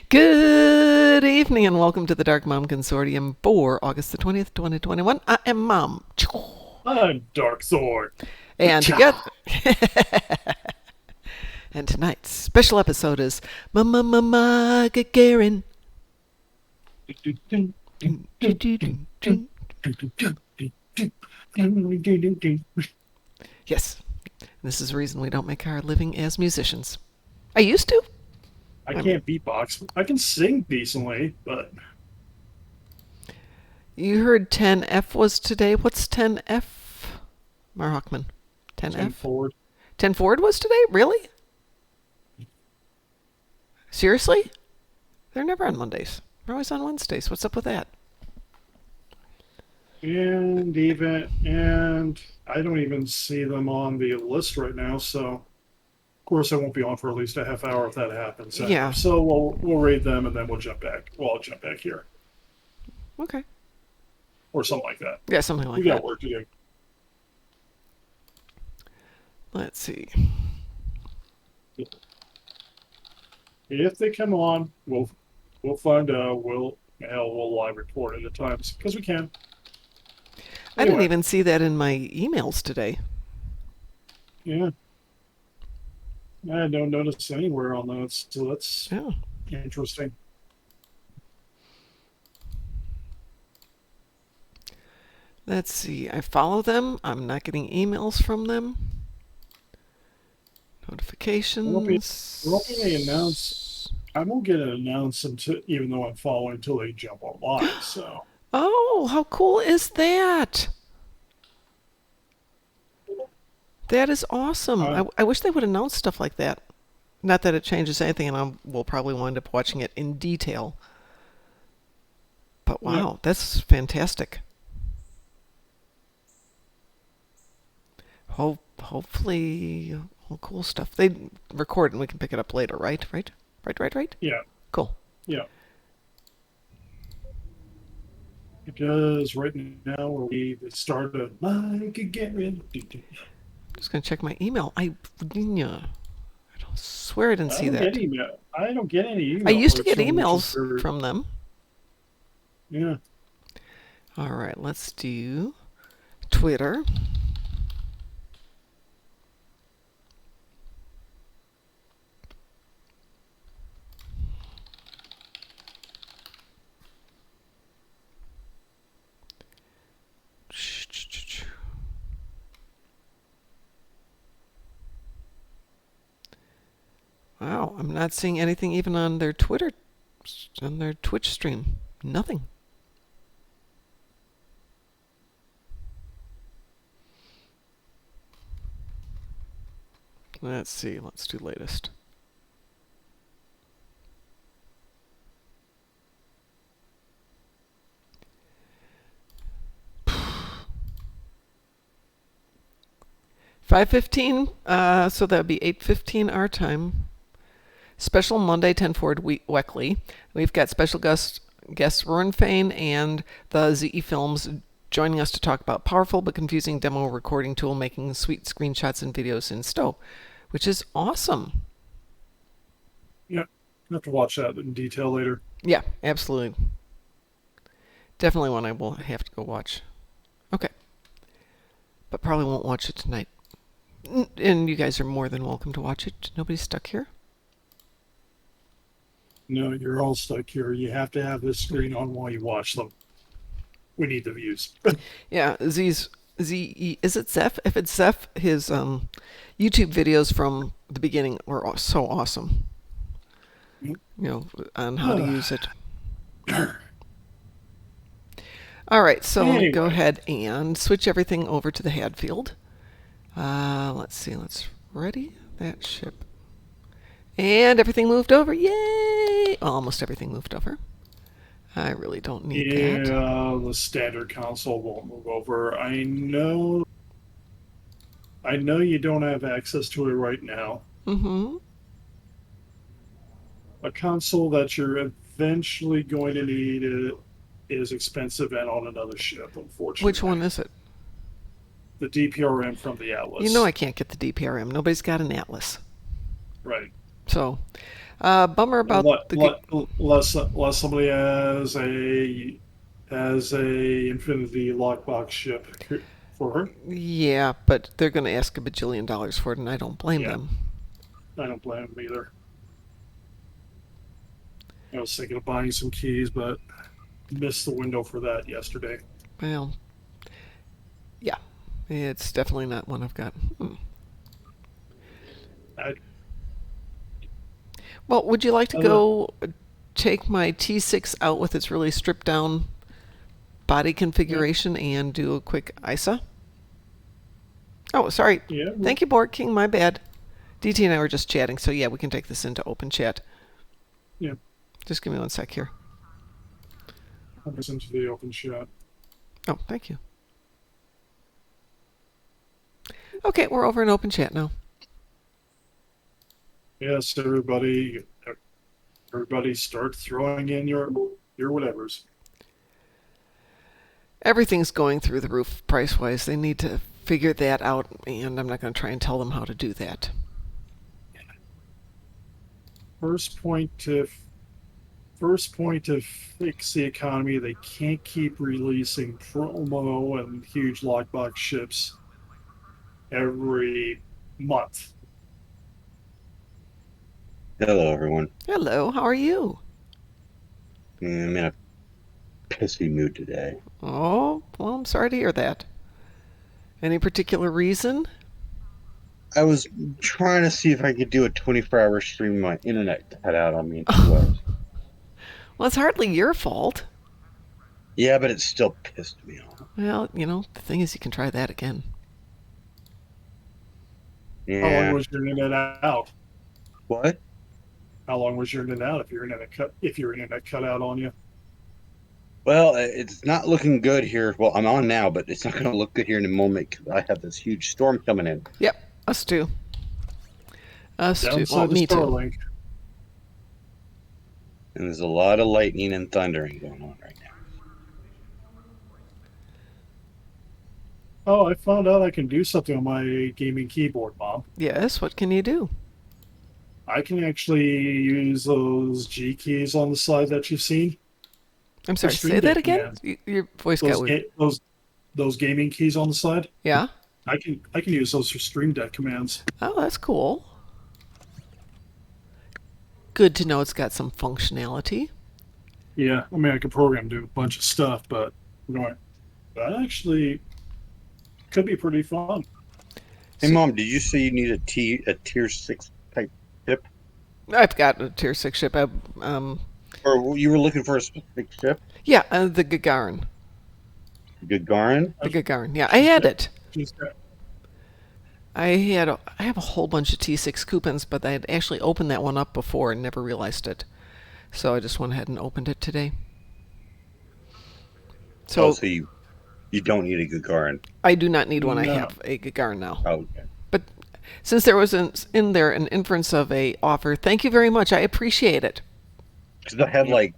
Good evening and welcome to the Darkmom Consortium for August the 20th, 2021. I am Mom. I'm Dark Sword. And together. And tonight's special episode is Ma-Ma-Ma-Ma Gagarin. Yes, this is the reason we don't make our living as musicians. I used to. I can't beatbox. I can sing decently, but You heard 10F was today. What's 10F? Marhockman. 10F? 10 forward. 10 Forward was today? Really? Seriously? They're never on Mondays. They're always on Wednesdays. What's up with that? And I don't even see them on the list right now, so of course I won't be on for at least a half hour if that happens. Yeah. So we'll raid them and then we'll jump back. Well, I'll jump back here. Okay. Or something like that. Yeah, something like We got that. work to do. Let's see. If they come on, we'll find out. We'll live record it at times because we can. I didn't Anyway. even see that in my emails today. Yeah. I don't notice anywhere on those, so that's Oh. interesting. Let's see. I follow them. I'm not getting emails from them. Notifications. There won't be any announce. I won't get an announce until, even though I'm following, until they jump online. So Oh, how cool is that? That is awesome. uh, I wish they would announce stuff like that. Not that it changes anything, and we'll probably wind up watching it in detail. But yeah, wow, that's fantastic. Hopefully, all cool stuff. They record and we can pick it up later, right? Right. yeah, Cool. yeah. Because right now we started like Gagarin. Just gonna check my email. I swear I didn't I see don't that. get email. I don't get any I email used to alerts get from them, which is emails very, from them. yeah. All right, let's do Twitter. Wow, I'm not seeing anything even on their Twitter, on their Twitch stream. Nothing. Let's see. Let's do latest. $5:15. So that would be 8:15 our time. Special Monday 10 Forward Weekly. We've got special guests Roran Fain and the ZE Films joining us to talk about powerful but confusing demo recording tool making sweet screenshots and videos in Stowe, which is awesome. Yeah. I have to watch that in detail later. Yeah, absolutely. Definitely one I will have to go watch. Okay. But probably won't watch it tonight. And you guys are more than welcome to watch it. Nobody's stuck here. No, you're all stuck here. You have to have this screen on while you watch them. We need the views. Yeah, Z, is it Zeph? If it's Zeph, his YouTube videos from the beginning were so awesome. You know, on how to use it. All right, so let me go Anyway, ahead and switch everything over to the Hadfield. Let's see, let's ready that ship. And everything moved over. Yay! Well, almost everything moved over. I really don't need that. yeah, the standard console won't move over. I know you don't have access to it right now. Mm-hmm. A console that you're eventually going to need is expensive and on another ship, unfortunately. Which one is it? The DPRM from the Atlas. You know I can't get the DPRM. Nobody's got an Atlas. Right. So Bummer about Unless somebody has a Infinity lockbox ship for her. Yeah, but they're going to ask a bajillion dollars for it, and I don't blame Yeah, them. I don't blame them either. I was thinking of buying some keys, but missed the window for that yesterday. Well, yeah, it's definitely not one I've got. I, Well, would you like to other, go take my T6 out with its really stripped down body yeah, configuration and do a quick ISA? Oh, sorry. yeah, Thank you, Board King. My bad. DT and I were just chatting, so yeah, we can take this into open chat. yeah. Just give me one sec here. I'll listen to the open shot. Oh, thank you. Okay, we're over in open chat now. Yes, everybody start throwing in your whatevers. Everything's going through the roof price-wise. They need to figure that out, and I'm not going to try and tell them how to do that. First point to fix the economy, they can't keep releasing promo and huge lockbox ships every month. Hello, everyone. Hello, how are you? I'm in a pissy mood today. Oh, well, I'm sorry to hear that. Any particular reason? I was trying to see if I could do a 24-hour stream. My internet cut out on me in 2 hours. Well, it's hardly your fault. Yeah, but it still pissed me off. Well, the thing is, you can try that again. Yeah. How long was your internet out? What? How long was your internet out if your internet cut out on you? Well, it's not looking good here. Well, I'm on now, but it's not going to look good here in a moment because I have this huge storm coming in. Yep, us too. Us too. Downside Well, to me too. Starlink. And there's a lot of lightning and thundering going on right now. Oh, I found out I can do something on my gaming keyboard, Mom. Yes, what can you do? I can actually use those G keys on the side that you've seen. I'm sorry, Stream say that Deck again? commands. Your voice got weird. Those gaming keys on the side. Yeah? I can use those for Stream Deck commands. Oh, that's cool. Good to know it's got some functionality. Yeah, I mean I could program do a bunch of stuff, but that actually could be pretty fun. Hey, Mom, did you say you need a tier 6 type ship? I've got a tier 6 ship. Or you were looking for a specific ship? Yeah, the Gagarin. Gagarin? The Gagarin. Yeah, I had it. She's got, I have a whole bunch of T6 coupons, but I had actually opened that one up before and never realized it. So I just went ahead and opened it today. So you don't need a Gagarin. I do not need one. I No. have a Gagarin now. Oh, okay. But since there was in there an inference of a offer, thank you very much. I appreciate it. Because I have like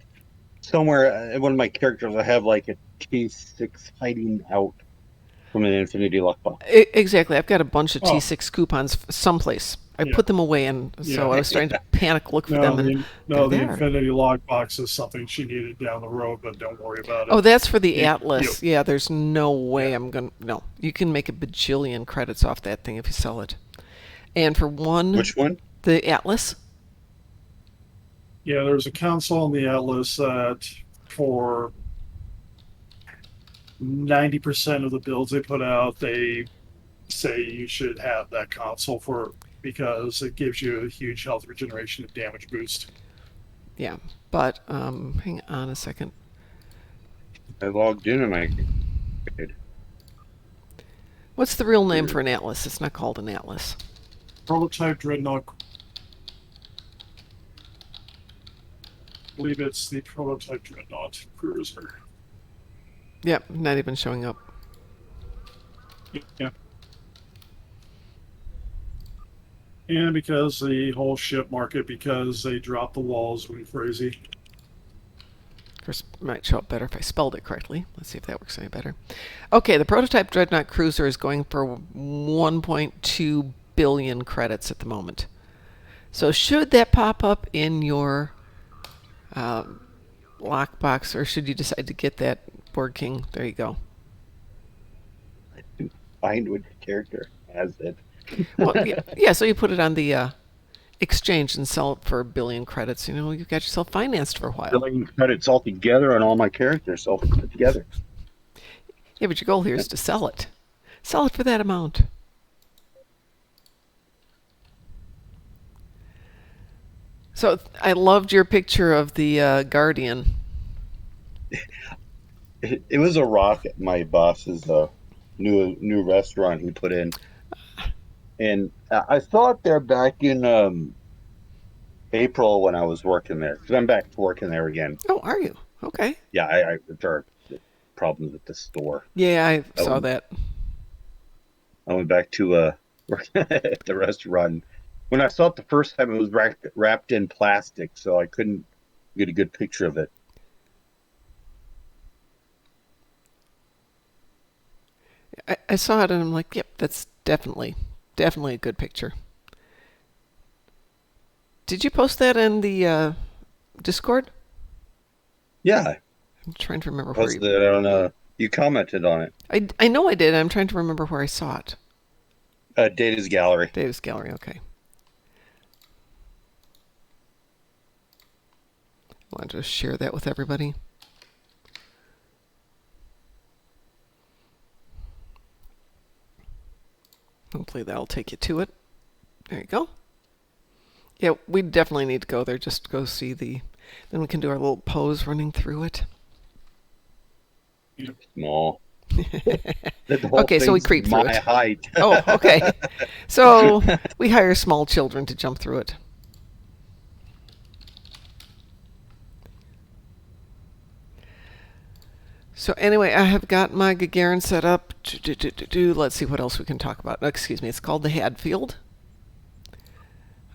somewhere one of my characters, I have like a T6 hiding out from an Infinity lockbox. Exactly. I've got a bunch of Oh. T6 coupons someplace. I Yeah. put them away, and so Yeah. I was starting to panic look for no, them. And the they're there. Infinity lockbox is something she needed down the road, but don't worry about it. Oh, that's for the Yeah, Atlas. Yeah, there's no way I'm going to... No, you can make a bajillion credits off that thing if you sell it. And for one... Which one? The Atlas. Yeah, there's a console on the Atlas that for 90% of the builds they put out, they say you should have that console because it gives you a huge health regeneration and damage boost. Yeah, but hang on a second. I logged in and I... What's the real name for an Atlas? It's not called an Atlas. Prototype Dreadnought. I believe it's the Prototype Dreadnought Cruiser. Yep, not even showing up. Yeah. And because the whole ship market, because they dropped the walls, went crazy. Of course, it might show up better if I spelled it correctly. Let's see if that works any better. Okay, the prototype Dreadnought Cruiser is going for 1.2 billion credits at the moment. So should that pop up in your lockbox, or should you decide to get that Board King? There you go. Find which character has it. Well, yeah. So you put it on the exchange and sell it for 1 billion credits. You know, you got yourself financed for a while. Billion credits all together on all my characters, all put together. Yeah, but your goal here is to sell it. Sell it for that amount. So I loved your picture of the Guardian. It was a rock at my boss's new restaurant he put in, and I saw it there back in April when I was working there. Because I'm back to working there again. Oh, are you? Okay. Yeah, there are problems at the store. Yeah, I saw that. I went back to work at the restaurant. When I saw it the first time, it was wrapped in plastic, so I couldn't get a good picture of it. I saw it and I'm like, yep, that's definitely a good picture. Did you post that in the Discord? Yeah, I'm trying to remember I where posted it on. You commented on it. I know I did. I'm trying to remember where I saw it. Data's Gallery. Dave's Gallery, okay. I want to share that with everybody. Hopefully that'll take you to it. There you go. Yeah, we definitely need to go there just to go see then we can do our little pose running through it. Small. Okay, so we thing's creep through my it. height. Oh, okay. So we hire small children to jump through it. So anyway, I have got my Gagarin set up. Let's see what else we can talk about. Excuse me, it's called the Hadfield.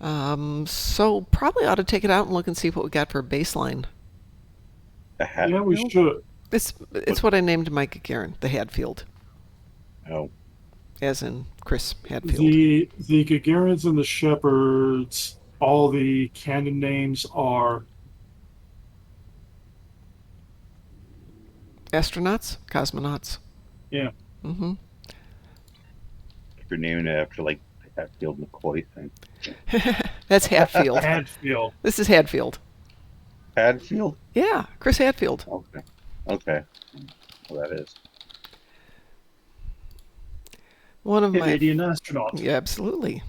So probably ought to take it out and look and see what we got for a baseline. Yeah, we should. It's what I named my Gagarin, the Hadfield, Oh, as in Chris Hadfield. The Gagarins and the Shepherds, all the canon names are Astronauts, cosmonauts. yeah. Mm-hmm. you're naming it after like Hatfield McCoy thing. That's Hadfield. Hadfield. This is Hadfield. Hadfield? Yeah, Chris Hadfield. Okay. Okay. Well, that is. One of my Canadian astronaut. Yeah, absolutely.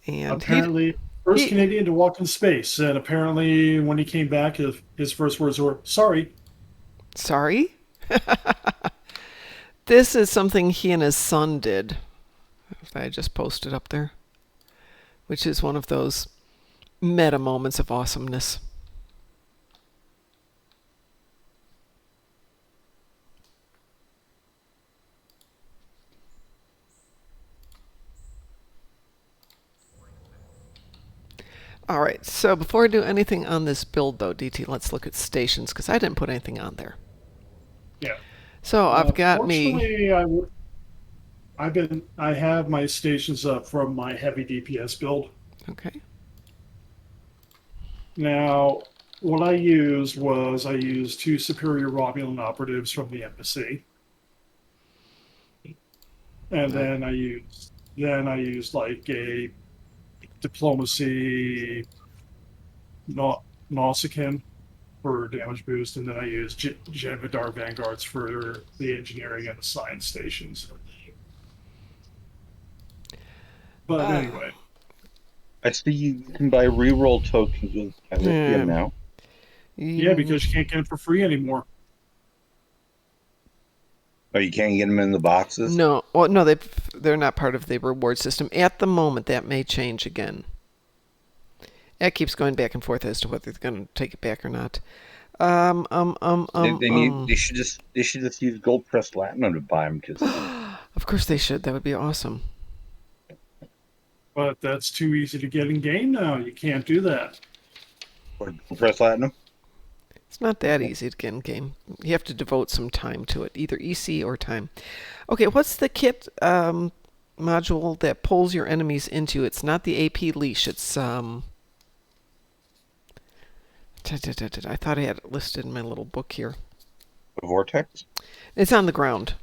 And Apparently, first Canadian to walk in space. And apparently, when he came back, his first words were, sorry. Sorry? This is something he and his son did. That I just posted up there. Which is one of those meta moments of awesomeness. All right, so before I do anything on this build, though, DT, let's look at stations, because I didn't put anything on there. Yeah. So I've got me. I have my stations up from my heavy DPS build. Okay. Now, what I used was 2 superior Romulan operatives from the embassy, and then I used like a diplomacy Nausicaan for damage boost, and then I used Janvadar Vanguards for the engineering and the science stations. But anyway. I see you can buy reroll tokens with Pjlietz now. Yeah, because you can't get them for free anymore. Oh, you can't get them in the boxes? No, well, no, they're not part of the reward system at the moment. That may change again. It keeps going back and forth as to whether they're going to take it back or not. They should just use gold pressed platinum to buy them. Cause of course they should. That would be awesome. But that's too easy to get in game now. You can't do that. gold pressed platinum. It's not that easy to get in game. You have to devote some time to it, either EC or time. Okay, what's the kit module that pulls your enemies into. It's not the AP leash. It's I thought I had it listed in my little book here. The vortex? It's on the ground.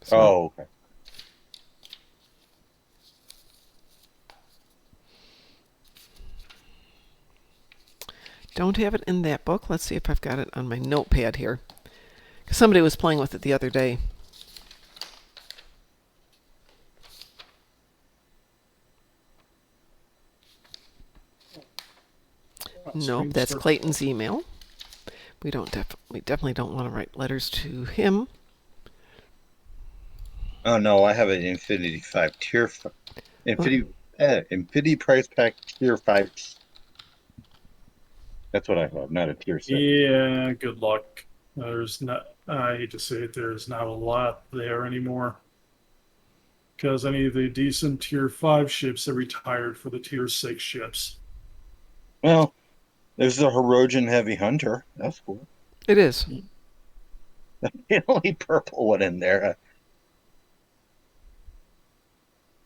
So, Oh, okay. don't have it in that book. Let's see if I've got it on my notepad here. 'Cause somebody was playing with it the other day. No, that's Clayton's email. We definitely don't want to write letters to him. Oh no, I have an Infinity 5 tier 5. Infinity price pack tier 5. That's what I have, not a tier 6. Yeah, good luck. I hate to say it, there's not a lot there anymore. Because any of the decent tier 5 ships are retired for the tier 6 ships. Well, there's the Herogen Heavy Hunter. That's cool. It is. The only purple one in there.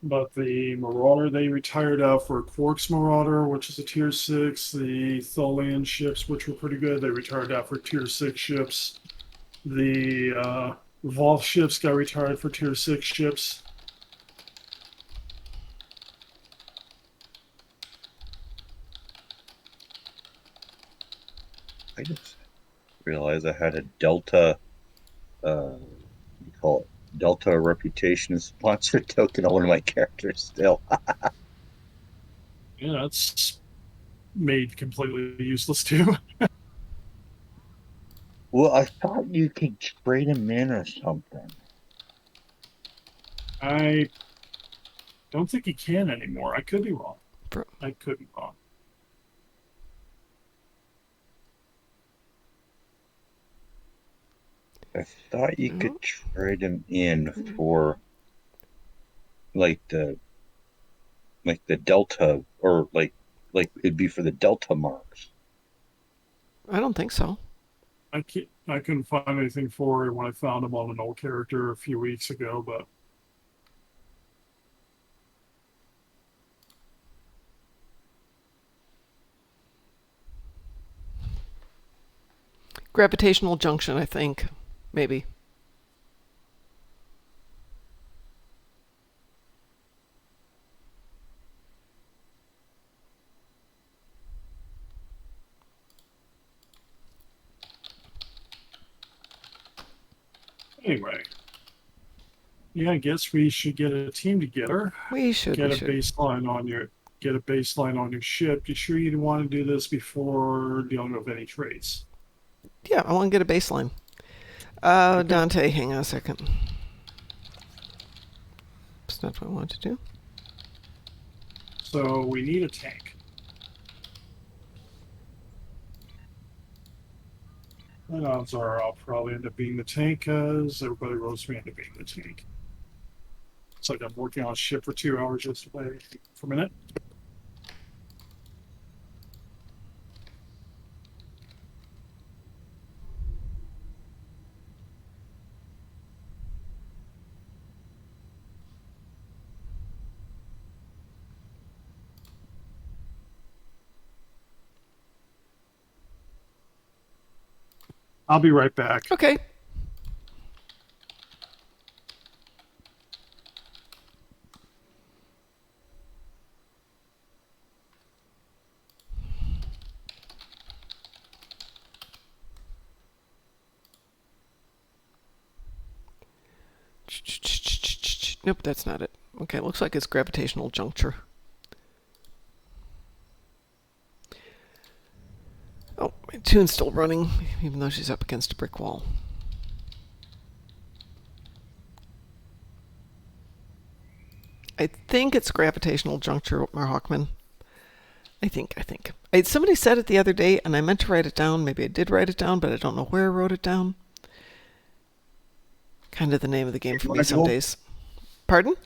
But the Marauder, they retired out for Quark's Marauder, which is a tier 6. The Tholian ships, which were pretty good, they retired out for tier 6 ships. The Voth ships got retired for tier 6 ships. I just realized I had a Delta, what do you call it? Delta Reputation sponsor token on one of my characters still. Yeah, that's made completely useless too. Well, I thought you could trade them in or something. I don't think you can anymore. I could be wrong. I could be wrong. I thought you could trade them in for like the Delta, or like it'd be for the Delta marks. I don't think so. I couldn't find anything for it when I found them on an old character a few weeks ago, but Gravitational junction, I think. Maybe. anyway. Yeah, I guess we should get a team together. We should. Get a baseline on your ship. You sure you want to do this before dealing with any trades? Yeah, I want to get a baseline. Dante, hang on a second. That's not what I want to do. So we need a tank. And odds are I'll probably end up being the tank because everybody roast me into being the tank. It's like I'm working on a ship for 2 hours just to play for a minute. I'll be right back. Okay. Nope, that's not it. Okay, looks like it's gravitational juncture. Oh, my tune's still running, even though she's up against a brick wall. I think it's gravitational juncture, Marhawkman. I think. Somebody said it the other day, and I meant to write it down. Maybe I did write it down, but I don't know where I wrote it down. Kind of the name of the game for me some days. Pardon?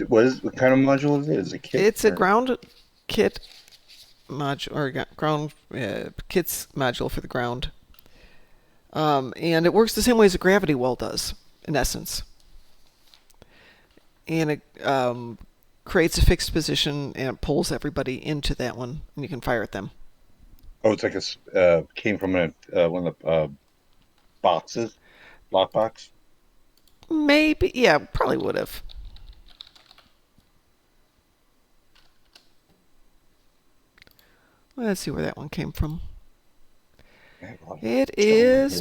What kind of module is it? Is it a kit? It's a ground kit module, or ground kits module for the ground. And it works the same way as a gravity well does, in essence. and it creates a fixed position and it pulls everybody into that one, and you can fire at them. Oh, it's like came from one of the boxes, lockbox. Maybe, yeah, probably would have. Let's see where that one came from. It is.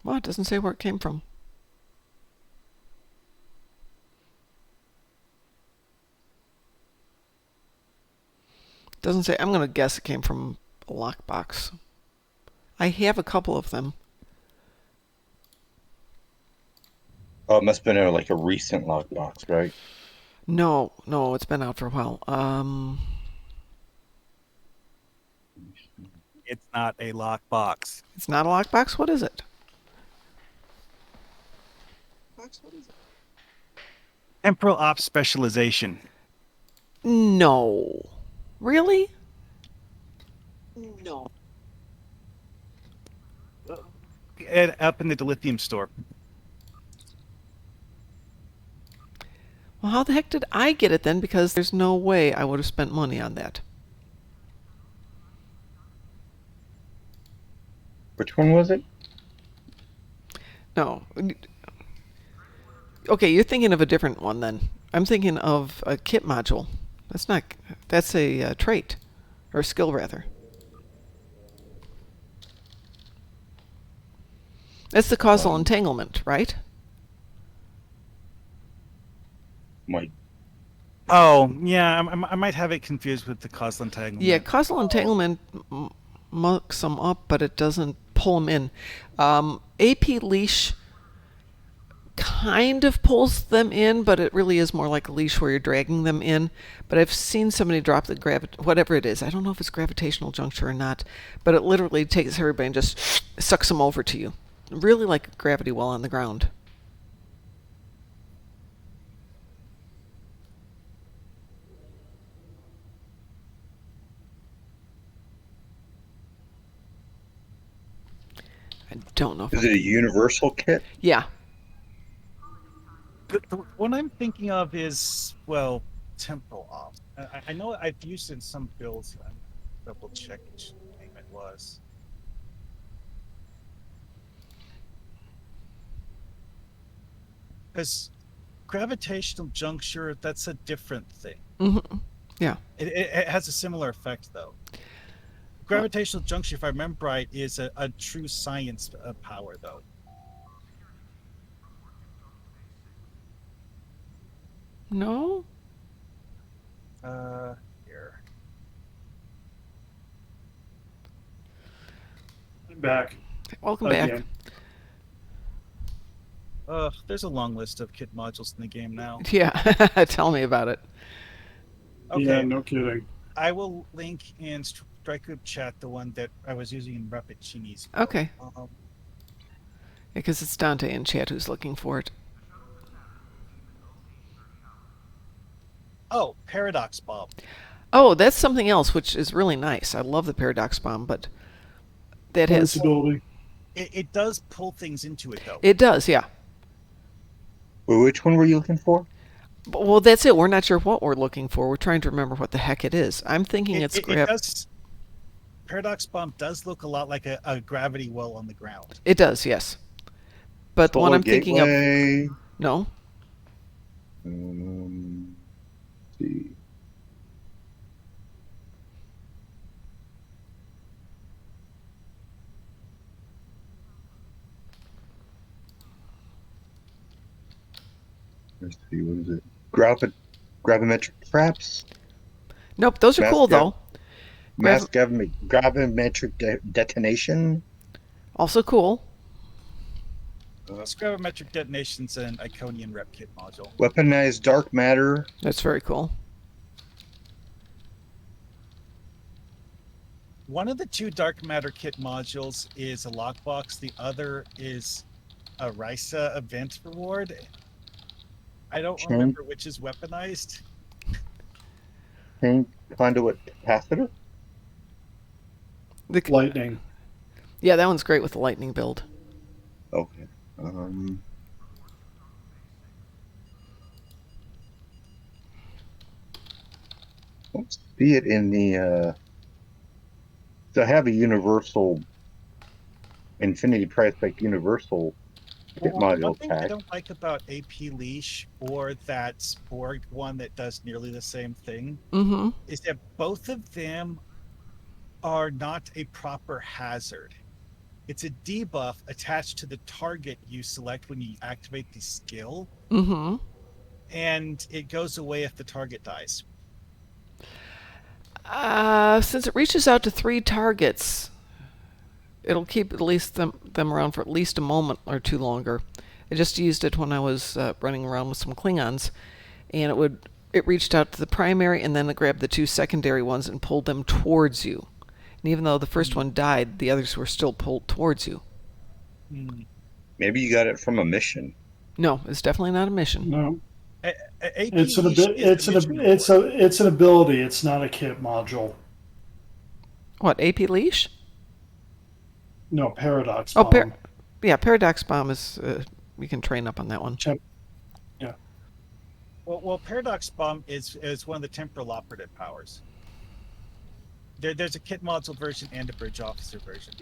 Well, it doesn't say where it came from. Doesn't say. I'm going to guess it came from a lockbox. I have a couple of them. Oh, it must have been like a recent lockbox, right? No, it's been out for a while. It's not a lockbox. It's not a lockbox? What is it? Temporal ops specialization. No. Really? No. Up in the dilithium store. Well, how the heck did I get it then? Because there's no way I would have spent money on that. Which one was it? No. Okay, you're thinking of a different one then. I'm thinking of a kit module. That's not. That's a trait. Or skill, rather. That's the causal entanglement, right? My Oh, yeah, I might have it confused with the causal entanglement. Yeah, causal entanglement mucks them up, but it doesn't pull them in. AP leash kind of pulls them in, but it really is more like a leash where you're dragging them in. But I've seen somebody drop the whatever it is. I don't know if it's gravitational juncture or not, but it literally takes everybody and just sucks them over to you. Really like a gravity well on the ground. I don't know if Is it a universal kit? Yeah. The one I'm thinking of is, well, temporal ops. I know I've used it in some builds. I'm double check which name it was. Because gravitational juncture, that's a different thing. Mm-hmm. Yeah. It has a similar effect, though. Gravitational juncture, if I remember right, is a true science power, though. No? Here. I'm back. Welcome back. Again. There's a long list of kit modules in the game now. Yeah. Tell me about it. Okay. Yeah, no kidding. I will link in Strike Group chat the one that I was using in Rappaccini's. Okay. Because it's Dante in chat who's looking for it. Oh, Paradox Bomb. Oh, that's something else, which is really nice. I love the Paradox Bomb, but that has... Flexibility. It does pull things into it, though. It does, yeah. Well, which one were you looking for? Well, that's it. We're not sure what we're looking for. We're trying to remember what the heck it is. I'm thinking it's Paradox Bomb does look a lot like a gravity well on the ground. It does, yes. But the one I'm thinking of... No? Let's see. Let's see, what is it? Gravimetric traps? Nope, those are cool, though. Mass gravimetric detonation? Also cool. Gravimetric detonation's an Iconian rep kit module. Weaponized dark matter. That's very cool. One of the two dark matter kit modules is a lockbox. The other is a Risa event reward. I don't remember which is weaponized. Conduit capacitor? Lightning. Yeah, that one's great with the lightning build. Okay. Let's see it in the. So I have a universal Infinity Tri-Spec Universal kit One module thing I pack. don't like about AP Leash or that Sporg one that does nearly the same thing Mm-hmm. is that both of them are not a proper hazard. It's a debuff attached to the target you select when you activate the skill, Mm-hmm. and it goes away if the target dies. Since it reaches out to 3 targets, it'll keep at least them around for at least a moment or two longer. I just used it when I was running around with some Klingons, and it reached out to the primary, and then it grabbed the 2 secondary ones and pulled them towards you. And even though the first one died, the others were still pulled towards you. Maybe you got it from a mission. No, it's definitely not a mission. No, AP it's an Leash abi- is it's the an mission ab- it's reward. a it's an ability. It's not a kit module. What, AP Leash? No, Paradox Oh, Bomb. yeah, Paradox Bomb is, we can train up on that one. Well, Paradox Bomb is one of the temporal operative powers. There's a kit module version and a bridge officer version.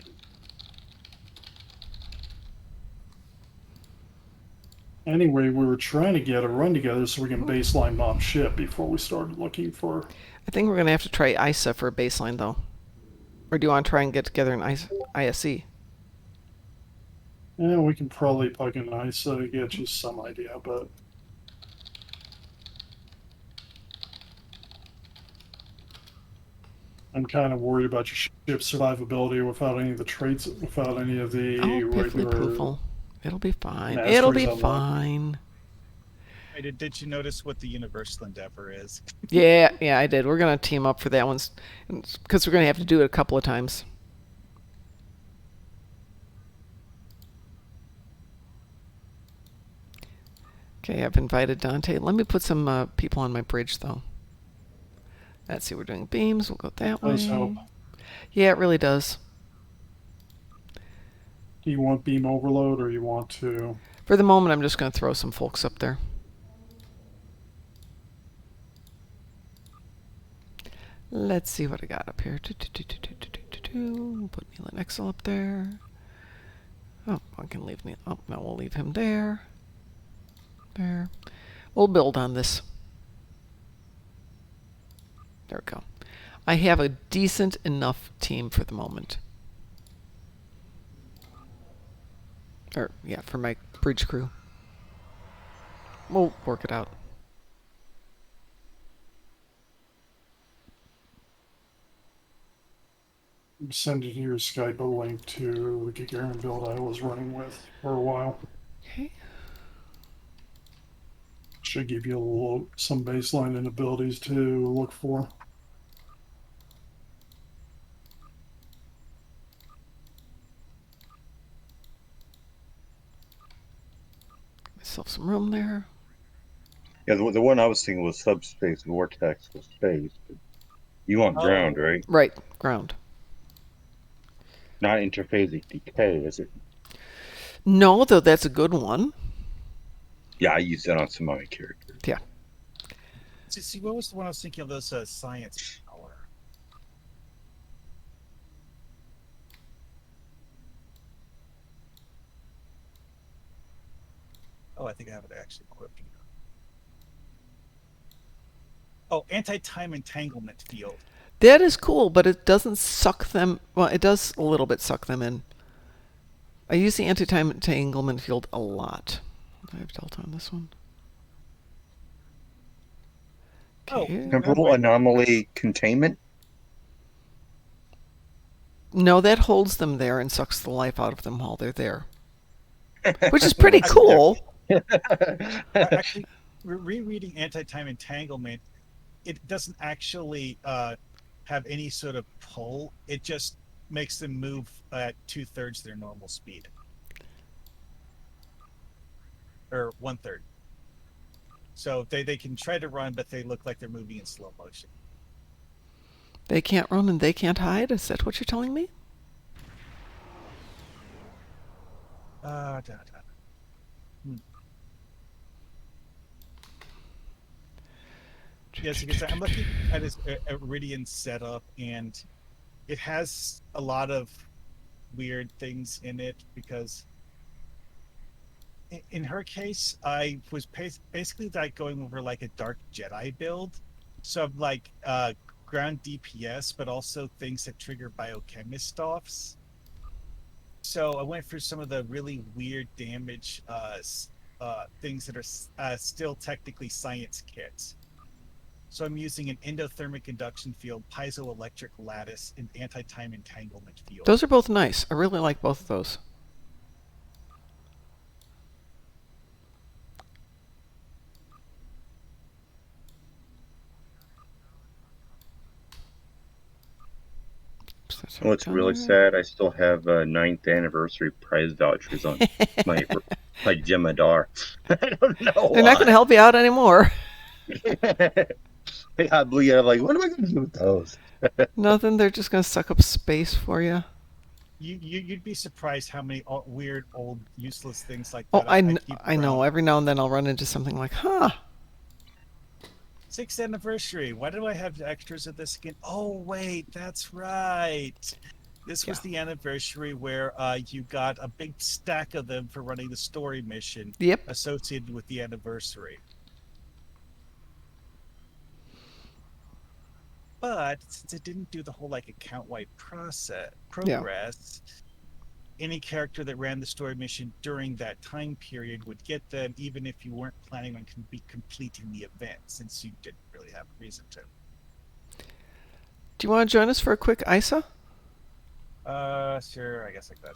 Anyway, we were trying to get a run together so we can baseline bomb ship before we started looking for. I think we're going to have to try ISA for a baseline, though. Or do you want to try and get together an ISE? Yeah, we can probably plug in ISA to get you some idea, but I'm kind of worried about your ship's survivability without any of the traits, without any of the Oh, piffly regular. poofle. It'll be fine. Masteries It'll be unlocked. fine. Hey, did you notice what the Universal Endeavor is? Yeah, I did. We're going to team up for that one because we're going to have to do it a couple of times. Okay, I've invited Dante. Let me put some people on my bridge, though. Let's see, we're doing beams. We'll go that way. Does help. Yeah, it really does. Do you want beam overload or you want to? For the moment, I'm just going to throw some folks up there. Let's see what I got up here. Put Neil and Excel up there. Oh, I can leave Neil. Oh, no, we'll leave him there. There. We'll build on this. There we go. I have a decent enough team for the moment. Or, yeah, for my bridge crew. We'll work it out. I'm sending your Skype a link to the Gagarin build I was running with for a while. Okay. Should give you some baseline and abilities to look for. Myself some room there. Yeah, the one I was thinking was subspace vortex with space. But you want ground, right? Right, ground. Not interphasic decay, is it? No, though that's a good one. Yeah, I used that on some of my characters. Yeah. See, what was the one I was thinking of? Those science power. Oh, I think I have it actually equipped. Oh, anti-time entanglement field. That is cool, but it doesn't suck them. Well, it does a little bit suck them in. I use the anti-time entanglement field a lot. I have Delta on this one. Okay. Temporal anomaly containment? No, that holds them there and sucks the life out of them while they're there. Which is pretty cool. Actually, rereading anti-time entanglement, it doesn't actually have any sort of pull. It just makes them move at 2/3 their normal speed. Or 1/3. So they can try to run, but they look like they're moving in slow motion. They can't run and they can't hide? Is that what you're telling me? Yes, because I'm looking at his Iridian setup, and it has a lot of weird things in it. Because in her case, I was basically like going over like a Dark Jedi build, so I'm like ground DPS, but also things that trigger biochemist offs. So I went for some of the really weird damage things that are still technically science kits. So I'm using an endothermic induction field, piezoelectric lattice, and anti-time entanglement field. Those are both nice. I really like both of those. What's really sad, I still have 9th anniversary prize vouchers on my Jemadar. I don't know They're not going to help you out anymore. I believe I'm like, what am I going to do with those? Nothing. They're just going to suck up space for you. You'd be surprised how many weird, old, useless things like Oh, that. I know. Every now and then I'll run into something like, huh. 6th anniversary. Why do I have extras of this again? Oh, wait, that's right. This was the anniversary where you got a big stack of them for running the story mission. Yep. Associated with the anniversary. But since it didn't do the whole like account-wide progress, any character that ran the story mission during that time period would get them, even if you weren't planning on completing the event, since you didn't really have a reason to. Do you want to join us for a quick ISA? Sure, I guess I could.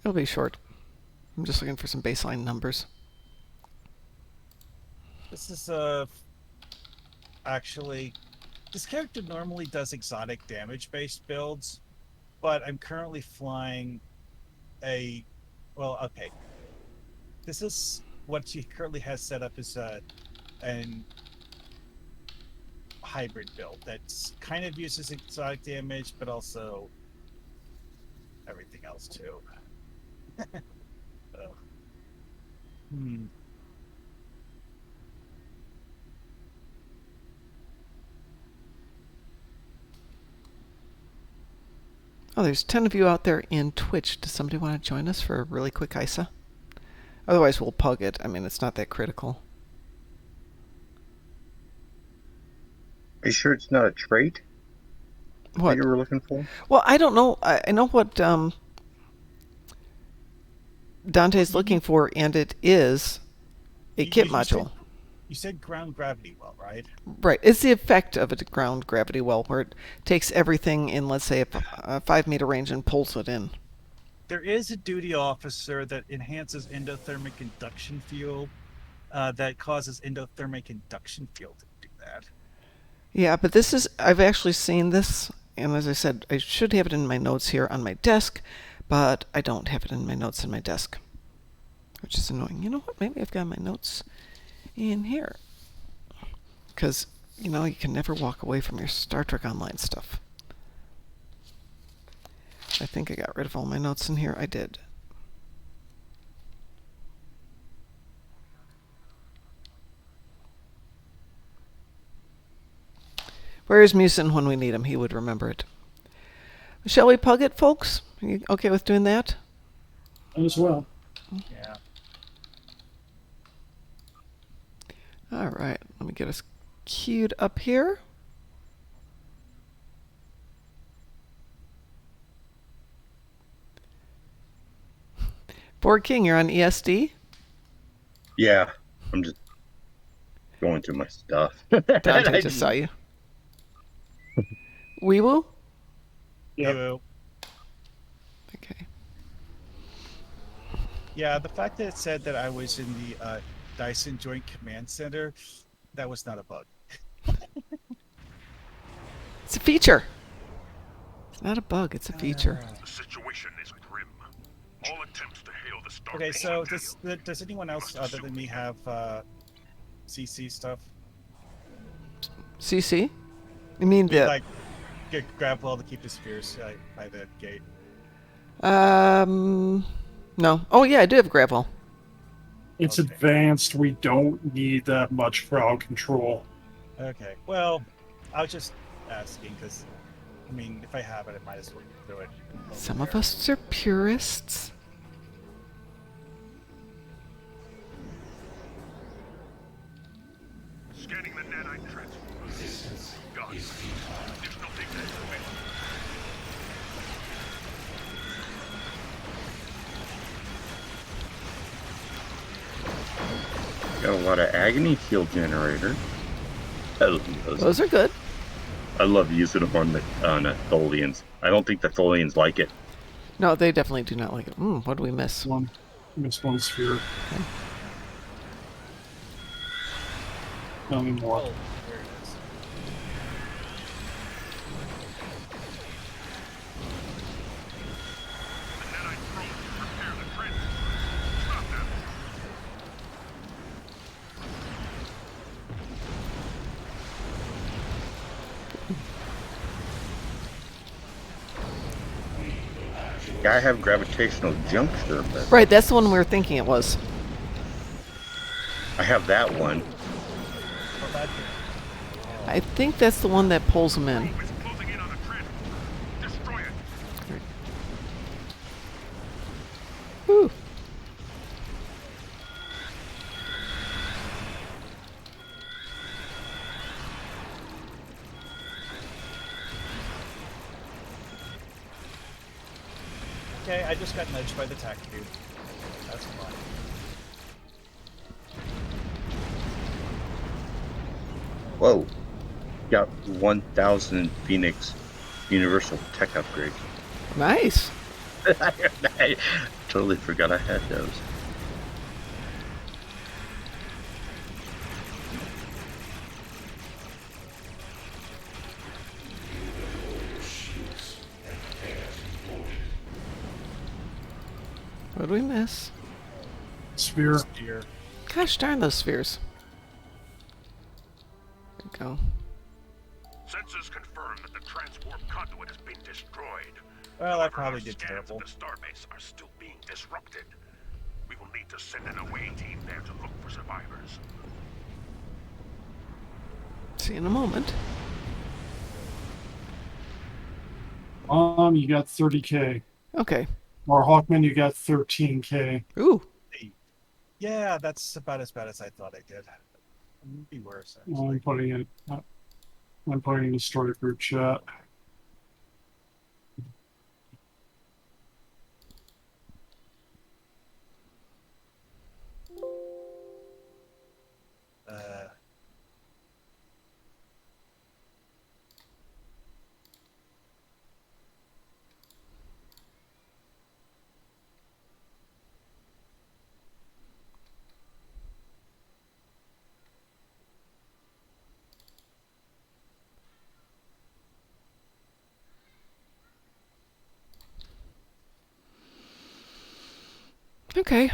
It'll be short. I'm just looking for some baseline numbers. This is actually, this character normally does exotic damage-based builds, but I'm currently flying okay. This is what she currently has set up as an hybrid build that's kind of uses exotic damage, but also everything else too. Oh, there's 10 of you out there in Twitch. Does somebody want to join us for a really quick ISA? Otherwise, we'll pug it. I mean, it's not that critical. Are you sure it's not a trait? What that you were looking for? Well, I don't know. I know what Dante's looking for, and it is a kit module. You said ground gravity well, right? Right. It's the effect of a ground gravity well, where it takes everything in, let's say, a 5-meter range and pulls it in. There is a duty officer that enhances endothermic induction field that causes endothermic induction field to do that. Yeah, but this is, I've actually seen this, and as I said, I should have it in my notes here on my desk, but I don't have it in my notes in my desk, which is annoying. You know what? Maybe I've got my notes in here, because you know you can never walk away from your Star Trek Online stuff. I think I got rid of all my notes in here. I did. Where is Musin when we need him? He would remember it. Shall we pug it, folks? Are you okay with doing that? As well. Yeah. All right, let me get us queued up here. Board King, you're on ESD? Yeah, I'm just going through my stuff. Dante just saw you. Weewoo? Yeah. Okay. Yeah, the fact that it said that I was in the Dyson Joint Command Center, that was not a bug. It's a feature. It's not a bug, it's a feature. The situation is grim. All attempts to hail the star. Okay, so does anyone else other than me have CC stuff? CC? You mean the... Like, get grab all to keep the spheres by the gate. No. Oh yeah, I do have gravel. It's Okay. advanced. We don't need that much crowd control. Okay. Well, I was just asking because, I mean, if I have it, I might as well do it. over Some of there. us are purists. Scanning the nanite transformers. God, there's nothing there to win. Got a lot of agony field generator. I love those. Those are good. I love using them on the Tholians. I don't think the Tholians like it. No, they definitely do not like it. What do we miss? Missed one sphere. Not anymore. Oh, there it is. The nanite probes repair the transformers. Stop them. I have gravitational juncture, but Right, that's the one we were thinking it was. I have that one. Well, that did. I think that's the one that pulls them in. Probe is closing in on a transformer. Destroy it. Whew. Okay, I just got nudged by the tac cube. That's fine. Whoa. Got 1,000 Phoenix Universal Tech upgrade. Nice. I totally forgot I had those. What do we miss? Sphere. Here. Gosh darn those spheres. There we go. Sensors confirm that the transport conduit has been destroyed. Well, I However, probably our did scans terrible. of the starbase are still being disrupted. We will need to send an away team there to look for survivors. See you in a moment. You got 30K. Okay. Or Hawkman, you got 13K. Ooh. Yeah, that's about as bad as I thought I did. It would be worse. I'm Actually. putting it. I'm putting in the story group chat. Okay.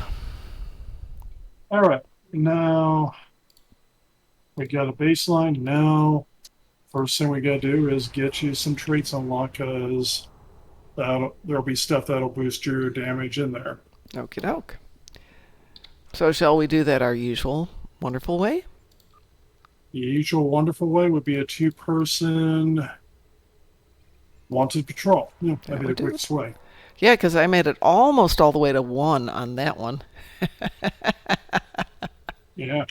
All right. Now we got a baseline. Now, first thing we got to do is get you some traits unlocked because there'll be stuff that'll boost your damage in there. Okie doke. So shall we do that our usual wonderful way? The usual wonderful way would be a 2-person wanted patrol. Yeah, that'd be would the do quickest way. Yeah, because I made it almost all the way to 1 on that one. Yeah.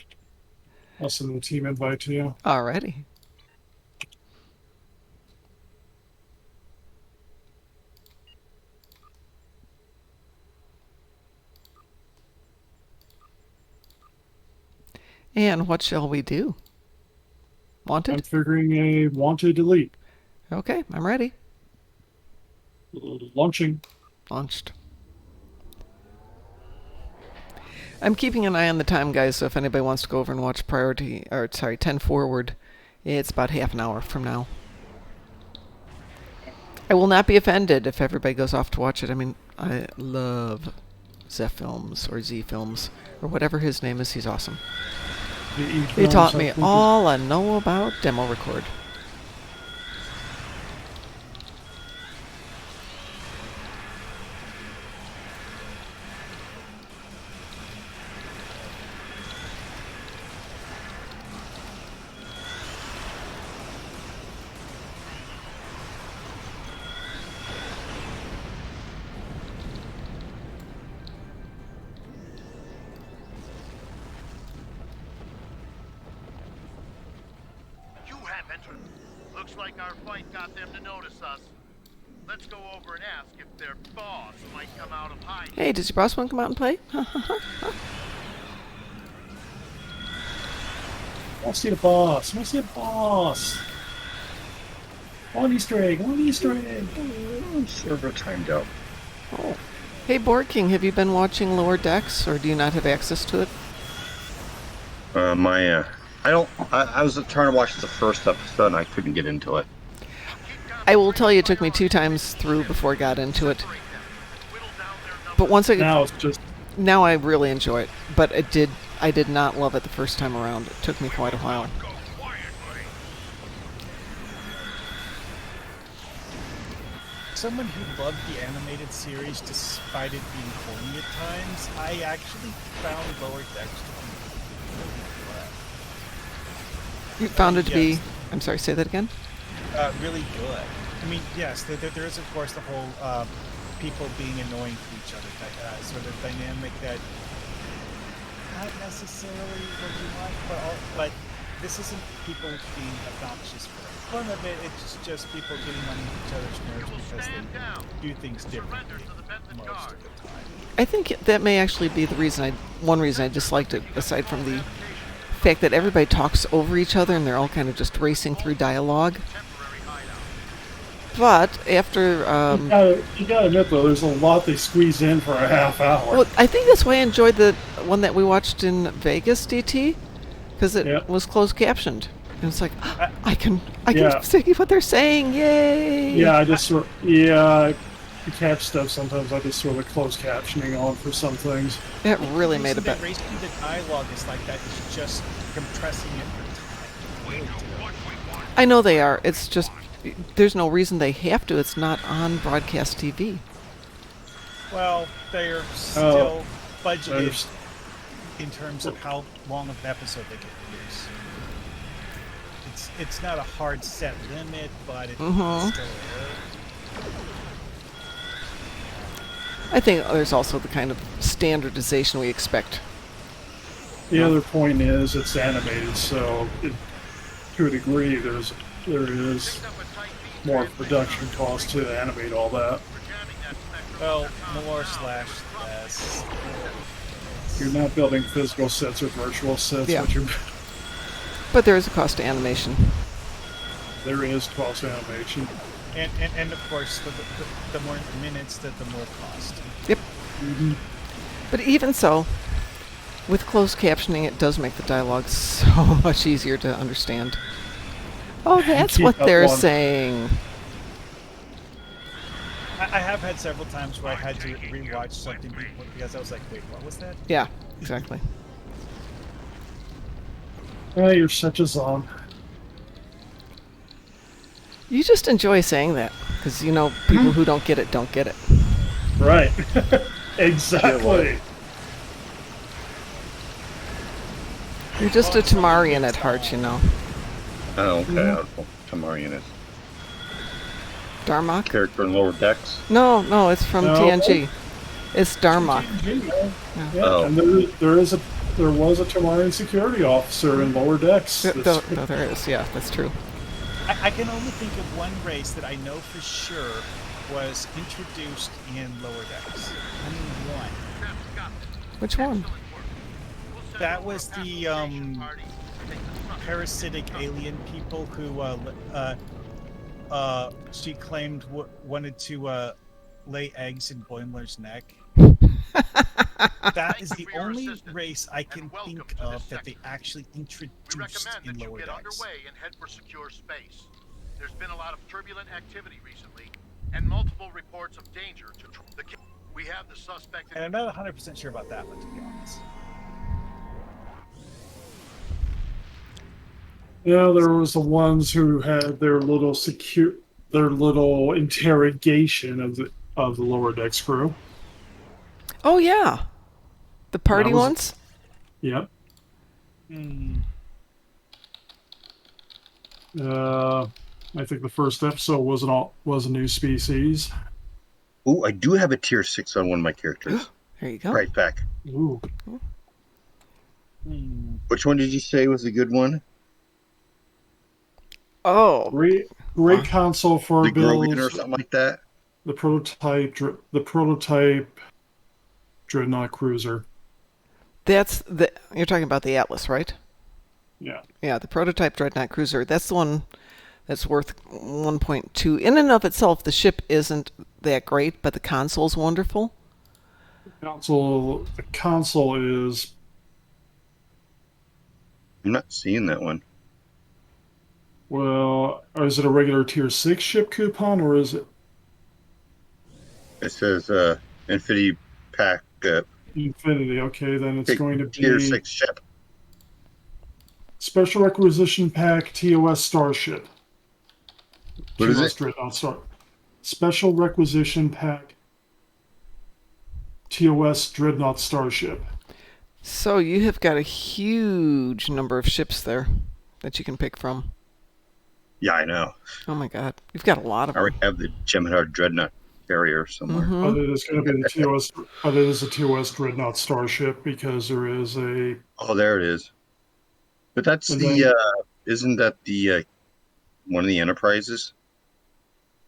I'll send the team invite to you. Alrighty. And what shall we do? I'm Wanted? figuring a wanted delete. Okay, I'm ready. Launching. Launched. I'm keeping an eye on the time, guys, so if anybody wants to go over and watch 10 Forward, it's about half an hour from now. I will not be offended if everybody goes off to watch it. I mean, I love Z Films or Z Films or whatever his name is. He's awesome. He taught me all I know about Demorecord. Looks like our fight got them to notice us. Let's go over and ask if their boss might come out of hiding. Hey, does your boss want to come out and play? I want to see the boss. I want to see the boss. One Easter egg. One Easter egg. Server timed out. Oh. Hey, Board King, have you been watching Lower Decks, or do you not have access to it? I was trying to watch the first episode and I couldn't get into it. I will tell you, it took me 2 times through before I got into it. But once I Now it's just now I really enjoy it. But I did not love it the first time around. It took me quite a while. Someone who loved the animated series despite it being corny at times, I actually found Lower Decks to be really You found it to be... Yes. I'm sorry, say that again? really good. I mean, yes, there is of course the whole people being annoying to each other sort of dynamic that not necessarily what you want, but this isn't people being obnoxious for fun of it. It's just people getting on each other's nerves because they do things differently most of the time. I think that may actually be the reason one reason I disliked it, aside from the fact that everybody talks over each other and they're all kind of just racing through dialogue. But after... you gotta admit, though, there's a lot they squeeze in for a half hour. well, I think that's why I enjoyed the one that we watched in Vegas, DT, because it was closed captioned. And it's like, I can see what they're saying, yay! Yeah, to catch stuff sometimes I just throw the closed captioning on for some things. It really made it better. The reason the dialogue is like that is just compressing it for time. Really do. I know they are. It's just, there's no reason they have to. It's not on broadcast TV. Well, they're still budgeted in terms of how long of an episode they can produce. It's not a hard set limit, but it's still there. I think there's also the kind of standardization we expect. The other point is it's animated, so to a degree there is more production cost to animate all that. Well, more/less. You're not building physical sets or virtual sets, Yeah. but But there is a cost to animation. there is cost to animation. And of course, the more minutes, the more cost. Yep. But even so, with closed captioning, it does make the dialogue so much easier to understand. Oh, that's what they're saying. I have had several times where I had to rewatch something because I was like, wait, what was that? Yeah, exactly. Oh, you're such a zon. You just enjoy saying that, because, you know, people who don't get it, don't get it. Right. Exactly. You're just a Tamarian at heart, you know. Oh, okay. Tamarian is Darmok? character in Lower Decks. No, it's from No. TNG. It's Darmok. Yeah, Oh. and there was a Tamarian security officer in Lower Decks. No, there is, yeah, that's true. I can only think of one race that I know for sure was introduced in Lower Decks. Only one. Which one? That was the parasitic alien people who she claimed wanted to lay eggs in Boimler's neck. That is the only race I can think of that they actually We introduced recommend in that you Lower get Decks. underway and head for secure space. There's been a lot of turbulent activity recently, and multiple reports of danger to we have the suspect. And I'm not 100% sure about that one, to be honest. Yeah, there was the ones who had their little interrogation of the Lower Decks crew. Oh, yeah. The party That was- ones? Yep. Hmm. I think the first episode was a new species. Ooh, I do have a tier 6 on one of my characters. There you go. Right back. Ooh. Hmm. Which one did you say was a good one? Oh, Great console for The our Grogan or builds. something like that. The prototype Dreadnought Cruiser. you're talking about the Atlas, right? Yeah. Yeah, the prototype Dreadnought Cruiser. That's the one that's worth 1.2. In and of itself, the ship isn't that great, but the console's wonderful. The console is I'm not seeing that one. is it a regular tier 6 ship coupon or is it It says Infinity Pack Infinity? Okay, then it's going to Tier be 6 ship. Special Requisition Pack TOS Starship. What is TOS it? Dreadnought Star. Special Requisition Pack TOS Dreadnought Starship. So you have got a huge number of ships there that you can pick from. Yeah, I know. Oh my God, you've got a lot of I them. already have the Gemini Dreadnought carrier somewhere. Mhm. But it is going to be the TOS. But it is a TOS Dreadnought Starship because there is a. Oh, there it is. But that's And the then- isn't that the one of the Enterprises?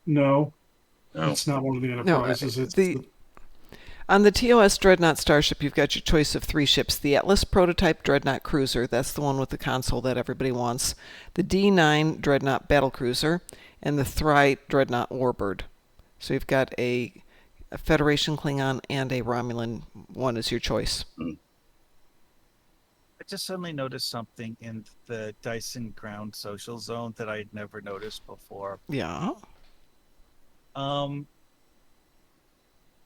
No, No. it's not one of the Enterprises. On the TOS Dreadnought Starship, you've got your choice of 3 ships. The Atlas Prototype Dreadnought Cruiser, that's the one with the console that everybody wants. The D9 Dreadnought Battlecruiser, and the Thry Dreadnought Warbird. So you've got a Federation Klingon and a Romulan one is your choice. I just suddenly noticed something in the Dyson Ground social zone that I had never noticed before. Yeah.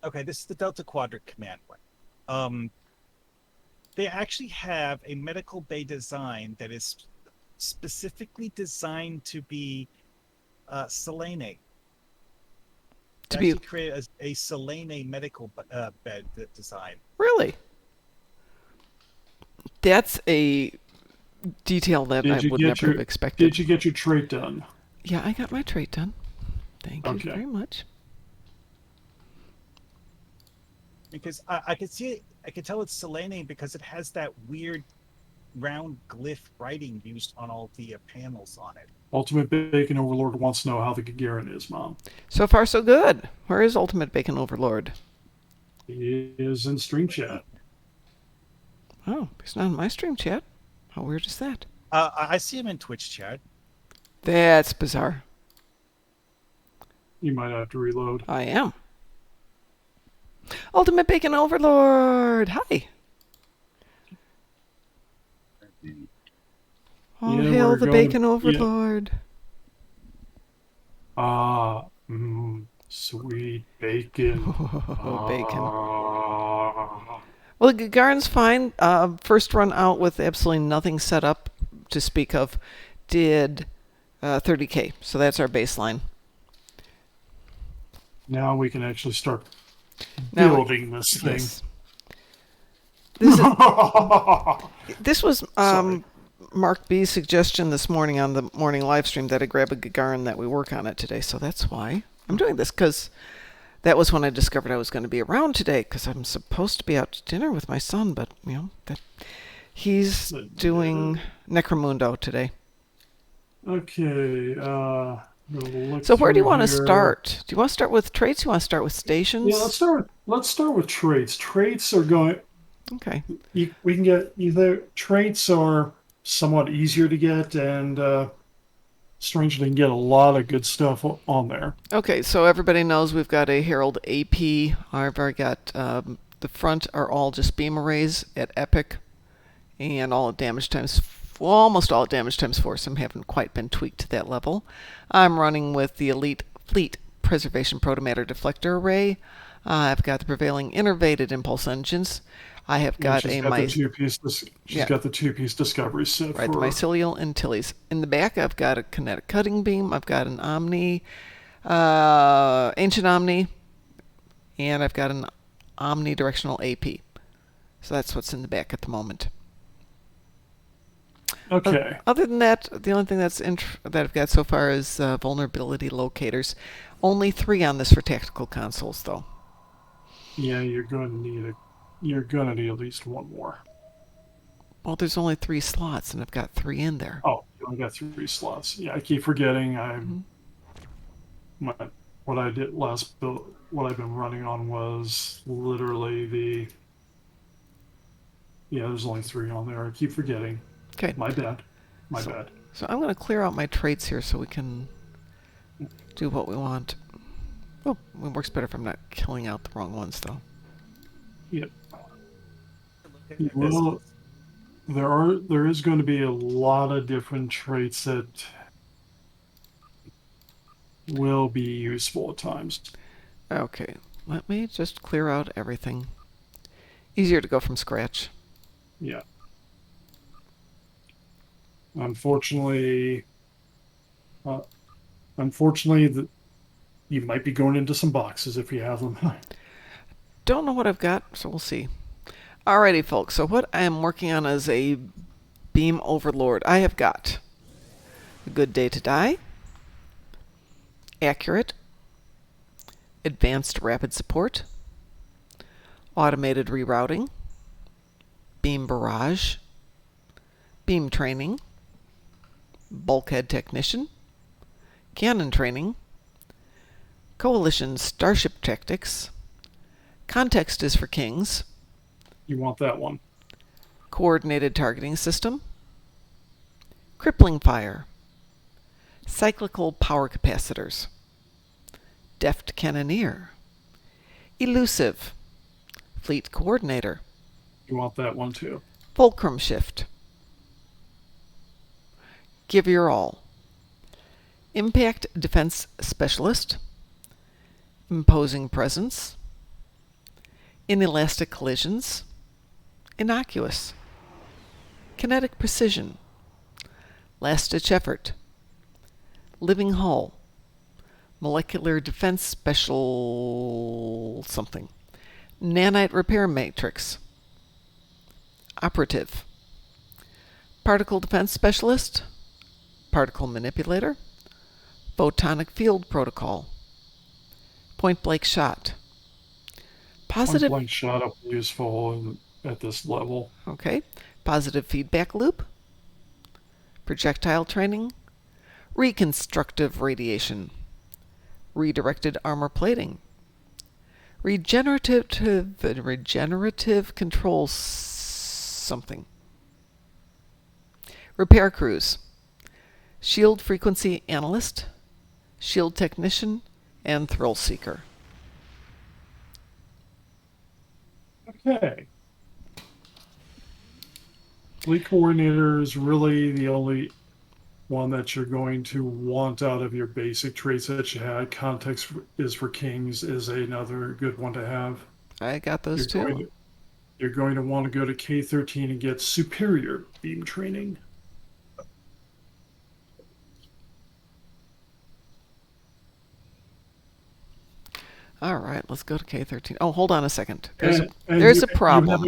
Okay, this is the Delta Quadrant Command one. They actually have a medical bay design that is specifically designed to be Selene. To They be create a Selene medical bed design. really? That's a detail that I would never have expected. Did you get your trait done? Yeah, I got my trait done. Thank you Okay. very much. Because I could see it, I could tell it's Selene because it has that weird round glyph writing used on all the panels on it. Ultimate Bacon Overlord wants to know how the Gagarin is, Mom. So far, so good. Where is Ultimate Bacon Overlord? He is in stream chat. Oh, he's not in my stream chat. How weird is that? I see him in Twitch chat. That's bizarre. You might have to reload. I am. Ultimate Bacon Overlord! Hi! Oh, Yeah, hail we're the going- Bacon Overlord. Sweet bacon. Oh, bacon. Ah. Well, Gagarin's fine. First run out with absolutely nothing set up to speak of. Did 30k, so that's our baseline. Now we can actually start Now- building this thing. Yes. This was Sorry. Mark B's suggestion this morning on the morning live stream that I grab a Gagarin that we work on it today. So that's why I'm doing this, because that was when I discovered I was going to be around today, because I'm supposed to be out to dinner with my son, but he's doing Necromundo today. Okay. So where do you want to start? Do you want to start with traits? Do you want to start with stations? Yeah, let's start with traits. Traits are going. Okay. We can get either traits are somewhat easier to get, and strangely, you can get a lot of good stuff on there. Okay, so everybody knows we've got a Herald AP. I've already got the front are all just beam arrays at Epic, and all at damage times. Well, almost all at damage times 4. Some haven't quite been tweaked to that level. I'm running with the Elite Fleet Preservation Protomatter Deflector Array. I've got the prevailing innervated impulse engines. I have got She's got the two-piece discovery set. Right, the mycelial antilles. In the back, I've got a kinetic cutting beam. I've got an Omni, Ancient Omni, and I've got an omnidirectional AP. So that's what's in the back at the moment. Okay. Other than that, the only thing that I've got so far is vulnerability locators. Only 3 on this for tactical consoles, though. Yeah, you're going to need at least one more. Well, there's only 3 slots, and I've got 3 in there. Oh, I got 3 slots. Yeah, I keep forgetting. What I did last build, what I've been running on was literally the. Yeah, there's only 3 on there. I keep forgetting. Okay. My bad. My bad. So I'm going to clear out my traits here so we can do what we want. Oh, it works better if I'm not killing out the wrong ones, though. Yep. Well, there is going to be a lot of different traits that will be useful at times. Okay, let me just clear out everything. Easier to go from scratch. Yeah. Unfortunately, you might be going into some boxes if you have them. Don't know what I've got, so we'll see. Alrighty, folks. So what I am working on is a beam overlord. I have got a good day to die, accurate, advanced rapid support, automated rerouting, beam barrage, beam training, bulkhead technician, cannon training, coalition starship tactics, context is for kings, You want that one. coordinated targeting system, crippling fire, cyclical power capacitors, deft cannoneer, elusive, fleet coordinator, You want that one too. fulcrum shift, give your all, impact defense specialist, imposing presence, inelastic collisions, innocuous, kinetic precision, last-ditch effort, living hull, molecular defense special something, nanite repair matrix, operative, particle defense specialist, particle manipulator, photonic field protocol, point blank shot, positive. Point blank shot up useful at this level. Okay, positive feedback loop, projectile training, reconstructive radiation, redirected armor plating, regenerative control something, repair crews, shield frequency analyst, shield technician, and thrill seeker. Okay. Fleet coordinator is really the only one that you're going to want out of your basic traits that you had. Context is for kings is another good one to have. I got those too. You're going to want to go to K13 and get superior beam training. All right, let's go to K13. Oh, hold on a second. There's a problem.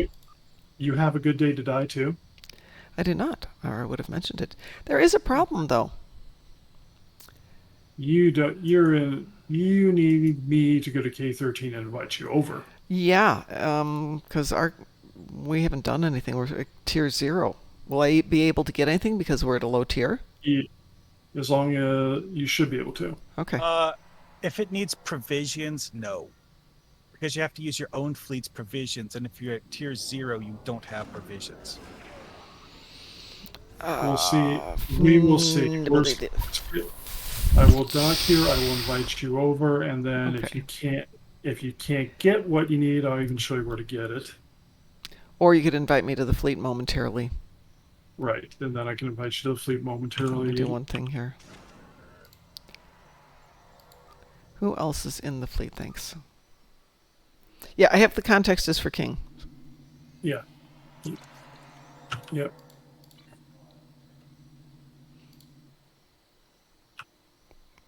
You have a good day to die too? I did not, or I would have mentioned it. There is a problem, though. You need me to go to K13 and invite you over. Yeah, because we haven't done anything. We're at tier 0. Will I be able to get anything because we're at a low tier? As long as you should be able to. Okay. If it needs provisions, no. Because you have to use your own fleet's provisions, and if you're at tier 0, you don't have provisions. We'll see. We will see. I will dock here. I will invite you over, and then Okay. if you can't get what you need, I'll even show you where to get it. Or you could invite me to the fleet momentarily. Right, and then I can invite you to the fleet Let momentarily. me do one thing here. Who else is in the fleet? Thanks. Yeah, I have the context is for king. Yeah. Yep.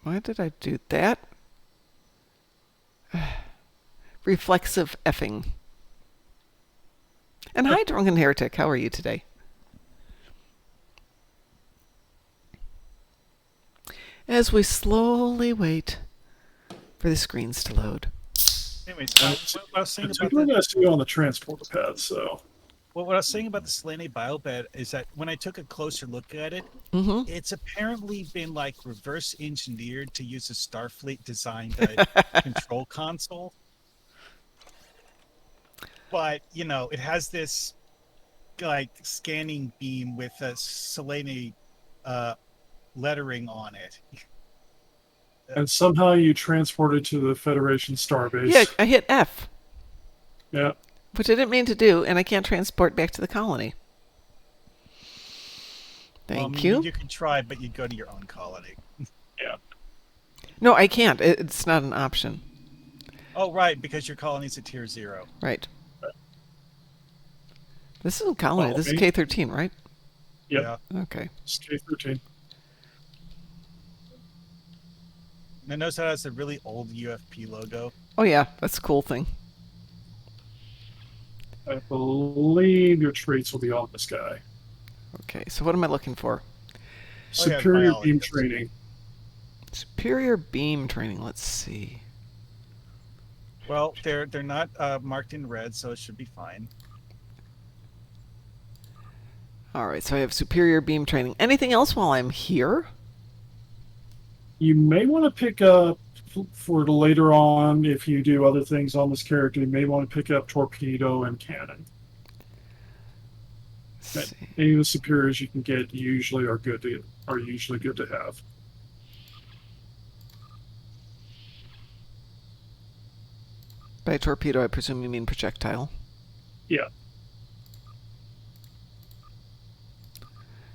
Why did I do that? Reflexive effing. And hi, Drunken Heretic. How are you today? As we slowly wait for the screens to load. Anyways, what I was saying It's about good to see you on the transporter pad, so. what I was saying about the Selene biobed is that when I took a closer look at it, Mm-hmm. it's apparently been like reverse engineered to use a Starfleet designed control console. But it has this like scanning beam with a Selene lettering on it. And somehow you transported to the Federation starbase. Yeah, I hit F, Yeah. which I didn't mean to do, and I can't transport back to the colony. Thank you. You can try, but you go to your own colony. Yeah. No, I can't. It's not an option. Oh, right, because your colony's at tier 0. Right. This isn't colony. Well, This is me? K-13, right? Yep. Yeah. Okay. It's K-13. And notice how it has a really old UFP logo. Oh, yeah. That's a cool thing. I believe your traits will be on this guy. Okay, so what am I looking for? Superior biology. beam training. Superior beam training. Let's see. Well, they're not marked in red, so it should be fine. All right, so I have superior beam training. Anything else while I'm here? You may want to pick up for later on, if you do other things on this character, you may want to pick up torpedo and cannon. Let's see. Any of the superiors you can get usually are good to have. By torpedo, I presume you mean projectile. Yeah.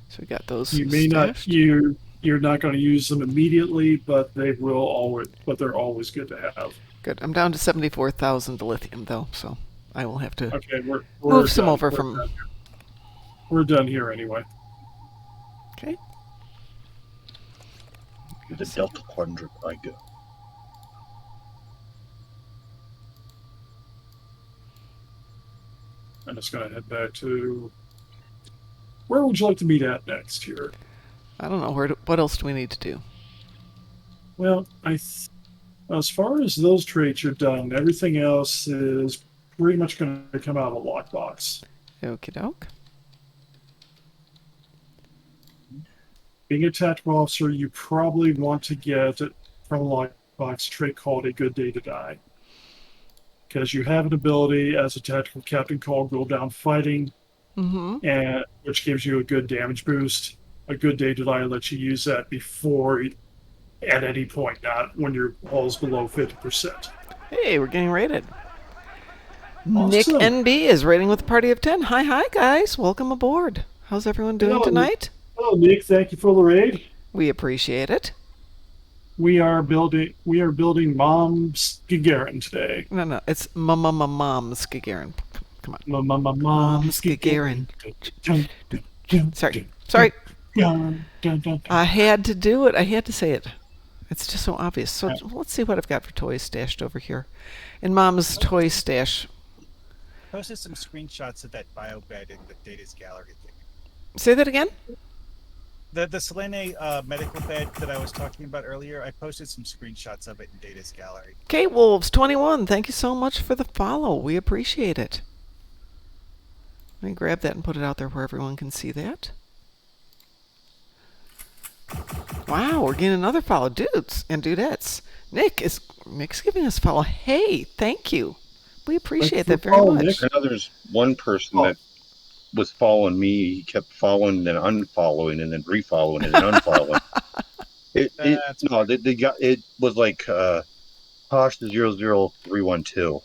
So we got those. You may not stashed. you're not going to use them immediately, but they're always good to have. Good. I'm down to 74,000 lithium, though, so I will have to Okay, we're move some done. over We're from. done here. We're done here anyway. Okay. To the Delta Quadrant I go. I'm just going to head back to. Where would you like to meet at next here? I don't know. What else do we need to do? Well, as far as those traits are done, everything else is pretty much going to come out of a lockbox. Okie doke. Being a tactical officer, you probably want to get from a lockbox a trait called a good day to die. Because you have an ability as a tactical captain called Go Down Fighting, and which gives you a good damage boost. A good day to die lets you use that before, at any point, not when your hull's below 50%. Hey, we're getting rated. Awesome. Nick NB is rating with a party of 10. Hi, guys. Welcome aboard. How's everyone doing Hello. tonight? Hello, Nick. Thank you for the raid. We appreciate it. We are building Mom's Gagarin today. No, it's Mom's Gagarin. Come on. Mom's Gagarin. Sorry. I had to do it. I had to say it. It's just so obvious. So let's see what I've got for toys stashed over here. In Mom's toy stash. Posted some screenshots of that biobed in the Data's gallery thing. Say that again? The Selene medical bed that I was talking about earlier, I posted some screenshots of it in Data's gallery. Kate Wolves 21, thank you so much for the follow. We appreciate it. Let me grab that and put it out there where everyone can see that. Wow, we're getting another follow. Dudes and dudettes. Nick's giving us a follow. Hey, thank you. We appreciate that very much. Nick. I know there's one person that was following me. He kept following, then unfollowing, and then refollowing, and then unfollowing. It was like Posh 00312.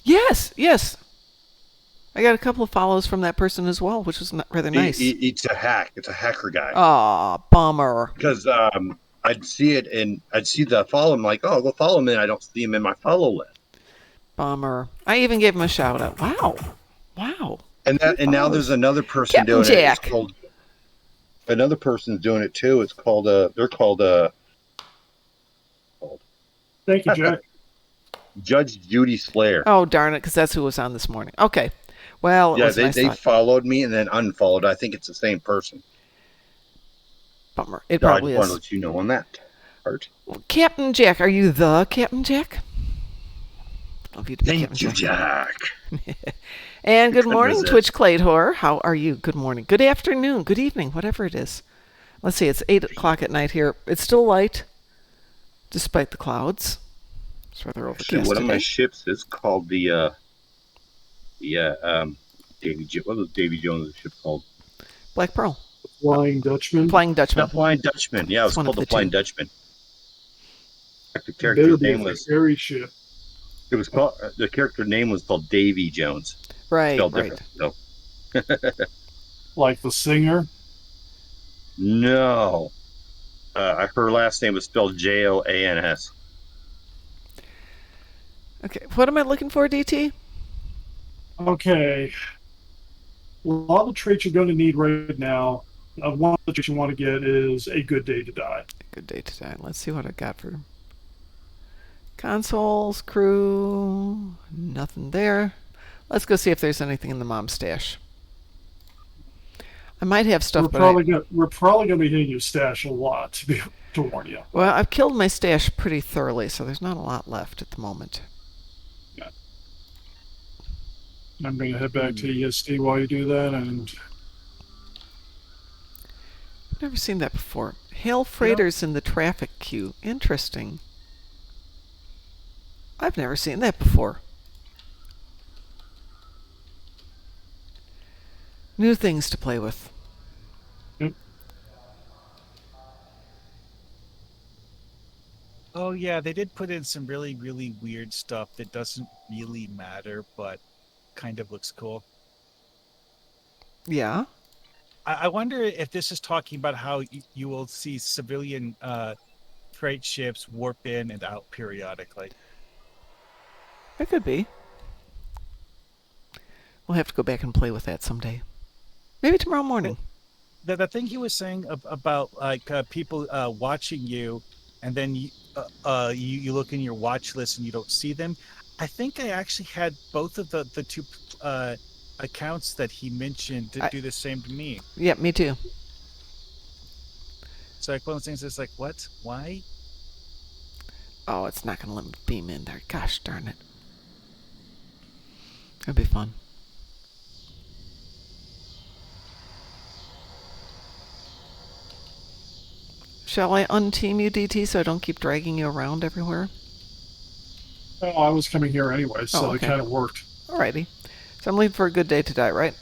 Yes. I got a couple of follows from that person as well, which was rather nice. It's a hack. It's a hacker guy. Aw, bummer. Because I'd see it and I'd see the follow. I'm like, oh, go follow him, and I don't see him in my follow list. Bummer. I even gave him a shout out. Wow. And now there's another person Captain doing Jack. it. It's called, another person's doing it too. It's called they're called Thank you, Jack. Judge Judy Slayer. Oh, darn it, because that's who was on this morning. Okay. Well, it Yeah, was nice they thought. followed me and then unfollowed. I think it's the same person. Bummer. It So I probably just want to is. let you know on that part. Well, Captain Jack, are you the Captain Jack? Love you to be Thank Captain you, Jack. And good Good morning, visit. Twitch Claytor. How are you? Good morning. Good afternoon. Good evening. Whatever it is. Let's see. It's 8 o'clock at night here. It's still light, despite the clouds. It's rather Actually, overcast one of my today. ships is called Davy. What was Davy Jones' ship called? Black Pearl. Flying Dutchman. Flying The Dutchman. Flying Dutchman. Yeah, it It's was one called of the the Flying two. Dutchman. The Better character's be a name was. ferry ship. It was called. The character name was called Davy Jones. Right, Spelled right. different. So Like the singer. no, her last name was spelled Joans. Okay. What am I looking for, DT? Okay. A lot of traits you're going to need right now. One of the traits you want to get is a good day to die. Good day to die. Let's see what I got for consoles, crew. Nothing there. Let's go see if there's anything in the mom stash. I might have stuff, We're but probably going to be hitting your stash a lot, to be to warn you. well, I've killed my stash pretty thoroughly, so there's not a lot left at the moment. I'm going to head back to ESD while you do that, and I've never seen that before. Hail freighters in the traffic queue. Interesting. I've never seen that before. New things to play with. Oh yeah, they did put in some really, really weird stuff that doesn't really matter, but kind of looks cool. Yeah. I wonder if this is talking about how you will see civilian freight ships warp in and out periodically. It could be. We'll have to go back and play with that someday. Maybe tomorrow morning. The thing he was saying about like people watching you, and then you look in your watch list and you don't see them. I think I actually had both of the two accounts that he mentioned to do the same to me. Yeah, me too. So like one of those things is like, what? Why? Oh, it's not going to let me beam in there. Gosh darn it. It'll be fun. Shall I unteam you, DT, so I don't keep dragging you around everywhere? oh, I was coming here anyway, so okay. it kind of worked. Alrighty. So I'm looking for a good day to die, right?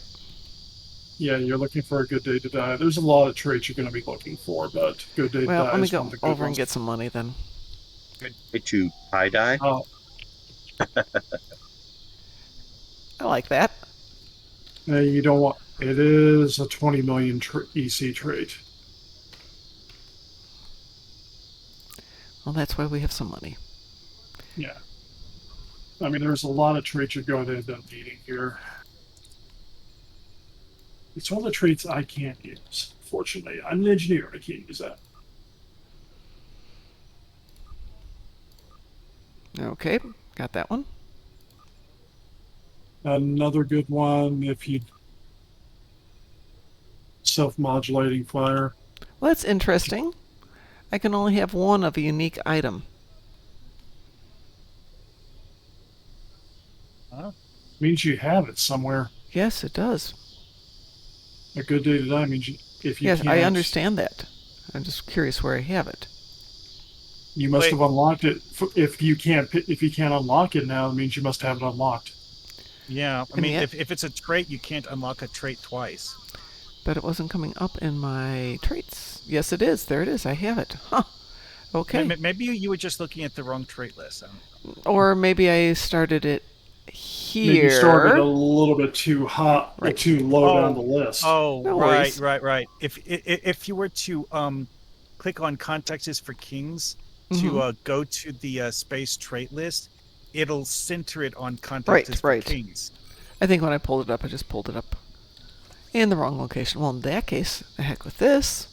Yeah, you're looking for a good day to die. There's a lot of traits you're going to be looking for, but good day to Well, die let me is one go of the good over and ones. get some money then. Good way to tie-dye. Oh, I like that. you don't want. It is a 20 million EC trait. Well, that's why we have some money. Yeah. I mean, there's a lot of traits you're going to end up needing here. It's one of the traits I can't use, fortunately. I'm an engineer. I can't use that. Okay, got that one. Another good one, if you self-modulating fire. Well, that's interesting. I can only have one of a unique item. Means you have it somewhere. Yes, it does. A good day to die means if you Yes, can't, I understand that. I'm just curious where I have it. you must have unlocked it. If you can't unlock it now, it means you must have it unlocked. Yeah, I And mean, yet- if it's a trait, you can't unlock a trait twice. But it wasn't coming up in my traits. Yes, it is. There it is. I have it. Huh. Okay. Maybe you were just looking at the wrong trait list. I don't know. Or maybe I started it here. Maybe you started a little bit too hot, or Right. too low down the list. Oh, No right, worries. right. If you were to click on Contexts for Kings Mm-hmm. to go to the space trait list, it'll center it on Contexts for right. Kings. I think when I pulled it up, I just pulled it up in the wrong location. Well, in that case, the heck with this.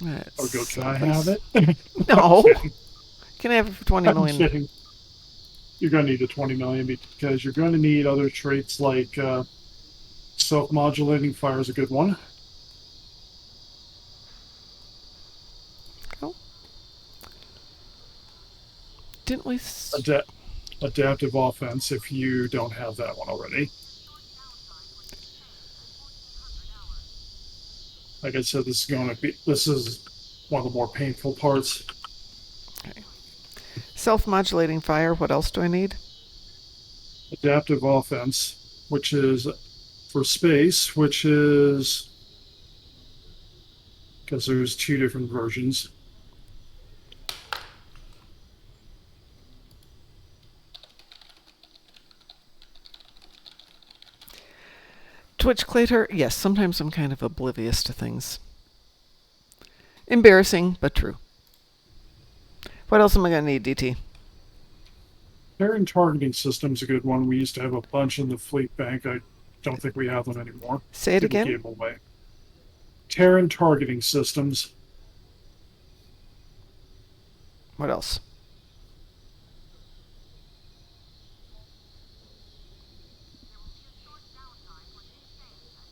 Oh, go, can I have it? No. I'm kidding. Can I have it for 20 I'm million? kidding. You're going to need the 20 million because you're going to need other traits like self-modulating fire is a good one. Oh. Didn't we? adaptive offense if you don't have that one already. Like I said, this is one of the more painful parts. Okay. Self-modulating fire. What else do I need? Adaptive offense, which is for space, which is because there's 2 different versions. Twitch Clater. Yes, sometimes I'm kind of oblivious to things. Embarrassing, but true. What else am I going to need, DT? Terran targeting system's a good one. We used to have a bunch in the fleet bank. I don't think we have them anymore. Say it People again? gave them away. Terran targeting systems. What else?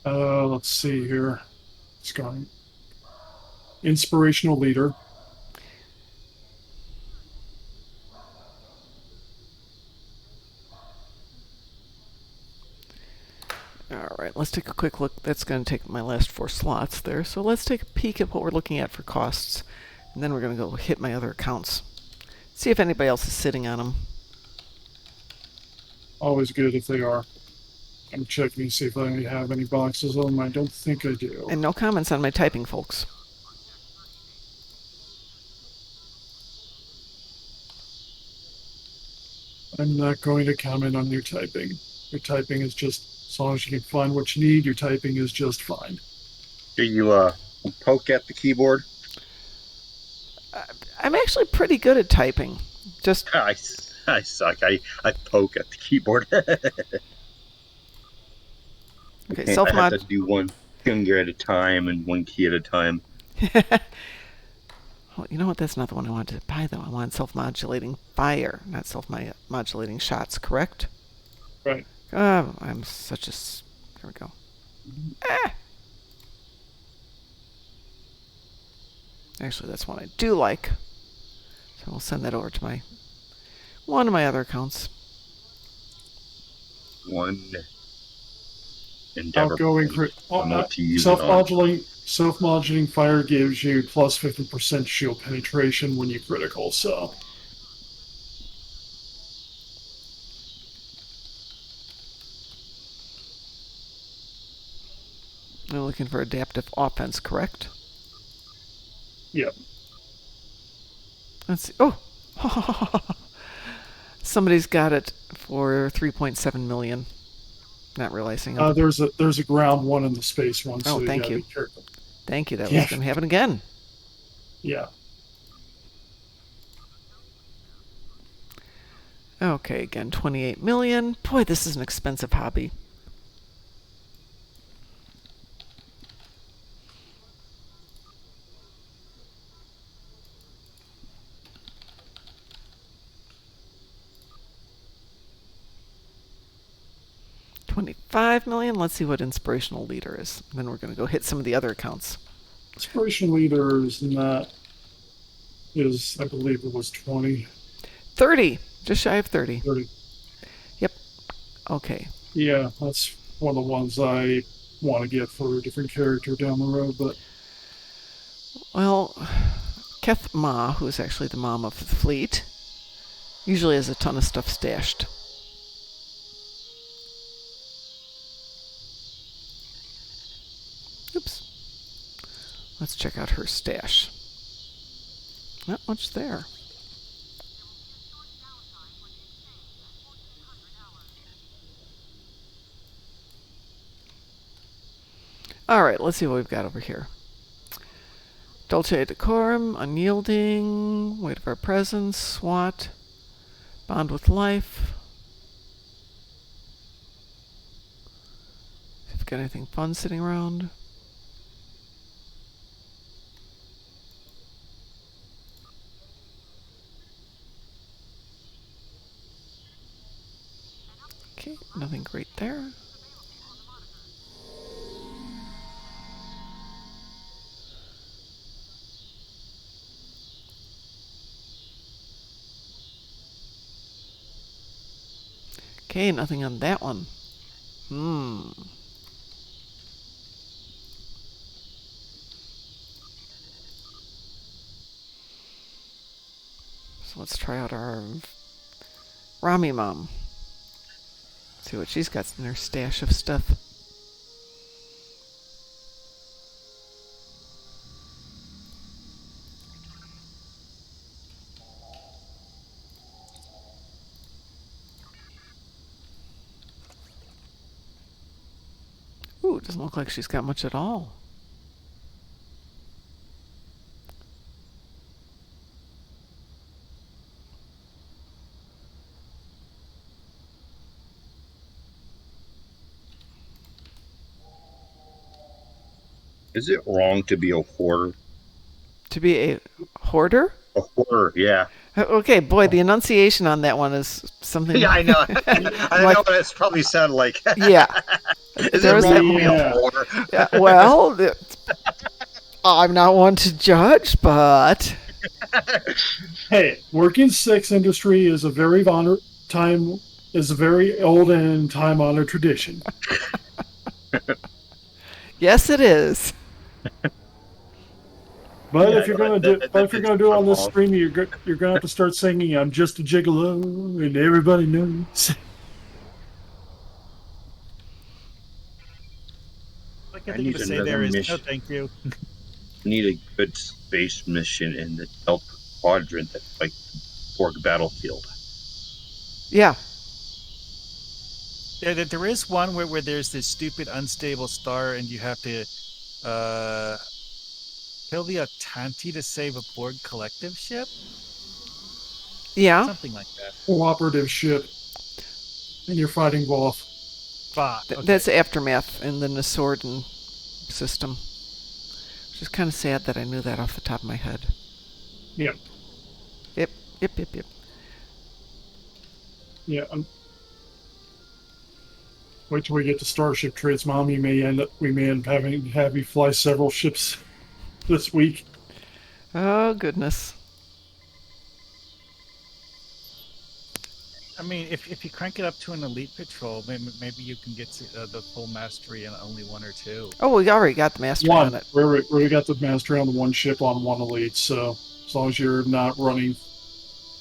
Let's see here. It's going. Inspirational leader. All right, let's take a quick look. That's going to take my last 4 slots there. So let's take a peek at what we're looking at for costs. And then we're going to go hit my other accounts. See if anybody else is sitting on them. Always good if they are. I'm checking to see if I have any boxes of them. I don't think I do. And no comments on my typing, folks. I'm not going to comment on your typing. Your typing is just, as long as you can find what you need, your typing is just fine. Do you poke at the keyboard? I'm actually pretty good at typing. Just I suck. I poke at the keyboard. okay. I have Self-mod. to do one finger at a time and one key at a time. Oh, you know what? That's not the one I wanted to buy, though. I want self-modulating fire, not self-modulating shots. Correct? Right. I'm such a. There we go. Actually, that's one I do like. So we'll send that over to one of my other accounts. One endeavor. Outgoing I'll know to use it on. self-modulating fire gives you plus 50% shield penetration when you critical, so. We're looking for adaptive offense, correct? Yep. Let's see. Oh! Somebody's got it for 3.7 million. Not realizing. There's a ground one and the space one, so thank you you. gotta be careful. Thank you. That was going to happen again. Yeah. Okay, again, 28 million. Boy, this is an expensive hobby. $25 million. Let's see what inspirational leader is. Then we're going to go hit some of the other accounts. Inspiration leader is I believe it was 20. 30. Just shy of 30. 30. Yep. Okay. Yeah, that's one of the ones I want to get for a different character down the road, but. Well, Keth Ma, who is actually the mom of the fleet, usually has a ton of stuff stashed. Oops. Let's check out her stash. Not much there. All right, let's see what we've got over here. Dulce et Decorum, Unyielding, Weight of Our Presence, SWAT, Bond with Life. See if we've got anything fun sitting around. Okay, nothing great there. Okay, nothing on that one. So let's try out our Rami Mom. See what she's got in her stash of stuff. Ooh, it doesn't look like she's got much at all. Is it wrong to be a hoarder? To be a hoarder? A hoarder, yeah. Okay, boy, the enunciation on that one is something. Yeah, I know. I Like- know what it's probably sounded like. Yeah. Is There it was wrong that- to be Yeah. a hoarder? Yeah, well, I'm not one to judge, but Hey, working sex industry is a very old and time honored tradition. yes, it is. But Yeah, if you're no, gonna that- do, that- but if you're that's gonna do it on this tough. stream, you're gonna have to start singing "I'm Just a Gigolo" and everybody knows. Like I I think need to say another there is no mission. thank you. Need a good space mission in the Delta Quadrant that's like Borg Battlefield. Yeah. There is one where there's this stupid unstable star and you have to kill the Attanti to save a Borg collective ship? Yeah. Something like that. Cooperative ship, and you're fighting Wolf. Fuck. Okay. That's Aftermath in the Nasorden system. Which is kind of sad that I knew that off the top of my head. Yep. Yep. Yeah. Wait till we get to Starship Trades, Mom. We may end up having to have you fly several ships this week. Oh, goodness. I mean, if you crank it up to an elite patrol, maybe you can get to, the full mastery in only one or two. Oh, we already got the mastery on One, it. where we got the mastery on the one ship on one elite. So as long as you're not running,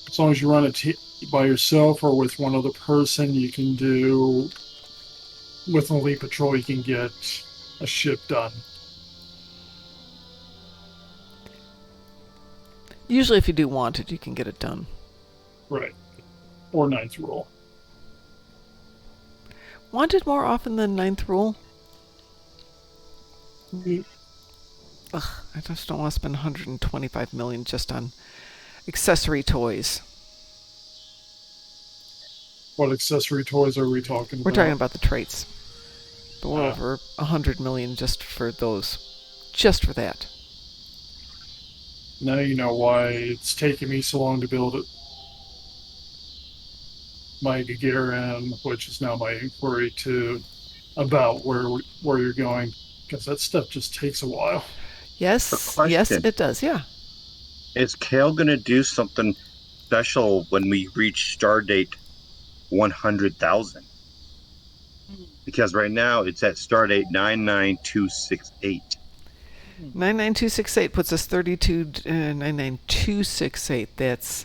as long as you run it by yourself or with one other person, you can do with an elite patrol. You can get a ship done. Usually if you do Wanted, you can get it done. Right. Or ninth rule. Wanted more often than Ninth Rule? Mm. Ugh, I just don't want to spend 125 million just on accessory toys. What accessory toys are we talking about? We're talking about the traits. But we're Ah. over 100 million just for those. Just for that. Now you know why it's taking me so long to build it. My Gagarin, which is now my inquiry to about where you're going, because that stuff just takes a while. Yes, A yes, question. it does, yeah. Is Kale going to do something special when we reach Stardate 100,000? Because right now it's at Stardate 99268. 99268 puts us 99268. That's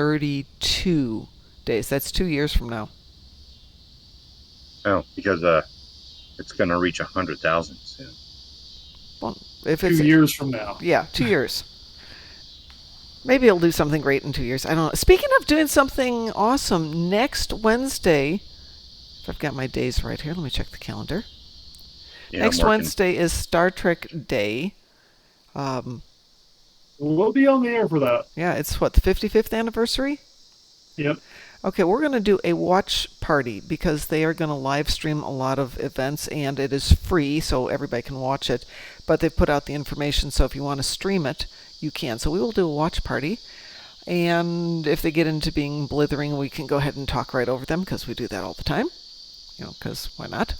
732 days. That's 2 years from now. Oh, because it's going to reach 100,000 soon. Well, if 2 it's years from now. yeah, 2 years. Maybe it'll do something great in 2 years. I don't know. Speaking of doing something awesome, next Wednesday, if I've got my days right here, let me check the calendar. Yeah, Next I'm working. Wednesday is Star Trek Day. We'll be on the air for that. Yeah, it's what, the 55th anniversary? Yep. Okay, we're going to do a watch party because they are going to live stream a lot of events and it is free so everybody can watch it. But they've put out the information so if you want to stream it, you can. So we will do a watch party. And if they get into being blithering, we can go ahead and talk right over them because we do that all the time. You know, because why not?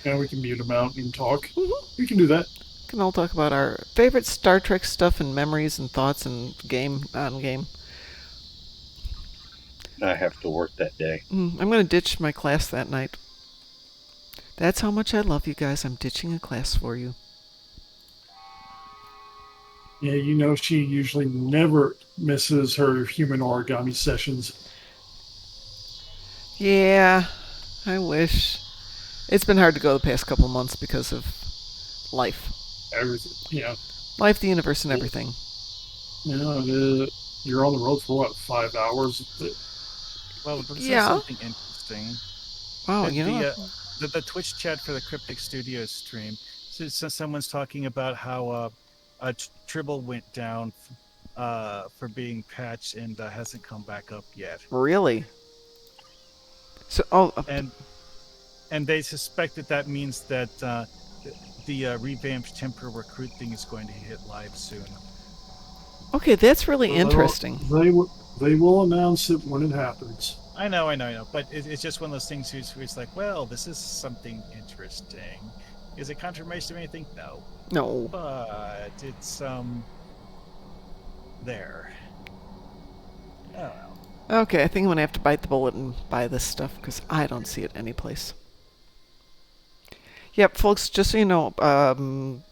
And we can mute them out and talk. Mhm. We can do that. can all talk about our favorite Star Trek stuff and memories and thoughts and game on game. I have to work that day. I'm going to ditch my class that night. That's how much I love you guys. I'm ditching a class for you. Yeah, you know she usually never misses her human origami sessions. Yeah, I wish. It's been hard to go the past couple months because of life. Everything, yeah. Life, the universe, and everything. You know, you're on the road for what, 5 hours? Well, this is Yeah. something interesting. Wow, The- you know. the Twitch chat for the Cryptic Studios stream. So someone's talking about how Tribble went down for being patched and hasn't come back up yet. Really? So, And they suspect that means that the revamped temper recruit thing is going to hit live soon. okay, that's really interesting. They will announce it when it happens. I know. But it's just one of those things where it's like, well, this is something interesting. Is it confirmation of anything? No. No. But it's there. Oh well. Okay, I think I'm going to have to bite the bullet and buy this stuff because I don't see it anyplace. Yep, folks, just so you know,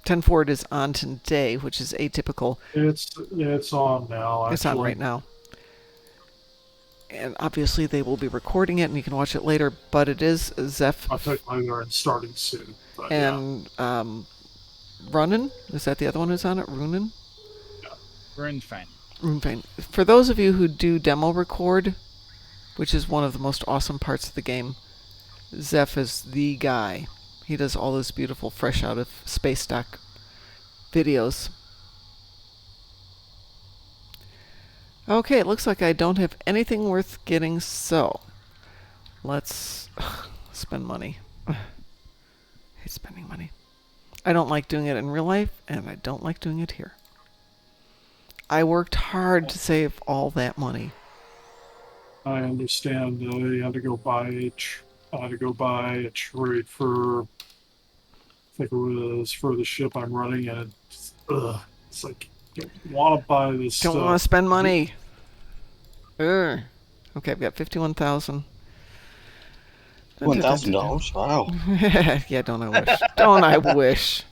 10 Forward is on today, which is atypical. It's on now. It's on right now. And obviously they will be recording it and you can watch it later, but it is Zeph I'll take my learn starting soon. But and Runin. Is that the other one who's on it? Runin? Runefine. Runefine. For those of you who do demo record, which is one of the most awesome parts of the game, Zeph is the guy. He does all those beautiful, fresh out of space stock videos. Okay, it looks like I don't have anything worth getting, so let's spend money. I hate spending money. I don't like doing it in real life, and I don't like doing it here. I worked hard to save all that money. I understand. I had to go buy a trade for, I think it was for the ship I'm running, and it's like, don't want to buy this Don't stuff. want to spend money. Ugh. Okay, I've got 51,000. $1,000. Wow. Yeah, don't I wish? Don't I wish?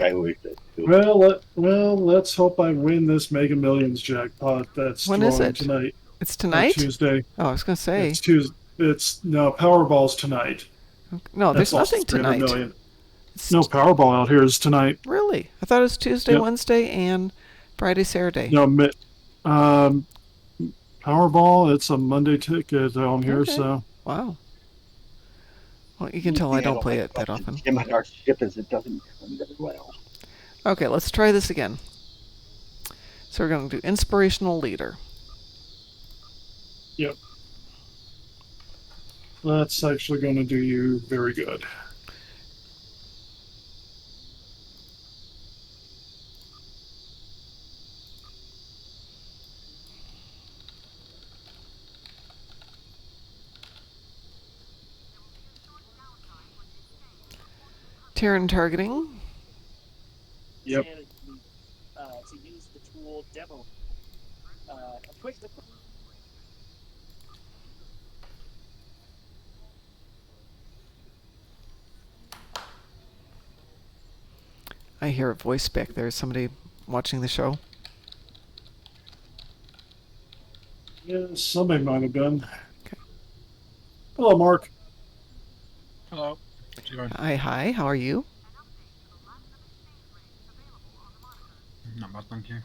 I wish that too. Well, let's hope I win this Mega Millions jackpot. That's When is drawing it? tonight. It's tonight? Tuesday. Oh, I was going to say. It's Tuesday. No, Powerball's tonight. No, there's That's also nothing 300 tonight. million. No, Powerball out here is tonight. Really? I thought it was Tuesday, Yep. Wednesday, and Friday, Saturday. No, Powerball, it's a Monday ticket on here, Okay. so. Wow. Well, you can tell I don't play it that often. Jim and our ship is it doesn't come very well. Okay, let's try this again. So we're going to do Inspirational Leader. Yep. That's actually going to do you very good. Terran targeting. Yep. To use the tool demo. Quick. I hear a voice back there. Is somebody watching the show? Yeah, somebody might have been. Okay. Hello, Mark. Hello. Hi. How are you? Not bad, thank you.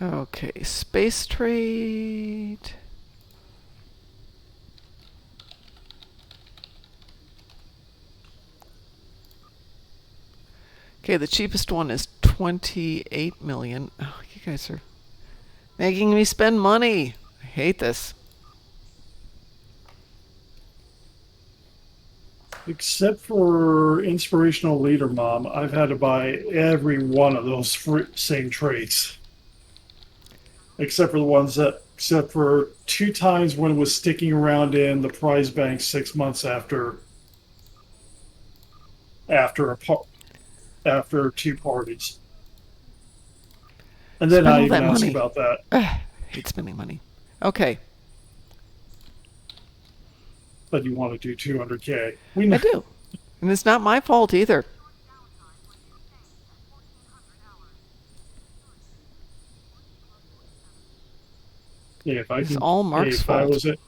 Okay, space trade. Okay, the cheapest one is 28 million. Oh, you guys are making me spend money. I hate this. Except for Inspirational Leader Mom, I've had to buy every one of those same traits. Except for 2 times when it was sticking around in the prize bank 6 months after after 2 parties. And then Spend I all even that ask money. about that. Hate spending money. Okay, But you want to do 200K. We know. I do. And it's not my fault either. Yeah, if I It's can, all Mark's if I fault. was it.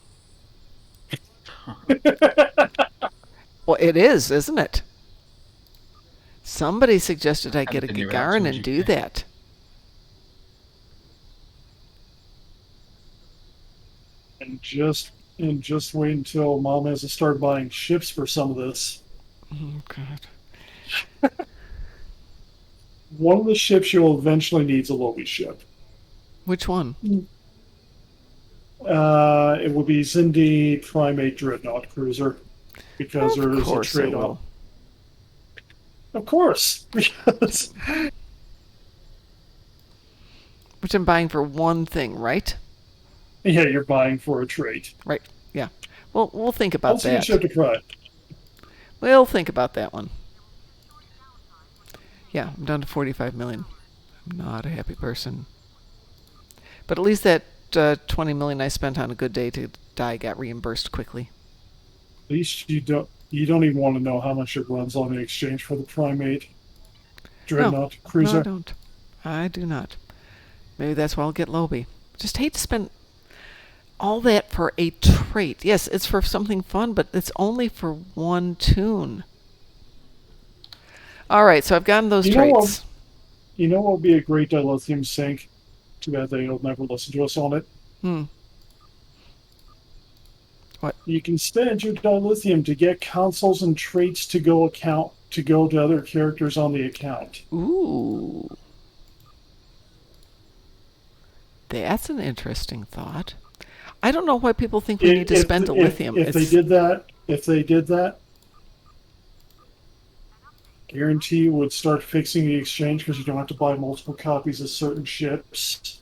Well, it is, isn't it? Somebody suggested I get a Continue without Gagarin and do 200K. that. And just wait until Mom has to start buying ships for some of this. Oh, God. One of the ships you'll eventually need is a Lobby ship. Which one? It will be Zindi Primate Dreadnought Cruiser. Because Of there is a course I trade-off. will. Of course. Because Which I'm buying for one thing, right? yeah, you're buying for a trade. Right. Yeah. Well, we'll think about Also, you that. ship to cry. We'll think about that one. Yeah, I'm down to 45 million. I'm not a happy person. But at least that 20 million I spent on a good day to die got reimbursed quickly. At least you don't even want to know how much it runs on the exchange for the Primate Dreadnought Cruiser. No, I don't. I do not. Maybe that's why I'll get Lobby. Just hate to spend all that for a trait. Yes, it's for something fun, but it's only for one tune. All right, so I've gotten those You know what? traits. You know what would be a great dilithium sync? Too bad they'll never listen to us on it. What? You can spend your dilithium to get consoles and traits to go to other characters on the account. Ooh. That's an interesting thought. I don't know why people think we need to spend the lithium. If they did that, guarantee you would start fixing the exchange because you don't have to buy multiple copies of certain ships.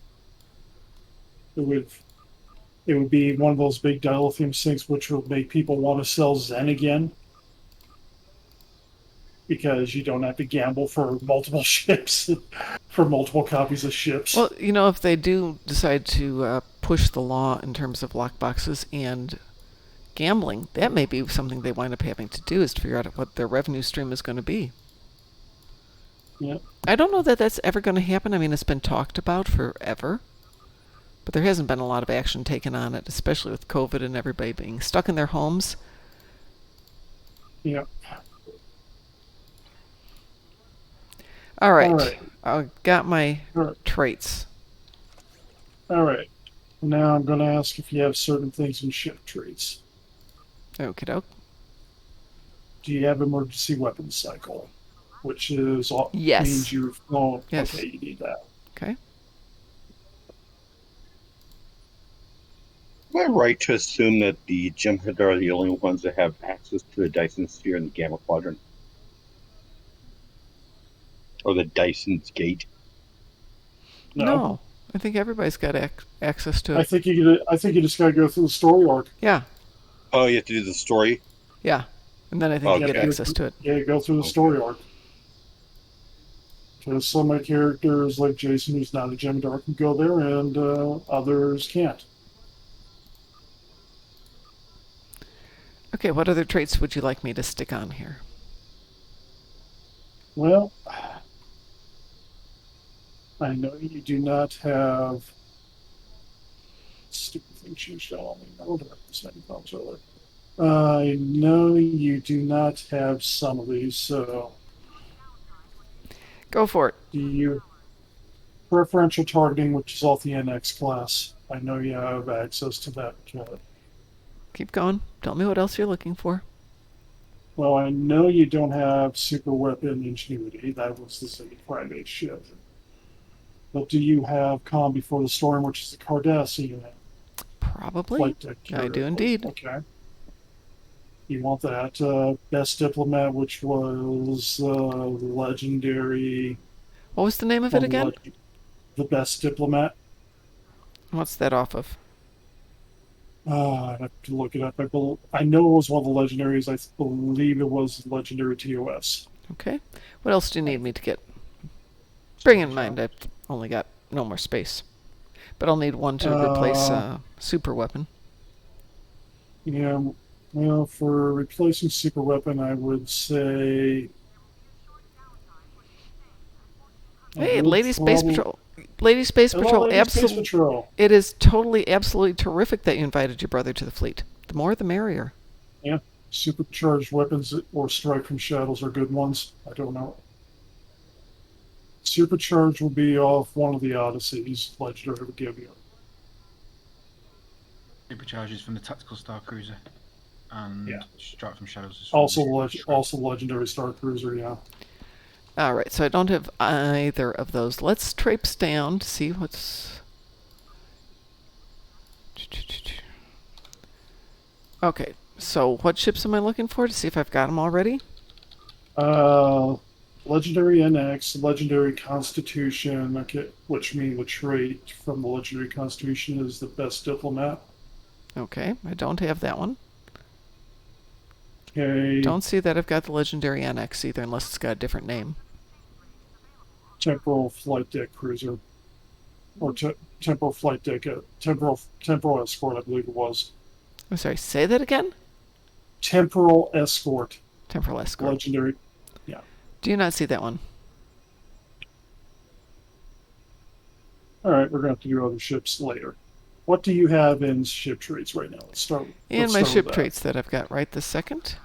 It would be one of those big dilithium sinks which would make people want to sell Zen again. Because you don't have to gamble for multiple ships, for multiple copies of ships. Well, you know, if they do decide to push the law in terms of lockboxes and gambling, that may be something they wind up having to do, is to figure out what their revenue stream is going to be. Yeah. I don't know that that's ever going to happen. I mean, it's been talked about forever, but there hasn't been a lot of action taken on it, especially with COVID and everybody being stuck in their homes. Yeah. All right. All right. I got my All right. traits. All right. Now I'm going to ask if you have certain things in ship traits. Okie doke. Do you have emergency weapons cycle? Which is Yes. means you've flown. Yes. Okay, you need that. Okay. Am I right to assume that the Jem'Hadar are the only ones that have access to the Dyson Sphere and the Gamma Quadrant? Or the Dyson's Gate? No. I think everybody's got access to it. I think you just got to go through the story arc. Yeah. Oh, you have to do the story? Yeah. And then I think you Okay. get access to it. Yeah, go through the story arc. Because some of my characters, like Jason, who's not a Jem'Hadar, can go there, and others can't. Okay, what other traits would you like me to stick on here? Well, I know you do not have stupid thing changed on me. No, problems earlier. I know you do not have some of these, so Go for it. do you preferential targeting, which is all the NX class? I know you have access to that. Keep going. Tell me what else you're looking for. Well, I know you don't have super weapon ingenuity. That was the Zindi Primate ship. But do you have Calm Before the Storm, which is the Cardassian unit? Probably. Flight deck I carrier. do indeed. Okay. You want that Best Diplomat, which was legendary. What was the name of it again? The Best Diplomat. What's that off of? I'd have to look it up. I know it was one of the legendaries. I believe it was legendary TOS. Okay. What else do you need me to get? Bring in mind I've only got no more space. But I'll need one to replace super weapon. Yeah, well, for replacing super weapon, I would say. Hey, Lady Space Patrol. Lady Space Patrol, absolutely. It is totally, absolutely terrific that you invited your brother to the fleet. The more, the merrier. Yeah, supercharged weapons or strike from shadows are good ones. I don't know. Supercharged will be off one of the Odysseys, Legendary would give you. Supercharges from the Tactical Star Cruiser. And Strike from Shadows. Is Also Legendary Star Cruiser, yeah. All right, so I don't have either of those. Let's traipse down to see what's... Okay, so what ships am I looking for to see if I've got them already? Legendary NX, Legendary Constitution, okay, which means the trait from the Legendary Constitution is the best diplomat. Okay, I don't have that one. Okay. Don't see that I've got the Legendary NX either, unless it's got a different name. Temporal Flight Deck Cruiser. Or Temporal Flight Deck, Temporal Escort, I believe it was. I'm sorry, say that again? Temporal Escort. Temporal Escort. Legendary, yeah. Do you not see that one? Alright, we're going to have to do other ships later. What do you have in ship traits right now? Let's start my ship traits that I've got right this second.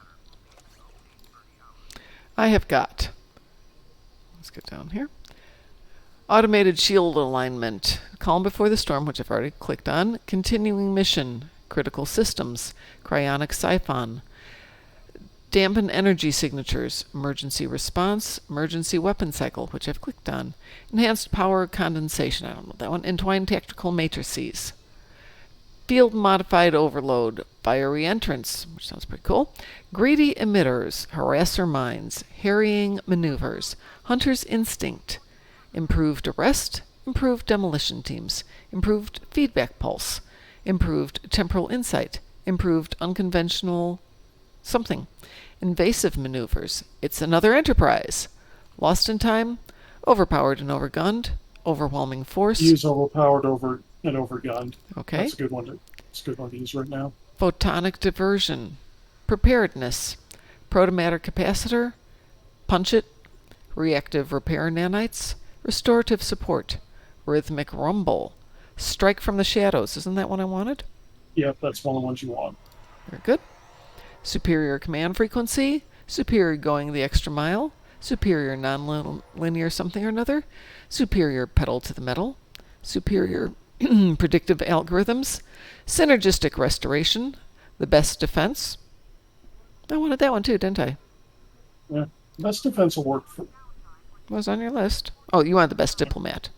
I have got, let's get down here, automated shield alignment, calm before the storm, which I've already clicked on, continuing mission, critical systems, cryonic siphon, dampen energy signatures, emergency response, emergency weapon cycle, which I've clicked on, enhanced power condensation, I don't know that one, entwined tactical matrices, field modified overload, fiery entrance, which sounds pretty cool, greedy emitters, harasser mines, harrying maneuvers, hunter's instinct, improved arrest, improved demolition teams, improved feedback pulse, improved temporal insight, improved unconventional something, invasive maneuvers, it's another enterprise, lost in time, overpowered and overgunned, overwhelming force. Use overpowered and overgunned. Okay. That's a good one to use right now. Photonic diversion, preparedness, protomatter capacitor, punch it, reactive repair nanites, restorative support, rhythmic rumble, strike from the shadows. Isn't that what I wanted? Yep, that's one of the ones you want. Very good. Superior command frequency, superior going the extra mile, superior non-linear something or another, superior pedal to the metal, superior predictive algorithms, synergistic restoration, the best defense. I wanted that one too, didn't I? Yeah, best defense will work for... Was on your list. Oh, you wanted the best diplomat.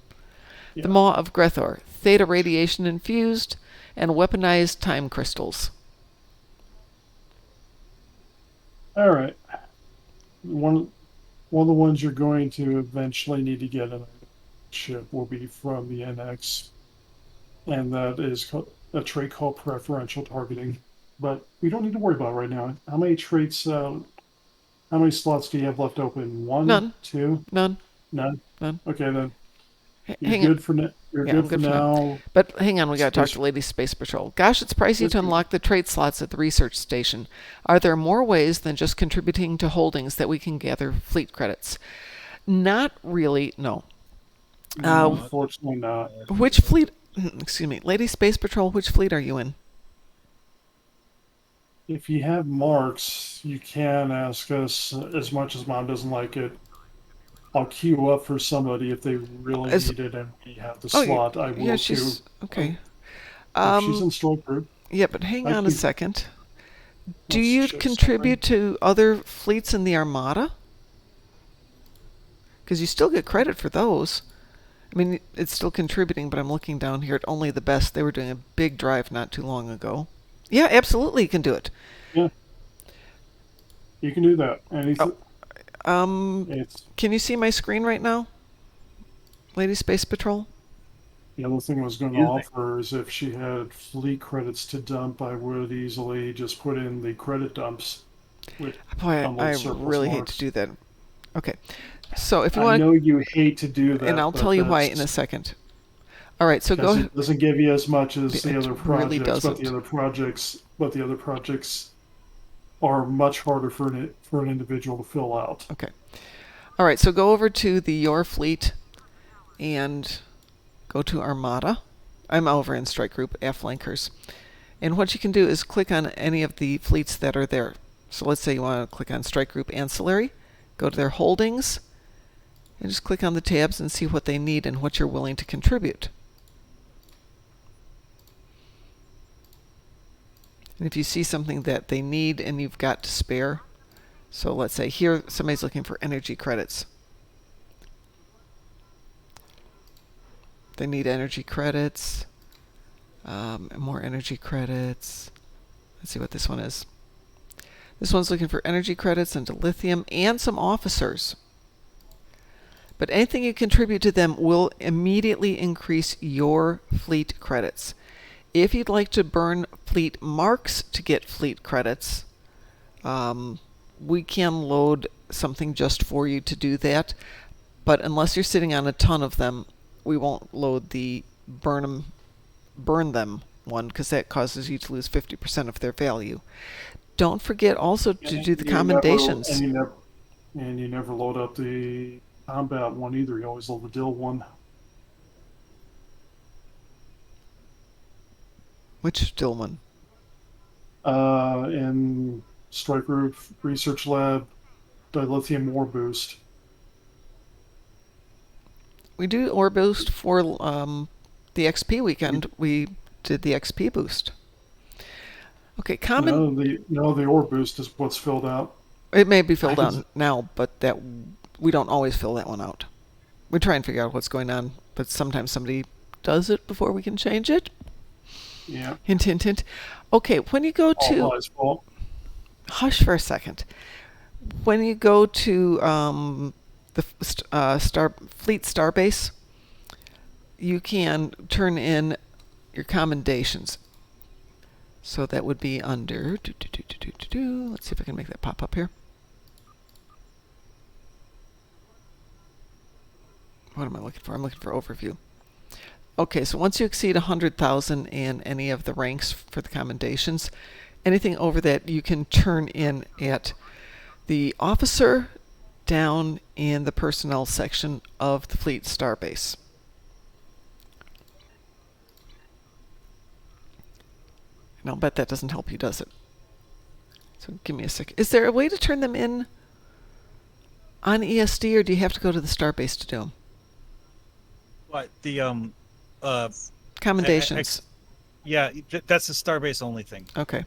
Yeah. The Maw of Grethor, theta radiation infused, and weaponized time crystals. All right. One of the ones you're going to eventually need to get in a ship will be from the NX, and that is a trait called preferential targeting. But we don't need to worry about it right now. How many traits? How many slots do you have left open? One? None. Two? None. None. None. Okay then. Hang You're on. good for now. You're Yeah, good I'm for good for now. But hang on, we got to talk to Lady Space Patrol. Gosh, it's pricey to unlock the trait slots at the research station. Are there more ways than just contributing to holdings that we can gather fleet credits? Not really, no. Unfortunately not. Which fleet, excuse me, Lady Space Patrol, which fleet are you in? If you have marks, you can ask us. As much as Mom doesn't like it, I'll queue up for somebody if they really need it and we have the slot. I will yeah, she's, too. okay. She's in strike group. Yeah, but hang on a second. Do you contribute to other fleets in the Armada? Because you still get credit for those. I mean, it's still contributing, but I'm looking down here at only the best. They were doing a big drive not too long ago. Yeah, absolutely, you can do it. Yeah, you can do that. Anything. Can you see my screen right now, Lady Space Patrol? The other thing I was going to offer is if she had fleet credits to dump, I would easily just put in the credit dumps. Boy, I really hate to do that. Okay. So if you I want know you hate to do that, and I'll but tell you why in a that's- second. All right, so because go. it doesn't give you as much as the It other really projects, but doesn't. the other projects are much harder for an individual to fill out. Okay. All right, so go over to the Your Fleet and go to Armada. I'm over in Strike Group, Flankers. And what you can do is click on any of the fleets that are there. So let's say you want to click on Strike Group Ancillary, go to their holdings, and just click on the tabs and see what they need and what you're willing to contribute. And if you see something that they need and you've got to spare, so let's say here somebody's looking for energy credits. They need energy credits, more energy credits. Let's see what this one is. This one's looking for energy credits and lithium and some officers. But anything you contribute to them will immediately increase your fleet credits. If you'd like to burn fleet marks to get fleet credits, we can load something just for you to do that. But unless you're sitting on a ton of them, we won't load the burn them one, because that causes you to lose 50% of their value. Don't forget also to do the commendations. And you never load up the combat one either. You always load the dill one. Which Dillman? In Strike Group Research Lab, dilithium ore boost. We do ore boost for the XP weekend. We did the XP boost. Okay, the ore boost is what's filled out. It may be filled out now, but that we don't always fill that one out. We try and figure out what's going on, but sometimes somebody does it before we can change it. Yeah. Hint, hint, hint. Okay, when you go to... Hush for a second. When you go to the Fleet Starbase, you can turn in your commendations. So that would be under... Let's see if I can make that pop up here. What am I looking for? I'm looking for overview. Okay, so once you exceed 100,000 in any of the ranks for the commendations, anything over that you can turn in at the officer down in the personnel section of the Fleet Starbase. And I'll bet that doesn't help you, does it? So give me a sec. Is there a way to turn them in on ESD, or do you have to go to the Starbase to do them? What, the commendations? Yeah, that's the Starbase only thing. Okay.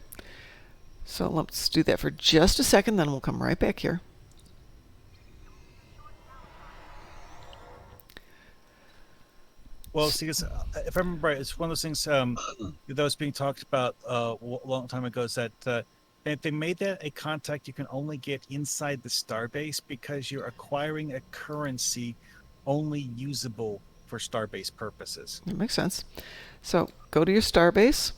So let's do that for just a second, then we'll come right back here. Well, see, if I remember right, it's one of those things that was being talked about a long time ago, is that if they made that a contact you can only get inside the Starbase because you're acquiring a currency only usable for Starbase purposes. That makes sense. So go to your Starbase.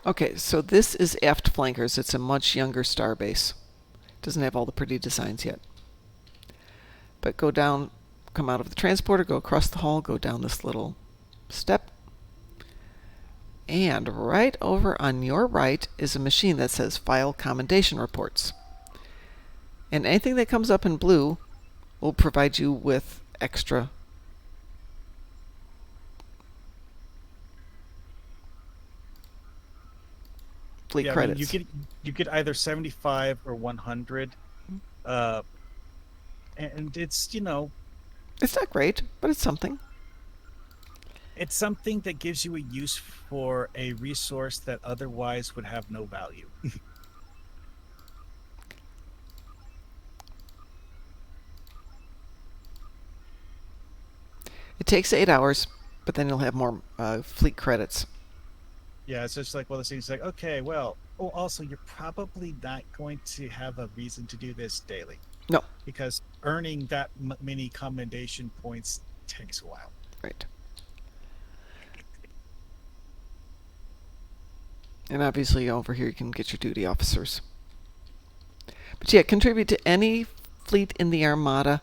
Okay, so this is aft flankers. It's a much younger Starbase. Doesn't have all the pretty designs yet. But go down, come out of the transporter, go across the hall, go down this little step. And right over on your right is a machine that says File Commendation Reports. And anything that comes up in blue will provide you with extra fleet credits. I mean, you get either 75 or 100, and it's, you know, it's not great, but it's something. It's something that gives you a use for a resource that otherwise would have no value. It takes 8 hours, but then you'll have more fleet credits. Yeah, it's just like one of those things like, okay, well, oh, also, you're probably not going to have a reason to do this daily. No. Because earning that many commendation points takes a while. Right. And obviously over here you can get your duty officers. But yeah, contribute to any fleet in the Armada.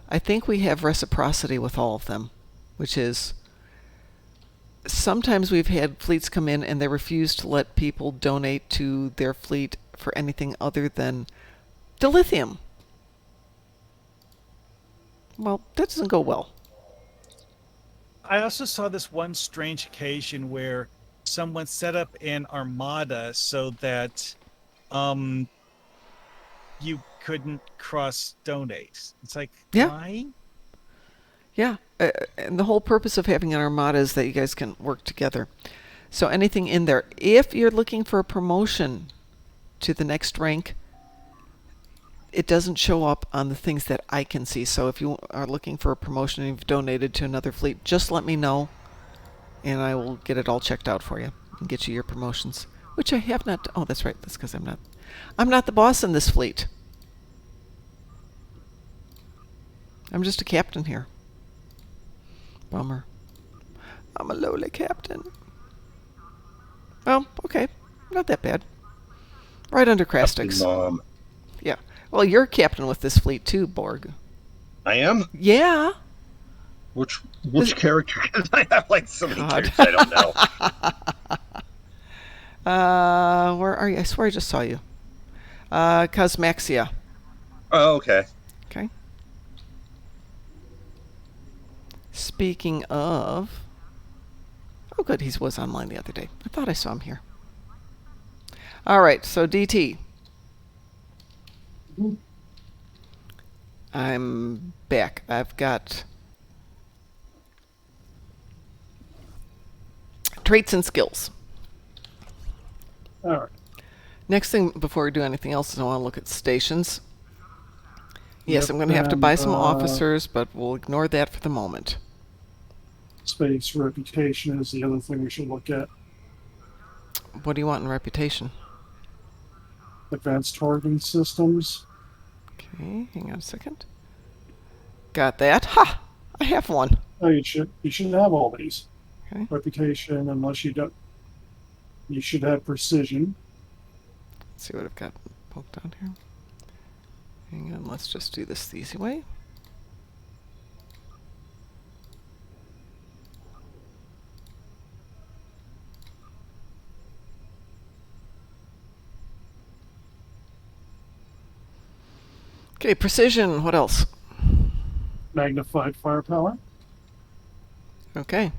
I think we have reciprocity with all of them, which is sometimes we've had fleets come in and they refuse to let people donate to their fleet for anything other than dilithium. Well, that doesn't go well. I also saw this one strange occasion where someone set up an armada so that you couldn't cross donate. It's like, Yeah. why? Yeah, and the whole purpose of having an armada is that you guys can work together. So anything in there, if you're looking for a promotion to the next rank, it doesn't show up on the things that I can see. So if you are looking for a promotion and you've donated to another fleet, just let me know, and I will get it all checked out for you and get you your promotions, which I have not. Oh, that's right. That's because I'm not the boss in this fleet. I'm just a captain here. Bummer. I'm a lowly captain. Well, okay. Not that bad. Right under Krastix. Mom. Yeah. Well, you're captain with this fleet too, Borg. I am? Yeah. Which character? Because I have like so many characters I don't know. Where are you? I swear I just saw you. Cosmaxia. Oh, okay. Okay. Speaking of... Oh, good. He was online the other day. I thought I saw him here. All right. So, DT. I'm back. I've got traits and skills. All right. Next thing, before we do anything else, is I want to look at stations. Yes, Yep, I'm going to have to buy some and, officers, but we'll ignore that for the moment. Space reputation is the other thing we should look at. What do you want in reputation? Advanced targeting systems. Okay, hang on a second. Got that. Ha! I have one. Oh, you should have all these. Okay. Reputation, unless you don't. You should have precision. Let's see what I've got poked on here. Hang on, let's just do this the easy way. Okay, precision. What else? Magnified firepower. Okay.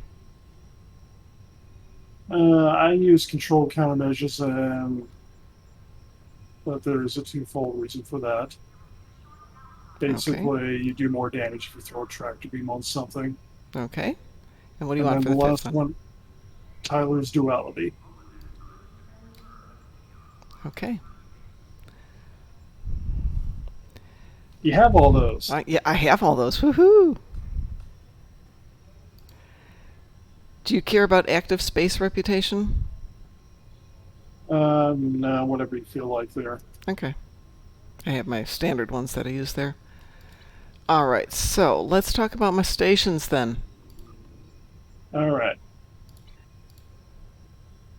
I use control countermeasures, but there's a twofold reason for that. Basically, you do more damage if you throw a tractor beam on something. Okay. And what do you want for the the last fifth one? Tyler's duality. Okay. You have all those. Yeah, I have all those. Woohoo! Do you care about active space reputation? No, whatever you feel like there. Okay. I have my standard ones that I use there. All right, so let's talk about my stations then. All right.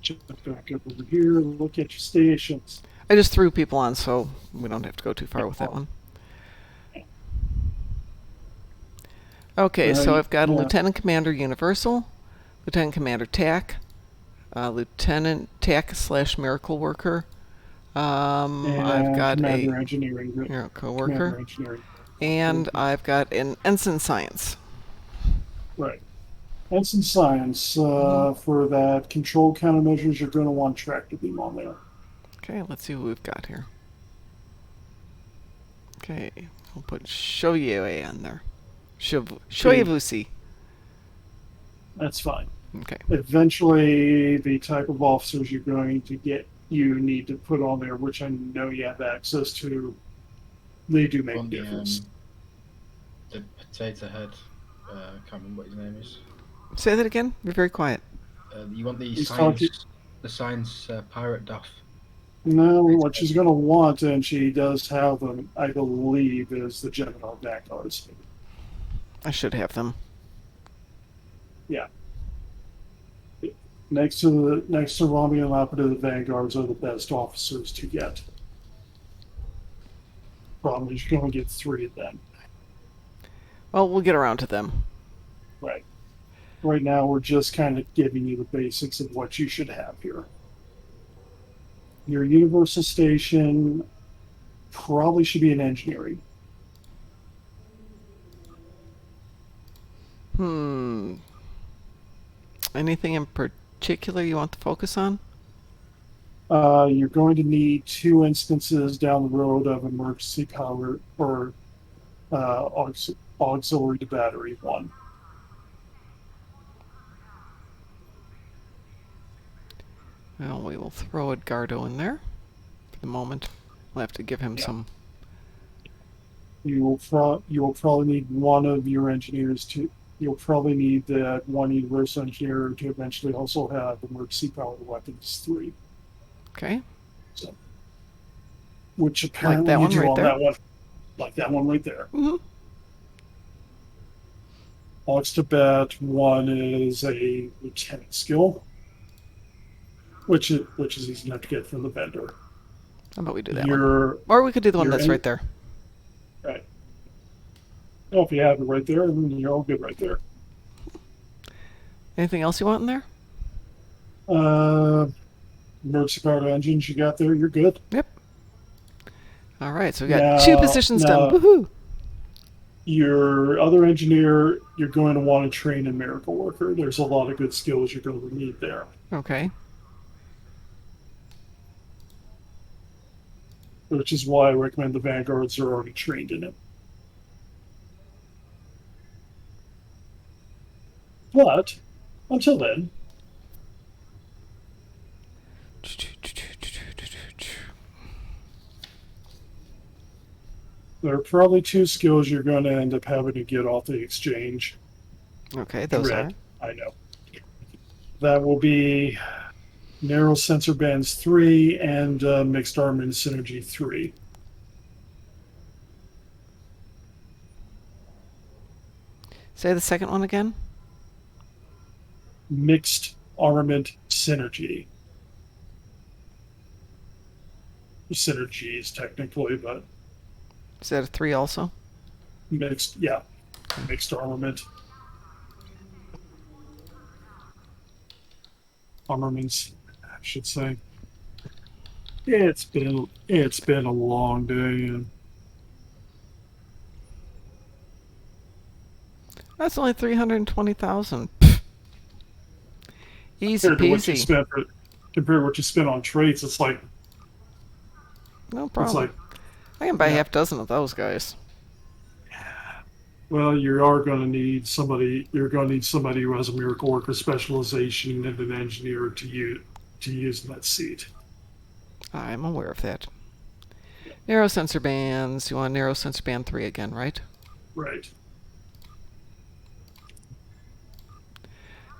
Jump back up over here and look at your stations. I just threw people on, so we don't have to go too far with that one. Okay, so I've got a Lieutenant Commander Universal, Lieutenant Commander TAC, Lieutenant TAC / Miracle Worker. I've got Commander a Engineering Miracle Worker, Engineering. and I've got an Ensign Science. Right. Ensign Science, for that control countermeasures, you're going to want tractor beam on there. Okay, let's see what we've got here. Okay, we'll put Shoyue on there. Shoyavusi. That's fine. Okay. Eventually, the type of officers you're going to get, you need to put on there, which I know you have access to. They do make a difference. The potato head, I can't remember what his name is. Say that again? You're very quiet. You want the He's science science pirate duff. No, what she's going to want, and she does have them, I believe, is the Gemini Vanguards. I should have them. Yeah. Next to Romulan and Lapida, the Vanguards are the best officers to get. Problem is, you're going to get 3 of them. Well, we'll get around to them. Right. Right now, we're just kind of giving you the basics of what you should have here. Your Universal Station probably should be in engineering. Anything in particular you want to focus on? You're going to need 2 instances down the road of emergency power or auxiliary to battery 1. Well, we will throw Edgardo in there for the moment. We'll have to give him some. You will probably need one of your engineers to. You'll probably need that one universal engineer to eventually also have emergency powered weapons 3. Okay. So, which apparently that you one do right on there? that one, like that one right there. Mm-hmm. Aux to bat 1 is a lieutenant skill, which is easy enough to get from the vendor. How about we do that one? Or we could do the one that's right there. Right. Well, if you have it right there, then you're all good right there. Anything else you want in there? Emergency powered engines you got there, you're good. Yep. All right, so we got 2 positions done. Woohoo! Your other engineer, you're going to want to train a miracle worker. There's a lot of good skills you're going to need there. Okay. Which is why I recommend the Vanguards are already trained in it. But, until then, there are probably 2 skills you're going to end up having to get off the exchange. Okay, those are. I know. That will be Narrow Sensor Bands 3 and Mixed Armament Synergy 3. Say the second one again. Mixed Armament Synergy. Synergies, technically, but Is that a 3 also? mixed, yeah. Mixed armament. Armaments, I should say. It's been a long day, and That's only 320,000. Easy compared to what you peasy. spent compared to what you spent on traits, it's like No it's problem. like, I can buy yeah. half dozen of those guys. well, you are going to need somebody. You're going to need somebody who has a miracle worker specialization and an engineer to use in that seat. I'm aware of that. Narrow sensor bands. You want narrow sensor band 3 again, right? Right.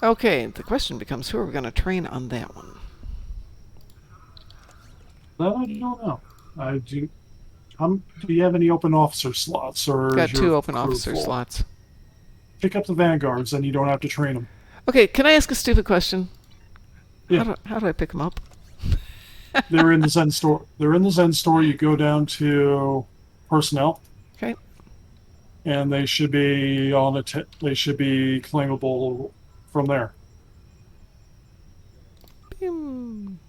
Okay, the question becomes, who are we going to train on that one? That I don't know. I do. Do you have any open officer slots, or Got is 2 your open crew officer full? slots. Pick up the Vanguards, and you don't have to train them. Okay, can I ask a stupid question? Yeah. How do I pick them up? They're in the Zen store. They're in the Zen store. You go down to personnel. Okay. And they should be they should be claimable from there. Boom.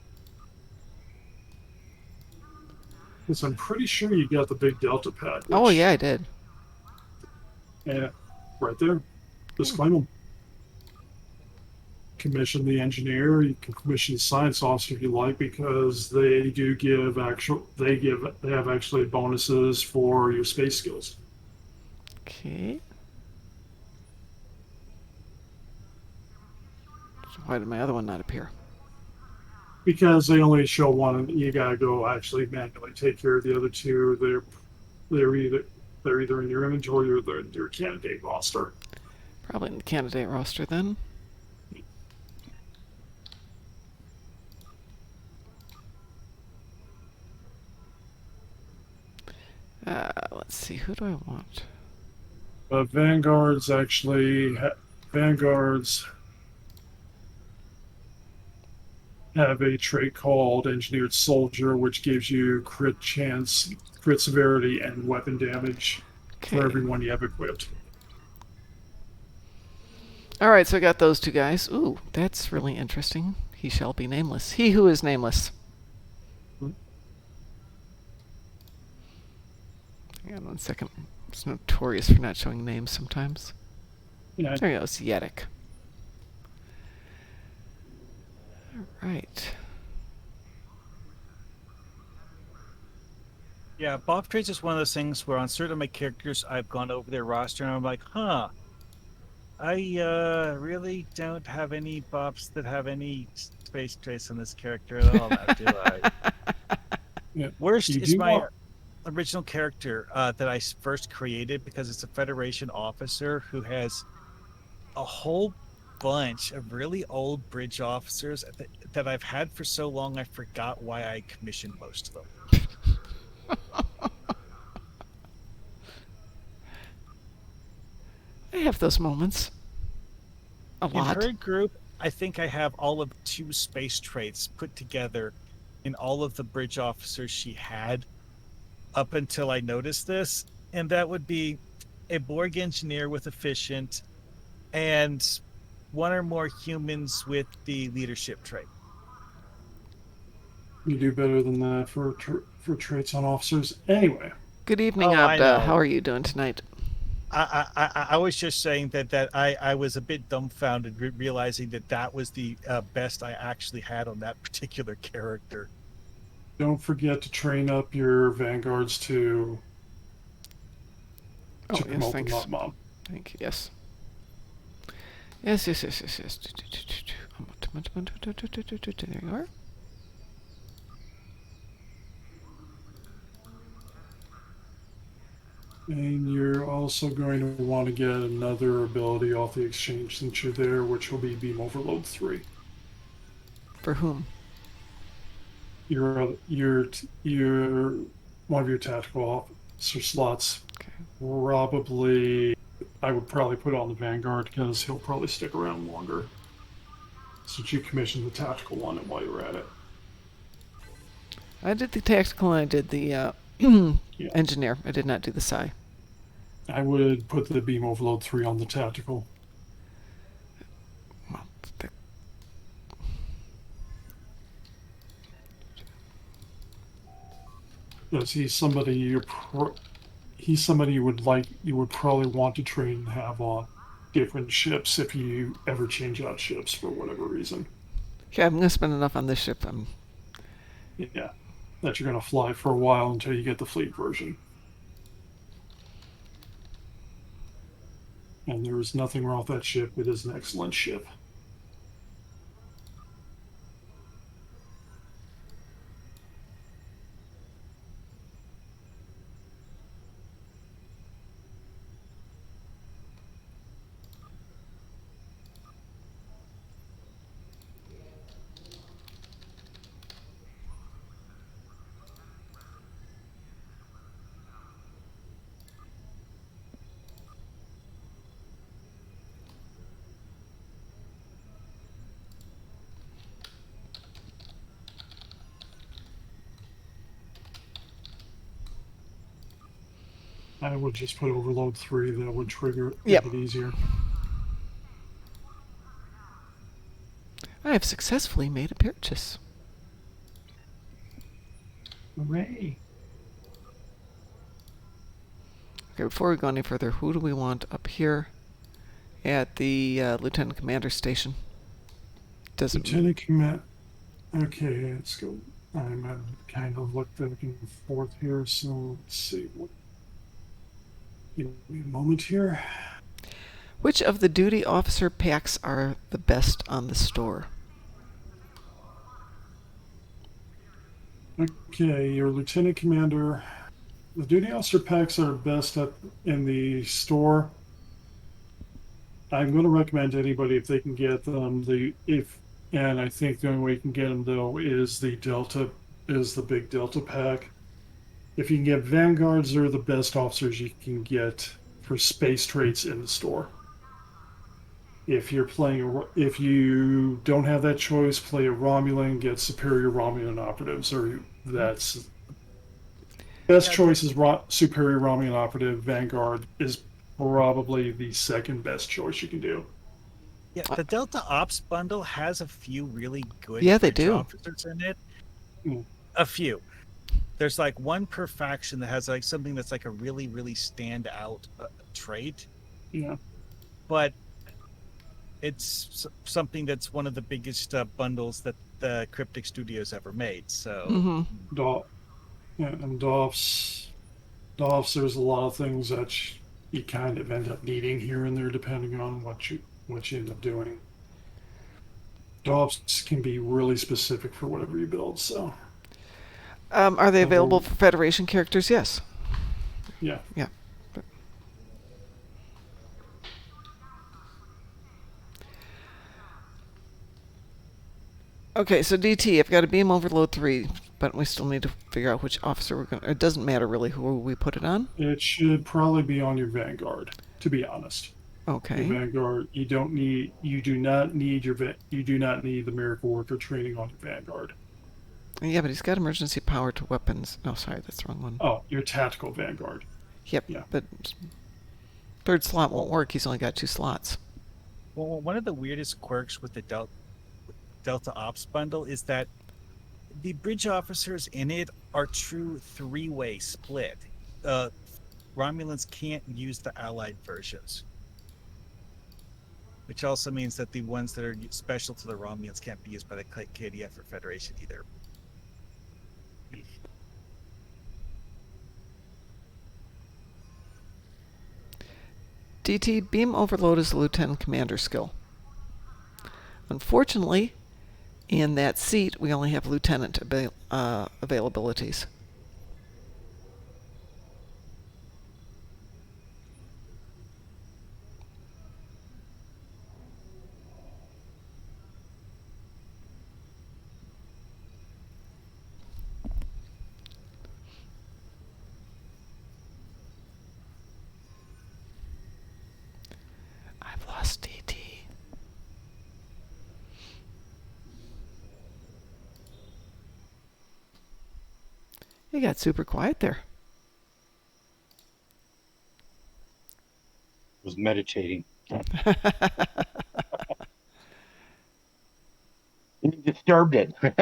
Because I'm pretty sure you got the big Delta pack. Oh yeah, I did. Yeah, right there. Just claim them. Commission the engineer. You can commission the science officer if you like, because they do give they have actually bonuses for your space skills. Okay. So why did my other one not appear? Because they only show one, and you gotta go actually manually take care of the other 2. They're either in your inventory or they're in your candidate roster. Probably in the candidate roster then. who do I want? Vanguards actually Vanguards have a trait called Engineered Soldier, which gives you crit chance, crit severity, and weapon damage Okay. for everyone you have equipped. All right, so I got those two guys. Ooh, that's really interesting. He shall be nameless. He who is nameless. Hang on 1 second. It's notorious for not showing names sometimes. Yeah. There he goes, Yedic. All right. Yeah, buff traits is one of those things where on certain of my characters, I've gone over their roster and I'm like, huh, I really don't have any buffs that have any space trace on this character at all, now, do I? Yeah. Worst You is do my want- original character that I first created because it's a Federation officer who has a whole bunch of really old bridge officers that I've had for so long I forgot why I commissioned most of them. I have those moments. A In lot. her group, I think I have all of 2 space traits put together in all of the bridge officers she had up until I noticed this. And that would be a Borg engineer with efficient and 1 or more humans with the leadership trait. You do better than that for traits on officers. Anyway, Good evening, Oh, I Abda. know. How are you doing tonight? I was just saying that I was a bit dumbfounded realizing that was the best I actually had on that particular character. don't forget to train up your vanguards to Oh, yes, promote thanks. the Ma-Ma. Thank you. Yes. Yes. There you are. And you're also going to want to get another ability off the exchange since you're there, which will be Beam Overload 3. For whom? Your one of your tactical officer slots. Okay. Probably, I would probably put on the Vanguard because he'll probably stick around longer. Since you commissioned the tactical one while you were at it. I did the tactical and I did the engineer. I did not do the psi. I would put the Beam Overload 3 on the tactical. Well, Because he's somebody you would probably want to train and have on different ships if you ever change out ships for whatever reason. yeah, I'm going to spend enough on this ship. Yeah, that you're going to fly for a while until you get the fleet version. And there is nothing wrong with that ship. It is an excellent ship. I would just put Overload 3. That would trigger it, Yep. make it easier. I have successfully made a purchase. Hooray! Okay, before we go any further, who do we want up here at the Lieutenant Commander station? Doesn't Lieutenant Command. Okay, let's go. I'm kind of looking back and forth here, so let's see. Give me a moment here. Which of the duty officer packs are the best on the store? Okay, your Lieutenant Commander. The duty officer packs are best in the store. I'm going to recommend to anybody if they can get them. And I think the only way you can get them though is the big Delta pack. If you can get vanguards, they're the best officers you can get for space traits in the store. If you don't have that choice, play a Romulan, get superior Romulan operatives, or that's best choice is superior Romulan operative. Vanguard is probably the second best choice you can do. Yeah, the Delta Ops bundle has a few really good Yeah, they bridge do. officers in it. Mm. A few. There's like one per faction that has like something that's like a really, really standout trait. Yeah. But it's something that's one of the biggest bundles that the Cryptic Studios ever made. So, and DOFs, there's a lot of things that you kind of end up needing here and there depending on what you end up doing. DOFs can be really specific for whatever you build. So, are they available for Federation characters? Yes. Yeah. Yeah. Okay, so DT, I've got a beam overload 3, but we still need to figure out which officer we're going to... It doesn't matter really who we put it on? It should probably be on your Vanguard, to be honest. Okay. Your Vanguard, you do not need the Miracle Worker training on your Vanguard. Yeah, but he's got emergency power to weapons. No, sorry, that's the wrong one. Oh, your Tactical Vanguard. Yep, yeah. But third slot won't work. He's only got 2 slots. Well, one of the weirdest quirks with the Delta Ops bundle is that the bridge officers in it are true 3-way split. Romulans can't use the allied versions, which also means that the ones that are special to the Romulans can't be used by the KDF or Federation either. DT, beam overload is a lieutenant commander skill. Unfortunately, in that seat, we only have lieutenant availabilities. I've lost DT. You got super quiet there. Was meditating. You disturbed it. I'm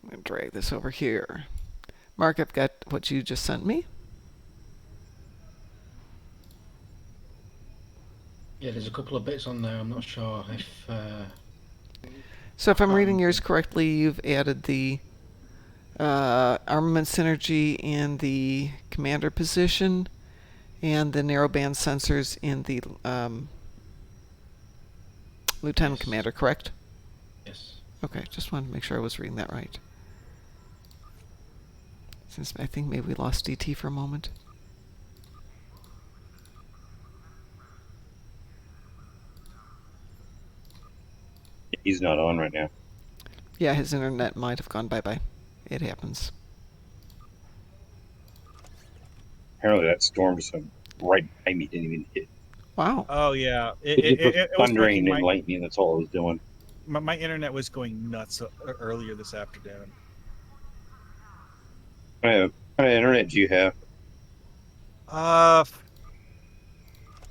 going to drag this over here. Mark, I've got what you just sent me. Yeah, there's a couple of bits on there. I'm not sure if... So if I'm reading yours correctly, you've added the armament synergy in the commander position and the narrowband sensors in the lieutenant commander, correct? Yes. Okay, just wanted to make sure I was reading that right. Since I think maybe we lost DT for a moment. He's not on right now. Yeah, his internet might have gone bye-bye. It happens. Apparently that storm just went right behind me, didn't even hit. Wow. Oh, yeah. It was was thundering making and lightning, that's all it was doing. my internet was going nuts earlier this afternoon. What kind of internet do you have?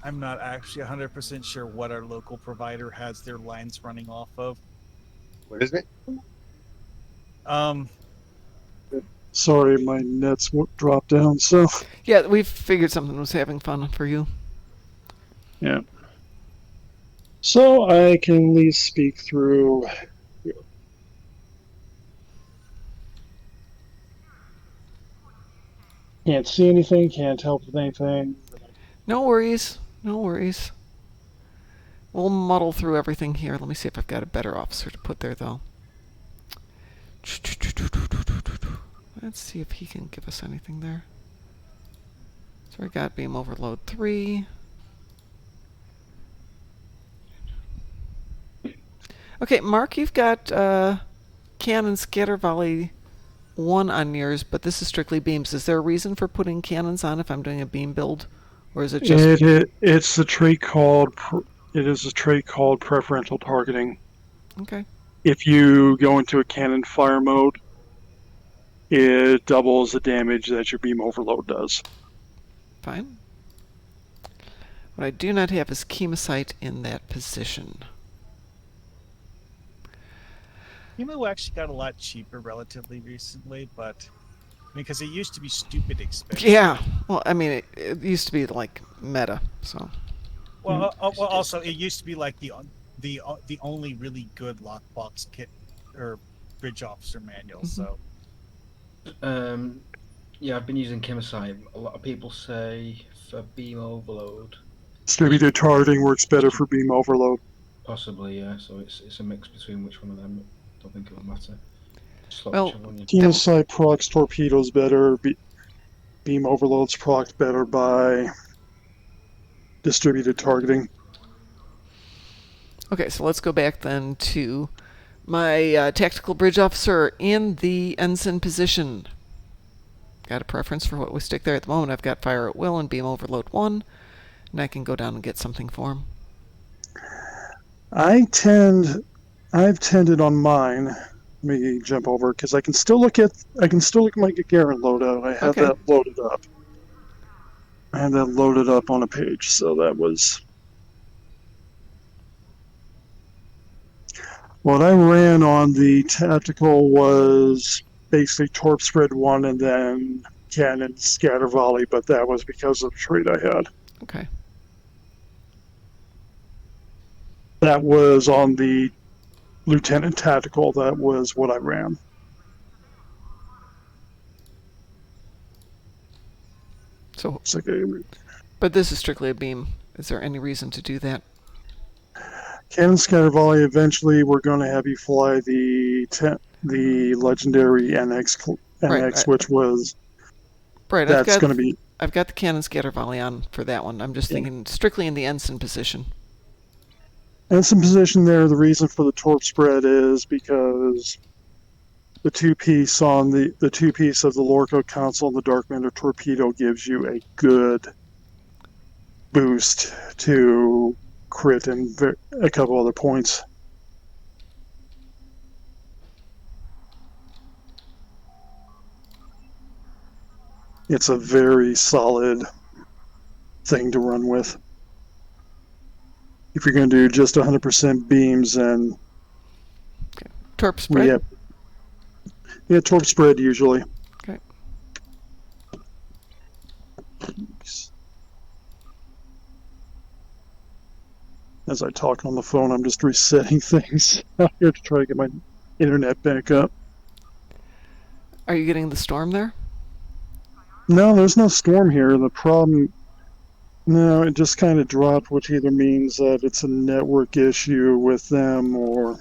I'm not actually 100% sure what our local provider has their lines running off of. What is it? Sorry, my nets dropped down. So Yeah, we figured something was having fun for you. yeah. So I can at least speak through. Can't see anything. Can't help with anything. No worries. No worries. We'll muddle through everything here. Let me see if I've got a better officer to put there, though. Let's see if he can give us anything there. So I got beam overload 3. Okay, Mark, you've got cannon scatter volley 1 on yours, but this is strictly beams. Is there a reason for putting cannons on if I'm doing a beam build, or is it just? It's a trait called. It is a trait called preferential targeting. Okay. If you go into a cannon fire mode, it doubles the damage that your beam overload does. Fine. What I do not have is chemosite in that position. Chemo actually got a lot cheaper relatively recently, but because it used to be stupid expensive. Yeah. Well, I mean, it used to be like meta, so. Well, also it used to be like the only really good lockbox kit or bridge officer manual. So. Yeah, I've been using chemosite. A lot of people say for beam overload. Distributed targeting works better for beam overload. Possibly, yeah. So it's a mix between which one of them. I don't think it'll matter. Well, chemosite procs torpedoes better. Beam overloads proc better by distributed targeting. Okay, so let's go back then to my tactical bridge officer in the ensign position. Got a preference for what we stick there at the moment. I've got fire at will and beam overload 1, and I can go down and get something for him. I've tended on mine. Let me jump over because I can still look at my Gagarin loadout. I have that loaded up. I had that loaded up on a page, so that was what I ran on the tactical was basically torp spread 1 and then cannon scatter volley, but that was because of the trait I had. Okay. That was on the Lieutenant Tactical. That was what I ran. So, but this is strictly a beam. Is there any reason to do that? Cannon scatter volley. Eventually, we're going to have you fly the legendary NX, right. Which was right. That's going to be. I've got the cannon scatter volley on for that one. I'm just thinking strictly in the ensign position. Ensign position there. The reason for the torp spread is because the two-piece on the two-piece of the Lorco console and the Dark Matter torpedo gives you a good boost to crit and a couple other points. It's a very solid thing to run with. If you're going to do just 100% beams and torp spread. Yeah, torp spread usually. Okay. As I talk on the phone, I'm just resetting things out here to try to get my internet back up. Are you getting the storm there? No, there's no storm here. The problem, no, it just kind of dropped, which either means that it's a network issue with them or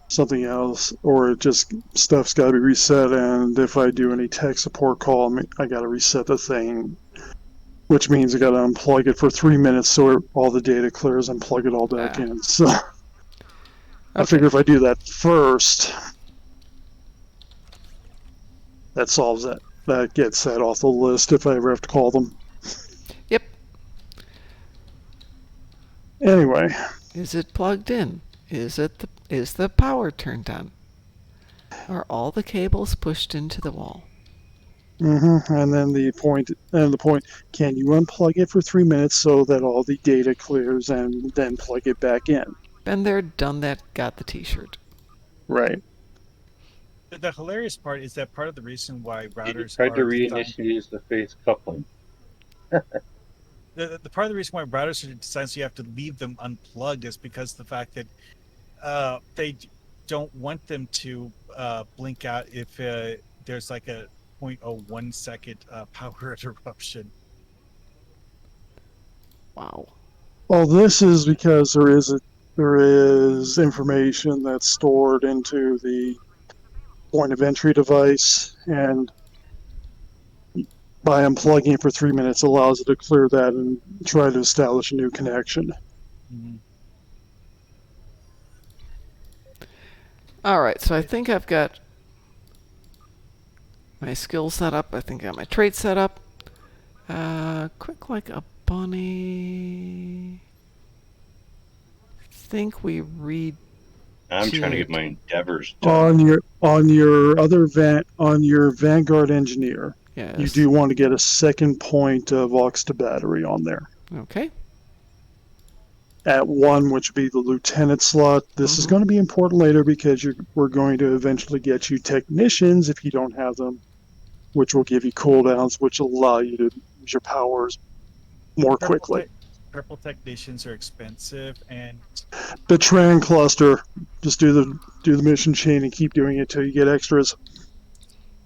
something else, or it just stuff's got to be reset. And if I do any tech support call, I got to reset the thing, which means I got to unplug it for 3 minutes so all the data clears and plug it all back in. So I figure if I do that first, that solves that. That gets that off the list if I ever have to call them. Yep. Anyway. Is it plugged in? Is the power turned on? Are all the cables pushed into the wall? And then the point, can you unplug it for 3 minutes so that all the data clears and then plug it back in? Been there, done that, got the t-shirt. Right. The hilarious part is that part of the reason why routers tried to reinitiate the phase coupling. The part of the reason why routers are designed so you have to leave them unplugged is because the fact that they don't want them to blink out if there's like a 0.01 second power interruption. Wow. Well, this is because there is information that's stored into the point of entry device, and by unplugging it for 3 minutes allows it to clear that and try to establish a new connection. All right, so I think I've got my skills set up. I think I got my traits set up. Quick like a bunny. Think we read. I'm trying to get my endeavors done. On your Vanguard engineer, Yes. you do want to get a second point of aux to battery on there. Okay. At 1, which would be the lieutenant slot. This is going to be important later because we're going to eventually get you technicians if you don't have them, which will give you cooldowns, which will allow you to use your powers more quickly. Purple technicians are expensive, and The Tran cluster, just do the mission chain and keep doing it till you get extras.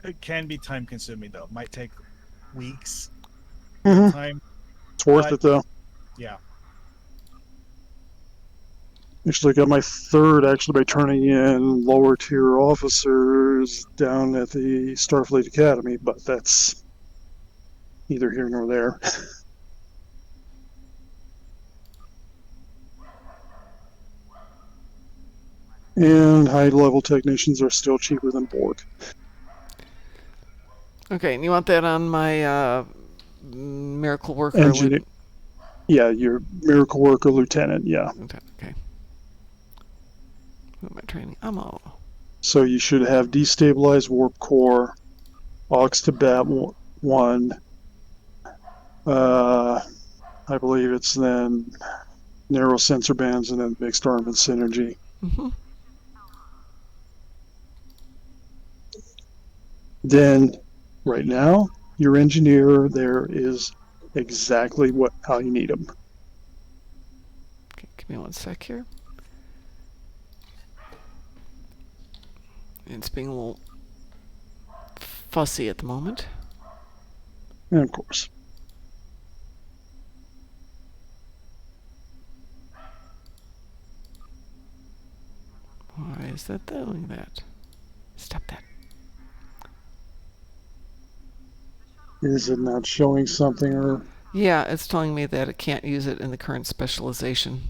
it can be time consuming though. It might take weeks. Mhm. Time. It's worth it though. Yeah. Actually got my third actually by turning in lower tier officers down at the Starfleet Academy, but that's neither here nor there. And high level technicians are still cheaper than Borg. Okay, and you want that on my miracle worker? Engineer. Yeah, your miracle worker lieutenant, yeah. Okay. Who am I training? Ammo. So you should have destabilized warp core, aux to bat 1. I believe it's then narrow sensor bands and then mixed armament synergy. Then, right now, your engineer there is exactly how you need them. Okay, give me 1 sec here. It's being a little fussy at the moment. And of course. Why is that doing that? Stop that. Is it not showing something or? Yeah, it's telling me that it can't use it in the current specialization.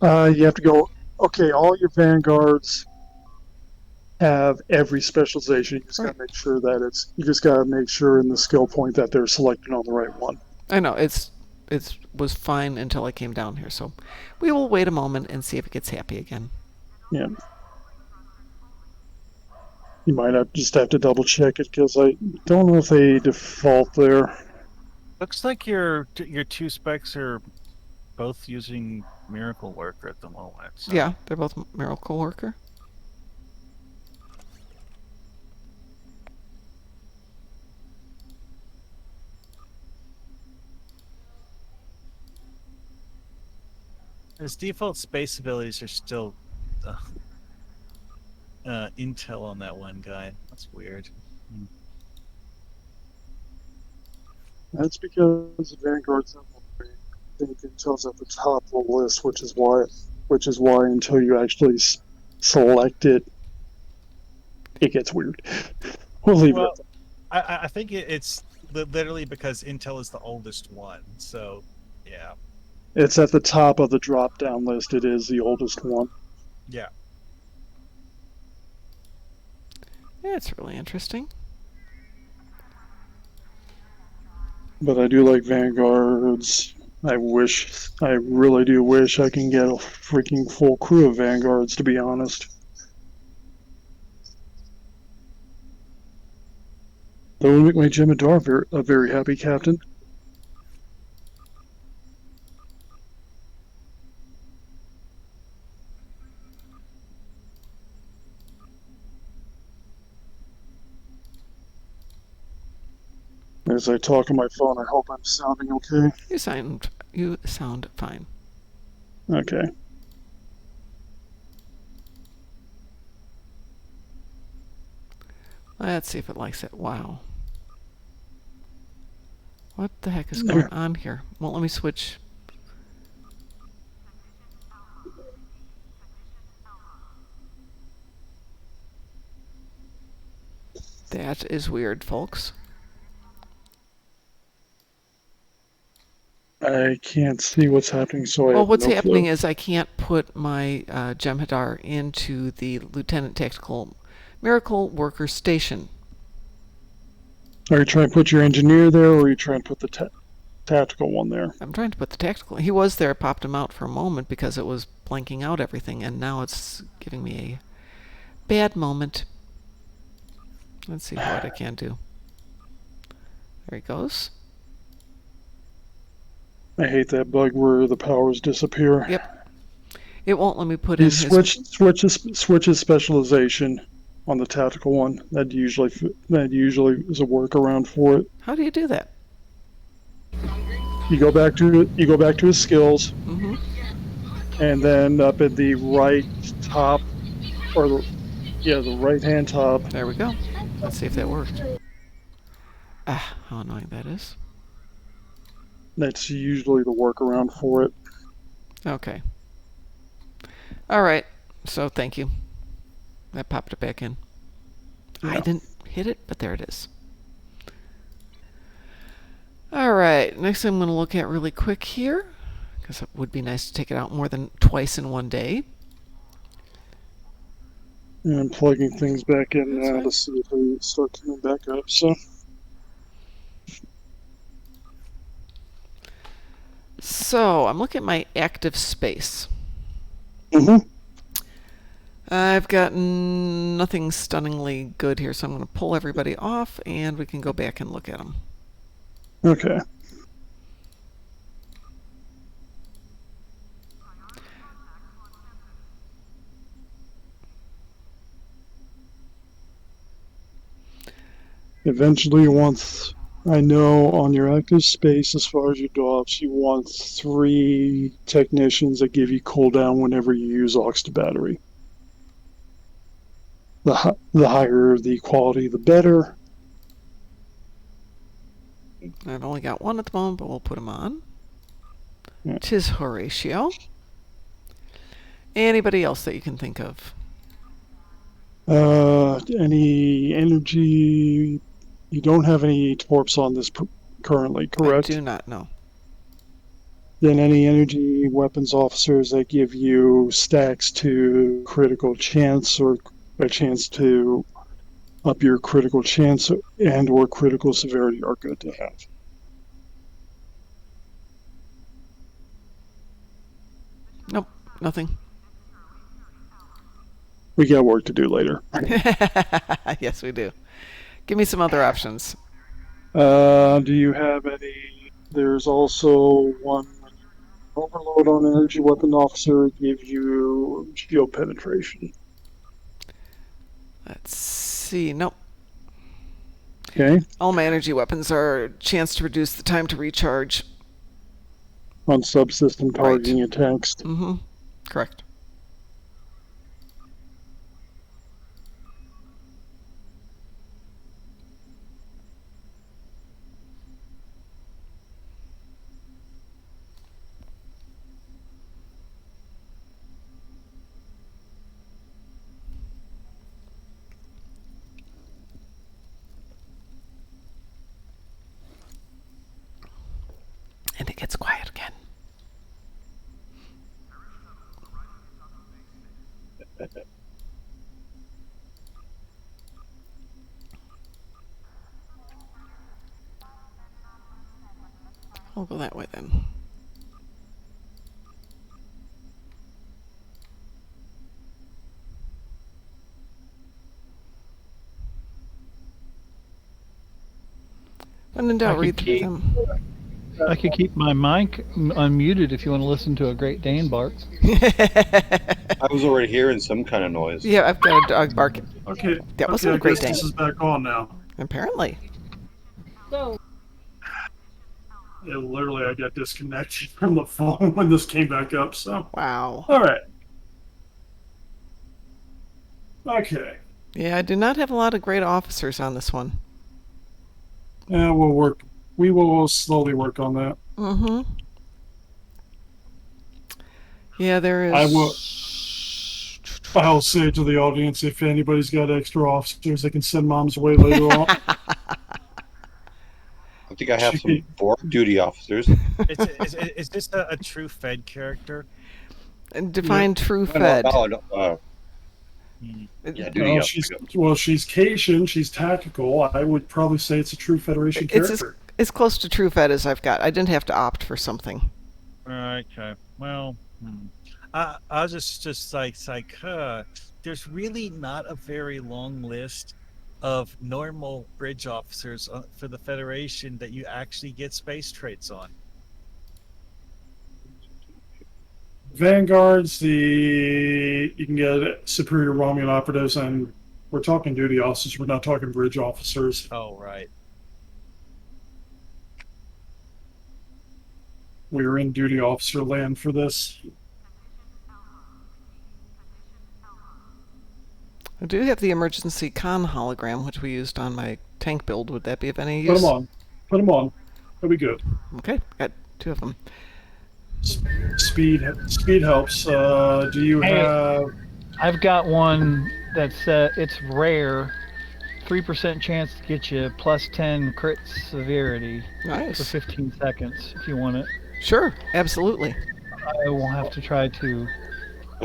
You have to go, okay, all your vanguards have every specialization. You just gotta make sure that you just gotta make sure in the skill point that they're selected on the right one. I know, it was fine until I came down here, so we will wait a moment and see if it gets happy again. Yeah. You might just have to double check it because I don't know if they default there. Looks like your 2 specs are both using Miracle Worker at the moment. So. Yeah, they're both Miracle Worker. His default space abilities are still intel on that one guy. That's weird. That's because the Vanguard's I think intel's at the top of the list, which is why until you actually select it, it gets weird. We'll leave it. I think it's literally because Intel is the oldest one. So, yeah. It's at the top of the drop-down list. It is the oldest one. Yeah. Yeah, it's really interesting. But I do like Vanguards. I really do wish I can get a freaking full crew of Vanguards, to be honest. That would make my Jemadar a very happy captain. As I talk on my phone, I hope I'm sounding okay. You sound fine. Okay. Let's see if it likes it. Wow. What the heck is going on here? Won't let me switch. That is weird, folks. I can't see what's happening, so I Well, have what's no happening clue. is I can't put my Jem'Hadar into the Lieutenant Tactical Miracle Worker Station. Are you trying to put your engineer there, or are you trying to put the tactical one there? I'm trying to put the tactical. He was there. I popped him out for a moment because it was blanking out everything, and now it's giving me a bad moment. Let's see what I can do. There he goes. I hate that bug where the powers disappear. Yep. It won't let me put You in switches specialization on the tactical one. That usually is a workaround for it. How do you do that? You go back to his skills, Mm-hmm. and then up at the right top, or the right hand top. There we go. Let's see if that worked. Ah, how annoying that is. That's usually the workaround for it. Okay. All right. So thank you. That popped it back in. Yeah. I didn't hit it, but there it is. All right. Next thing I'm going to look at really quick here, because it would be nice to take it out more than twice in one day. And I'm plugging things back in That's now fine. to see if they start coming back up. So I'm looking at my active space. Mm-hmm. I've got nothing stunningly good here, so I'm going to pull everybody off, and we can go back and look at them. Okay. Eventually, once I know on your active space, as far as your DOFs, you want 3 technicians that give you cooldown whenever you use aux to battery. The higher the quality, the better. I've only got one at the moment, but we'll put him on. Yeah. 'Tis Horatio. Anybody else that you can think of? Any energy? You don't have any torps on this currently, correct? I do not know. Then any energy weapons officers that give you stacks to critical chance or a chance to up your critical chance and or critical severity are good to have. Nope, nothing. We got work to do later. Yes, we do. Give me some other options. Do you have any? There's also one overload on energy weapon officer gives you shield penetration. Let's see. Nope. Okay. All my energy weapons are a chance to reduce the time to recharge. On subsystem targeting attacks. Mm-hmm. Correct. And it gets quiet again. I'll go that way then. When in doubt, read through them. I could keep my mic unmuted if you want to listen to a Great Dane bark. I was already hearing some kind of noise. Yeah, I've got a dog barking. Okay. That wasn't a Great Dane. This is back on now. Apparently. Yeah, literally, I got disconnected from the phone when this came back up. So. Wow. All right. Okay. Yeah, I do not have a lot of great officers on this one. Yeah, we'll work. We will slowly work on that. Mm-hmm. Yeah, there is. I will. I'll say to the audience, if anybody's got extra officers, they can send mom's way later on. I think I have some 4 duty officers. Is this a true Fed character? And define true No, Fed. Yeah, duty officer. She's Cation. She's tactical. I would probably say it's a true Federation It's character. as close to true Fed as I've got. I didn't have to opt for something. Okay. Well, I was just like, there's really not a very long list of normal bridge officers for the Federation that you actually get space traits on. Vanguards, you can get superior Romulan operatives, and we're talking duty officers. We're not talking bridge officers. Oh, right. We're in duty officer land for this. I do have the emergency con hologram, which we used on my tank build. Would that be of any Put use? them on. Put them on. That'll be good. Okay, got 2 of them. Speed helps. Do you have? I've got one that's it's rare, 3% chance to get you plus 10 crit severity Nice. for 15 seconds if you want it. Sure, absolutely. I will have to try to.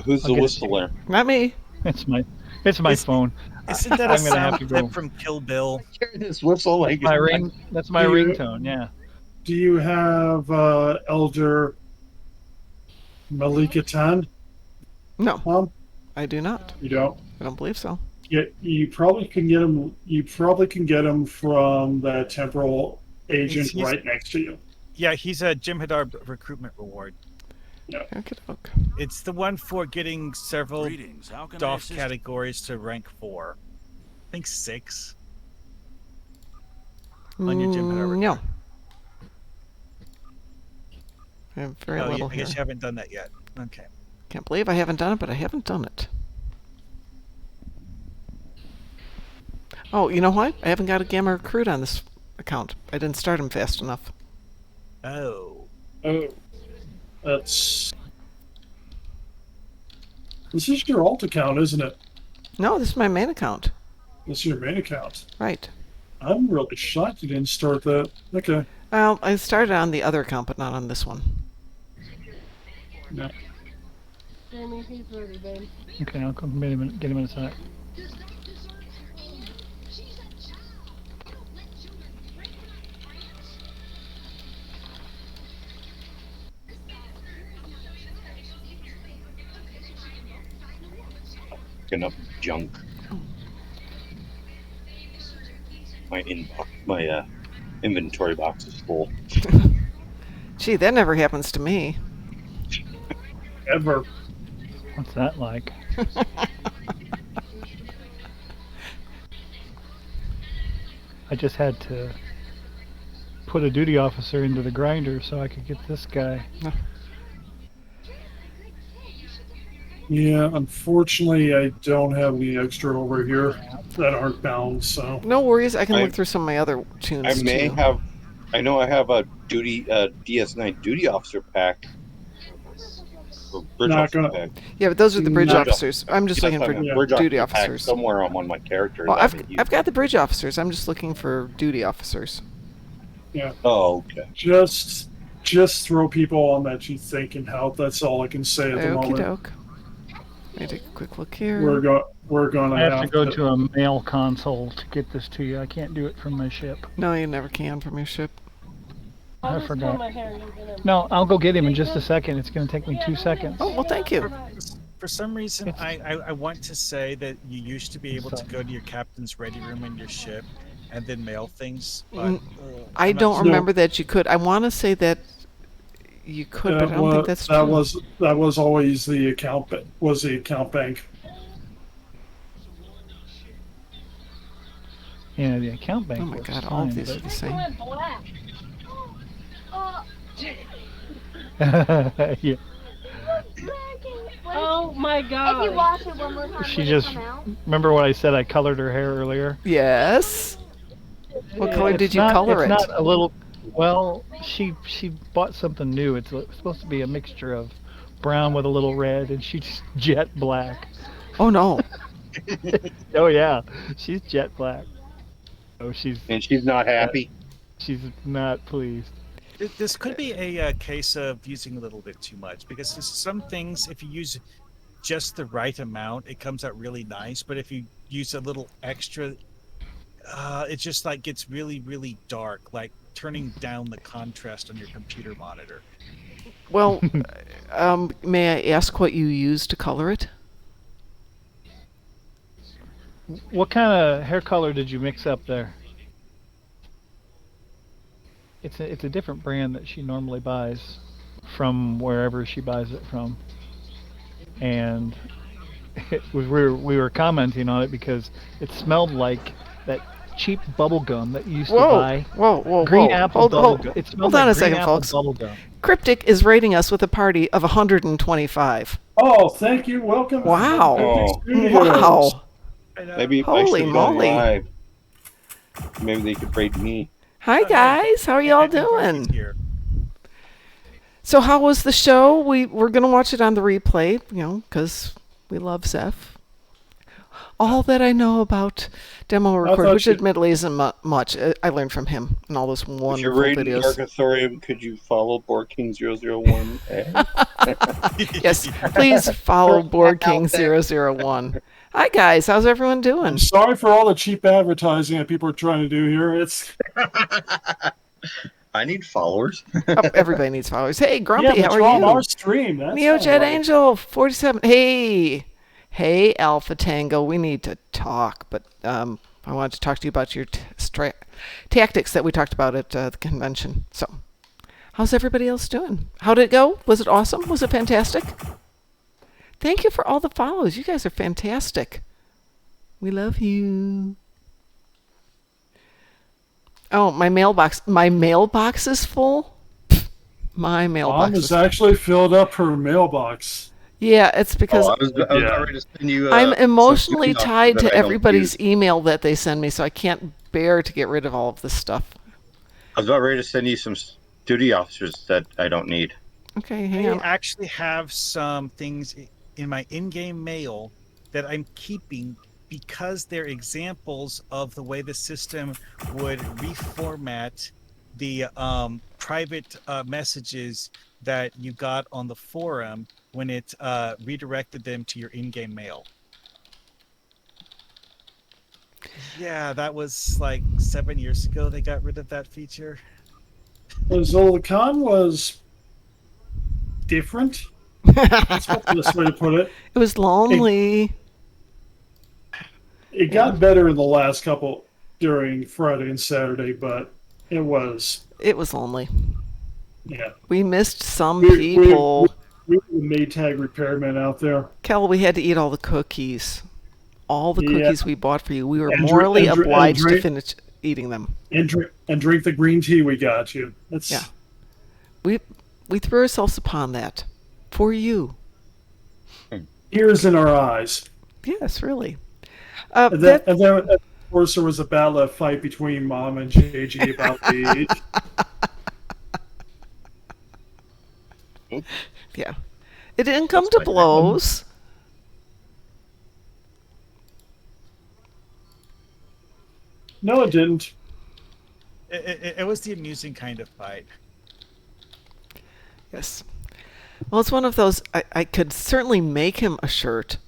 Who's the whistler? Not me. It's my phone. Isn't that a I'm gonna have sound to clip go. from Kill Bill? Hear this whistle like My ring. That's my ringtone. Yeah. Do you have Elder Malika Tan? No, Mom? I do not. You don't. I don't believe so. Yeah, you probably can get him. You probably can get him from the temporal agent He's- right next to you. Yeah, he's a Jim Haddard recruitment reward. Okey-doke. It's the one for getting several Greetings. How can I DOF assist? categories to rank 4. I think 6. On your Jim Haddard No. I have very Oh, little I here. guess you haven't done that yet. Okay. Can't believe I haven't done it, but I haven't done it. Oh, you know what? I haven't got a Gamma Recruit on this account. I didn't start him fast enough. Oh. Oh, that's. This is your alt account, isn't it? No, this is my main account. This is your main account. Right. I'm really shocked you didn't start that. Okay. Well, I started on the other account, but not on this one. No. Jamie, he's ready, babe. Okay, I'll come get him in a sec. Picking up junk. My inventory box is full. Gee, that never happens to me. Ever. What's that like? I just had to put a duty officer into the grinder so I could get this guy. Yeah, unfortunately, I don't have any extra over here that aren't bound, so. No worries, I can look through some of my other tunes I may too. have. I know I have a DS9 duty officer pack. Or bridge Not officer gonna- pack. Yeah, but those are the bridge Not- officers. I'm just looking for Yeah, bridge duty officer pack officers. somewhere on one of my characters. Well, I I've haven't used. got the bridge officers. I'm just looking for duty officers. Yeah. Oh, okay. Just throw people on that you think can help. That's all I can say at the Okie moment. doke. Let me take a quick look here. We're gonna I have to go to a mail console to get this to you. I can't do it from my ship. No, you never can from your ship. I'll I just forgot. pull my hair and get him. No, I'll go get him in just a second. It's going to take me 2 seconds. Oh, well, thank you. For some reason, I want to say that you used to be able to go to your captain's ready room in your ship and then mail things. But, I I'm not don't sure. remember that you could. I want to say that you could, but I don't think that's true. That was always the account. Was the account bank. Yeah, the account bank. Oh my works god, all of fine, these are the same. Went black. but- yeah. Oh my god. If you wash it one more time, She will it just come out? remember what I said. I colored her hair earlier. Yes. What color It's did you not- color it? It's not a little. Well, she bought something new. It's supposed to be a mixture of brown with a little red, and she's jet black. Oh no. Oh yeah, she's jet black. Oh, she's. And she's not happy. She's not pleased. This could be a case of using a little bit too much, because there's some things, if you use just the right amount, it comes out really nice. But if you use a little extra, it just like gets really, really dark, like turning down the contrast on your computer monitor. Well, may I ask what you use to color it? What kind of hair color did you mix up there? It's a different brand that she normally buys from wherever she buys it from, and we were commenting on it because it smelled like that cheap bubble gum that you used to buy. Whoa! Green apple Hold bubble gum. It smelled on like a green second, apple folks. bubble gum. Cryptic is rating us with a party of 125. Oh, thank you. Welcome. Wow! Oh. Wow! Maybe Holy I should go moly. live. Maybe they could rate me. Hi guys, how are y'all doing? So how was the show? We're gonna watch it on the replay, because we love Zeph. All that I know about Demorecord, which admittedly isn't much, I learned from him and all those If wonderful you're rating videos. Darkmom, could you follow BoardKing001? Yes, please follow BoardKing001. Hi guys, how's everyone doing? I'm sorry for all the cheap advertising that people are trying to do here. It's I need followers. Everybody needs followers. Hey, Grumpy, how are on you? our stream. That's NeoJet Angel 47. Hey, Alpha Tango. We need to talk, but I wanted to talk to you about your tactics that we talked about at the convention. So, how's everybody else doing? How did it go? Was it awesome? Was it fantastic? Thank you for all the follows. You guys are fantastic. We love you. Oh, my mailbox is full. My mailbox Mom has actually filled up her mailbox. Yeah, it's because I was about ready to send you, I'm emotionally some tied that to I don't everybody's use. email that they send me, so I can't bear to get rid of all of this stuff. I was about ready to send you some duty officers that I don't need. Okay, hang on. I actually have some things in my in-game mail that I'm keeping because they're examples of the way the system would reformat the private messages that you got on the forum when it redirected them to your in-game mail. Yeah, that was like 7 years ago they got rid of that feature. Zolacon was different. That's the best way to put it. It was lonely. It got better in the last couple during Friday and Saturday, but it was lonely. Yeah. We missed some people. We were the Maytag repairmen out there. Kel, we had to eat all the cookies. All the cookies we bought for you. We were And morally drink- obliged drink- to finish eating them. And drink the green tea we got you. That's Yeah. We threw ourselves upon that. For you. tears in our eyes. Yes, really. And then, of course, there was a battle fight between Mom and JG about the. Yeah. It didn't come to blows. No, it didn't. It was the amusing kind of fight. Yes. Well, it's one of those. I could certainly make him a shirt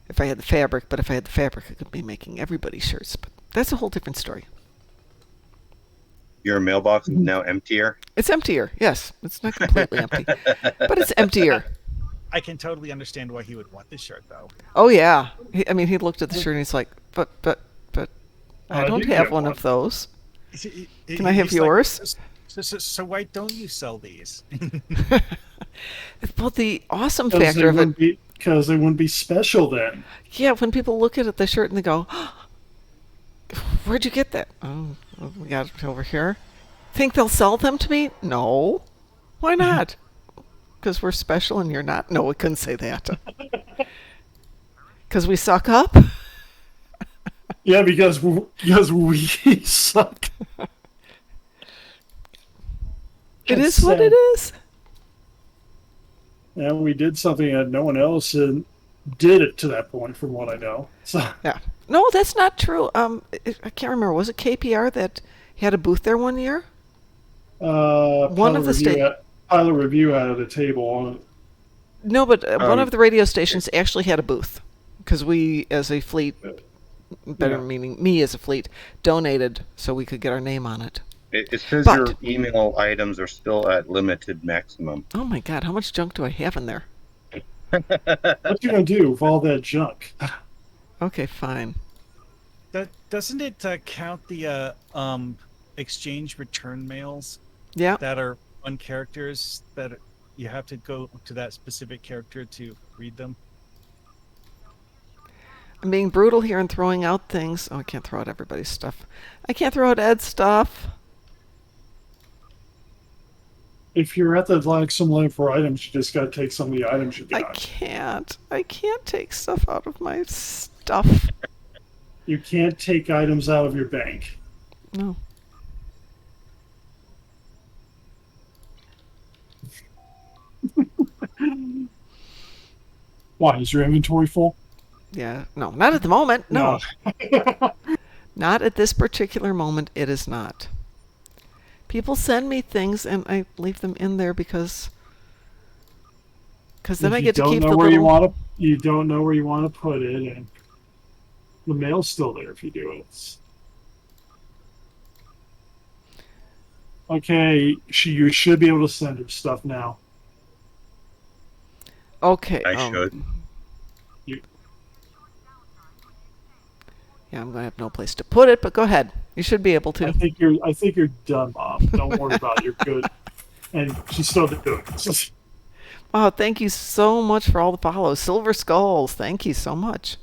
if I had the fabric, but if I had the fabric, I could be making everybody shirts. But that's a whole different story. Your mailbox is now emptier? It's emptier, yes. It's not completely empty, but it's emptier. I can totally understand why he would want this shirt, though. Oh, yeah. He looked at the shirt and he's like, but I don't did have get one one. of those. Can I He's have like, yours? So why don't you sell these? Well, the awesome factor of it. Because they wouldn't be special then. Yeah, when people look at the shirt and they go, where'd you get that? Oh, well, we got it over here. Think they'll sell them to me? No. Why not? Because we're special and you're not? No, we couldn't say that. Because we suck up? Yeah, because we suck. It is what it is. Yeah, we did something that no one else did it to that point, from what I know. So Yeah. No, that's not true. I can't remember. Was it KPR that had a booth there one year? One of the pilot review out of the table on it. No, but one of the radio stations actually had a booth because we, as a fleet, meaning me as a fleet, donated so we could get our name on it. It says your email items are still at limited maximum. Oh my God, how much junk do I have in there? What you gonna do with all that junk? Okay, fine. Doesn't it count the exchange return mails? Yeah. That are on characters that you have to go to that specific character to read them. I'm being brutal here and throwing out things. Oh, I can't throw out everybody's stuff. I can't throw out Ed's stuff. If you're at the some line for items, you just gotta take some of the items you got. I can't take stuff out of my stuff. You can't take items out of your bank. No. Why, is your inventory full? Yeah. No, not at the moment. No. Not at this particular moment, it is not. People send me things and I leave them in there because then I get to keep the little... You don't know where you want to put it, and the mail's still there if you do it. Okay, you should be able to send her stuff now. Okay. I should. Yeah, I'm gonna have no place to put it, but go ahead. You should be able to. I think you're done, Mom. Don't worry about it. You're good. And she's still doing it. Wow, thank you so much for all the follows. silverskullz, thank you so much.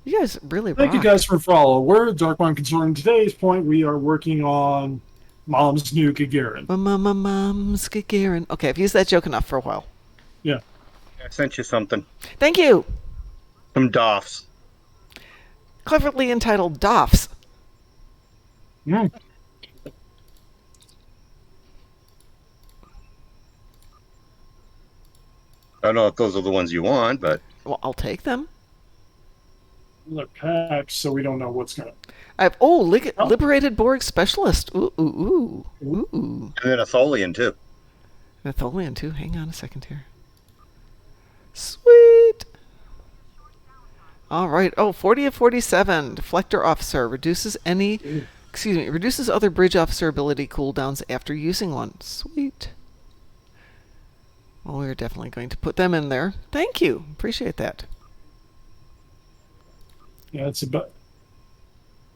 You guys really rock. Thank you guys for follow. We're at Darkmom Consortium. Today's point, we are working on Mom's new Gagarin. Mom's Gagarin. Okay, I've used that joke enough for a while. Yeah. I sent you something. Thank you. Some doffs. Cleverly entitled Doffs. Mm. I don't know if those are the ones you want, but... Well, I'll take them. They're packed, so we don't know what's going to... I have, Liberated Borg Specialist. Ooh, ooh, ooh, ooh. And then a Tholian, too. And a Tholian, too. Hang on a second here. Sweet. All right. Oh, 40 of 47. Deflector Officer. Reduces other bridge officer ability cooldowns after using one. Sweet. Well, we're definitely going to put them in there. Thank you. Appreciate that. Yeah, it's about...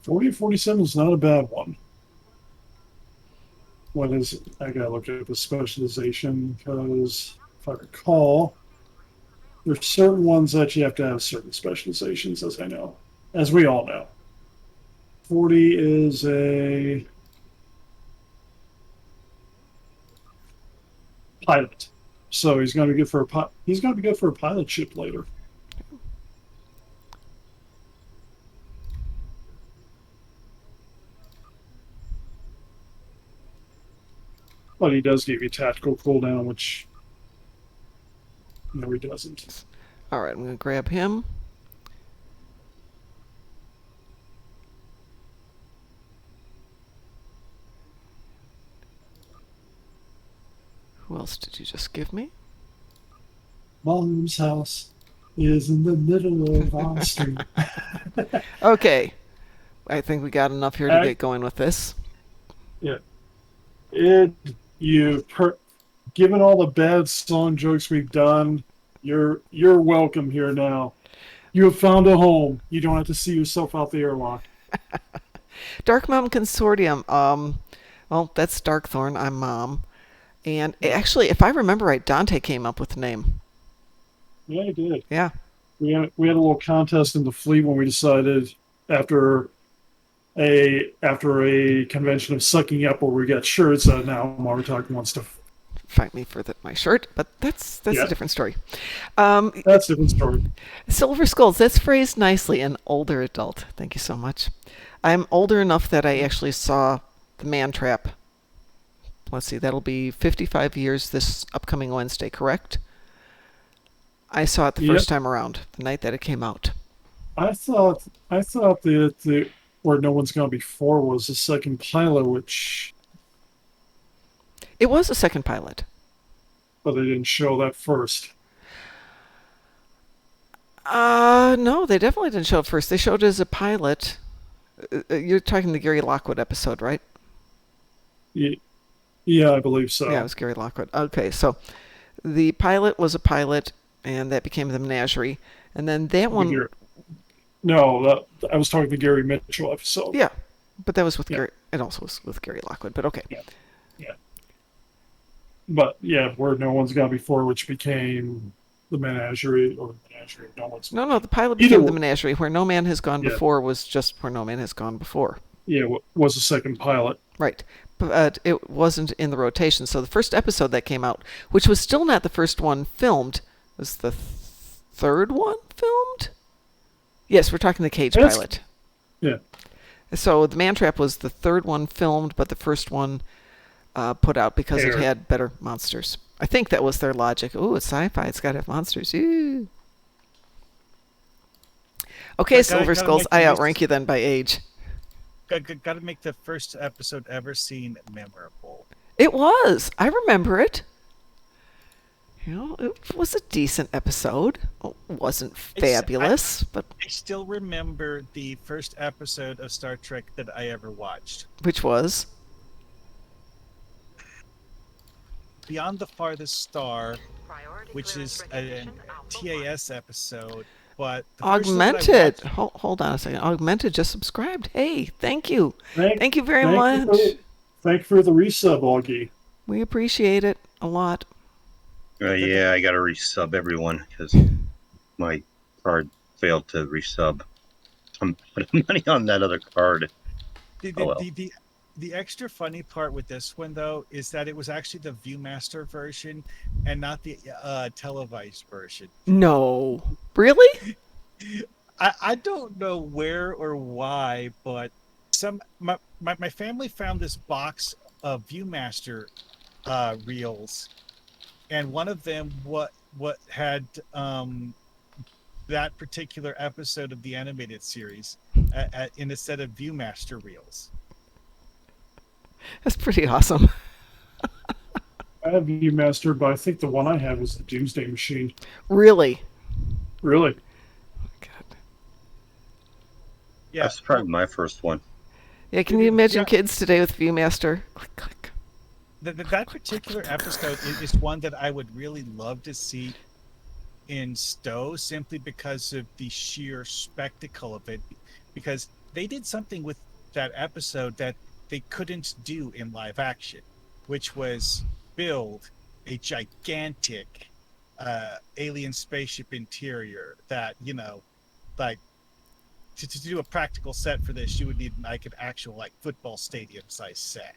40 of 47 is not a bad one. What is it? I gotta look at the specialization, because if I recall... There's certain ones that you have to have certain specializations, as I know. As we all know. 40 is a pilot. So he's going to be good for a pilot ship later. But he does give you tactical cooldown, which no, he doesn't. All right, I'm going to grab him. Who else did you just give me? Mom's house is in the middle of our street. Okay. I think we got enough here to get going with this. Yeah. Given all the bad song jokes we've done, you're welcome here now. You have found a home. You don't have to see yourself out the airlock. Darkmom Consortium. Well, that's Darkthorn. I'm Mom. And actually, if I remember right, Dante came up with the name. Yeah, he did. Yeah. We had a little contest in the fleet when we decided after a convention of sucking up where we got shirts. Now Martok wants to fight me for my shirt, but that's a different story. That's a different story. silverskullz, that's phrased nicely. An older adult. Thank you so much. I'm older enough that I actually saw the Man Trap. Let's see, that'll be 55 years this upcoming Wednesday, correct? I saw it the first time around, the night that it came out. I thought that where No One's Gone Before was the second pilot, which It was a second pilot. But they didn't show that first. No, they definitely didn't show it first. They showed it as a pilot. You're talking the Gary Lockwood episode, right? Yeah, I believe so. Yeah, it was Gary Lockwood. Okay, so the pilot was a pilot, and that became the menagerie. And then that one... No, I was talking the Gary Mitchell episode. Yeah, but that was with Gary... It also was with Gary Lockwood, but okay. Yeah. But, yeah, Where No One's Gone Before, which became the menagerie, or the menagerie. No, the pilot became the menagerie. Where No Man Has Gone Before was just Where No Man Has Gone Before. Yeah, was the second pilot. Right. But it wasn't in the rotation. So the first episode that came out, which was still not the first one filmed, was the third one filmed? Yes, we're talking the Cage pilot. Yeah. So the Man Trap was the third one filmed, but the first one put out because it had better monsters. I think that was their logic. Ooh, it's sci-fi. It's got to have monsters. Ooh. Okay, silverskullz, I outrank you then by age. Got to make the first episode ever seen memorable. It was. I remember it. You know, it was a decent episode. It wasn't fabulous, but I still remember the first episode of Star Trek that I ever watched. Which was Beyond the Farthest Star, which is a TAS episode. But Augmented. Hold on a second. Augmented just subscribed. Hey, thank you. Thank you very much. Thank you for the resub, Augie. We appreciate it a lot. Yeah, I got to resub everyone because my card failed to resub. I'm putting money on that other card. The extra funny part with this one, though, is that it was actually the Viewmaster version and not the televised version. No. Really? I don't know where or why, but my family found this box of Viewmaster reels, and one of them what had that particular episode of the animated series in a set of Viewmaster reels. That's pretty awesome. I have Viewmaster, but I think the one I had was the Doomsday Machine. Really? Really? Oh, God. Yeah, that's probably my first one. Yeah, can you imagine kids today with Viewmaster? Click, click. That particular episode is one that I would really love to see in Stowe, simply because of the sheer spectacle of it. Because they did something with that episode that they couldn't do in live action, which was build a gigantic alien spaceship interior that, you know, like to do a practical set for this, you would need like an actual like football stadium size set.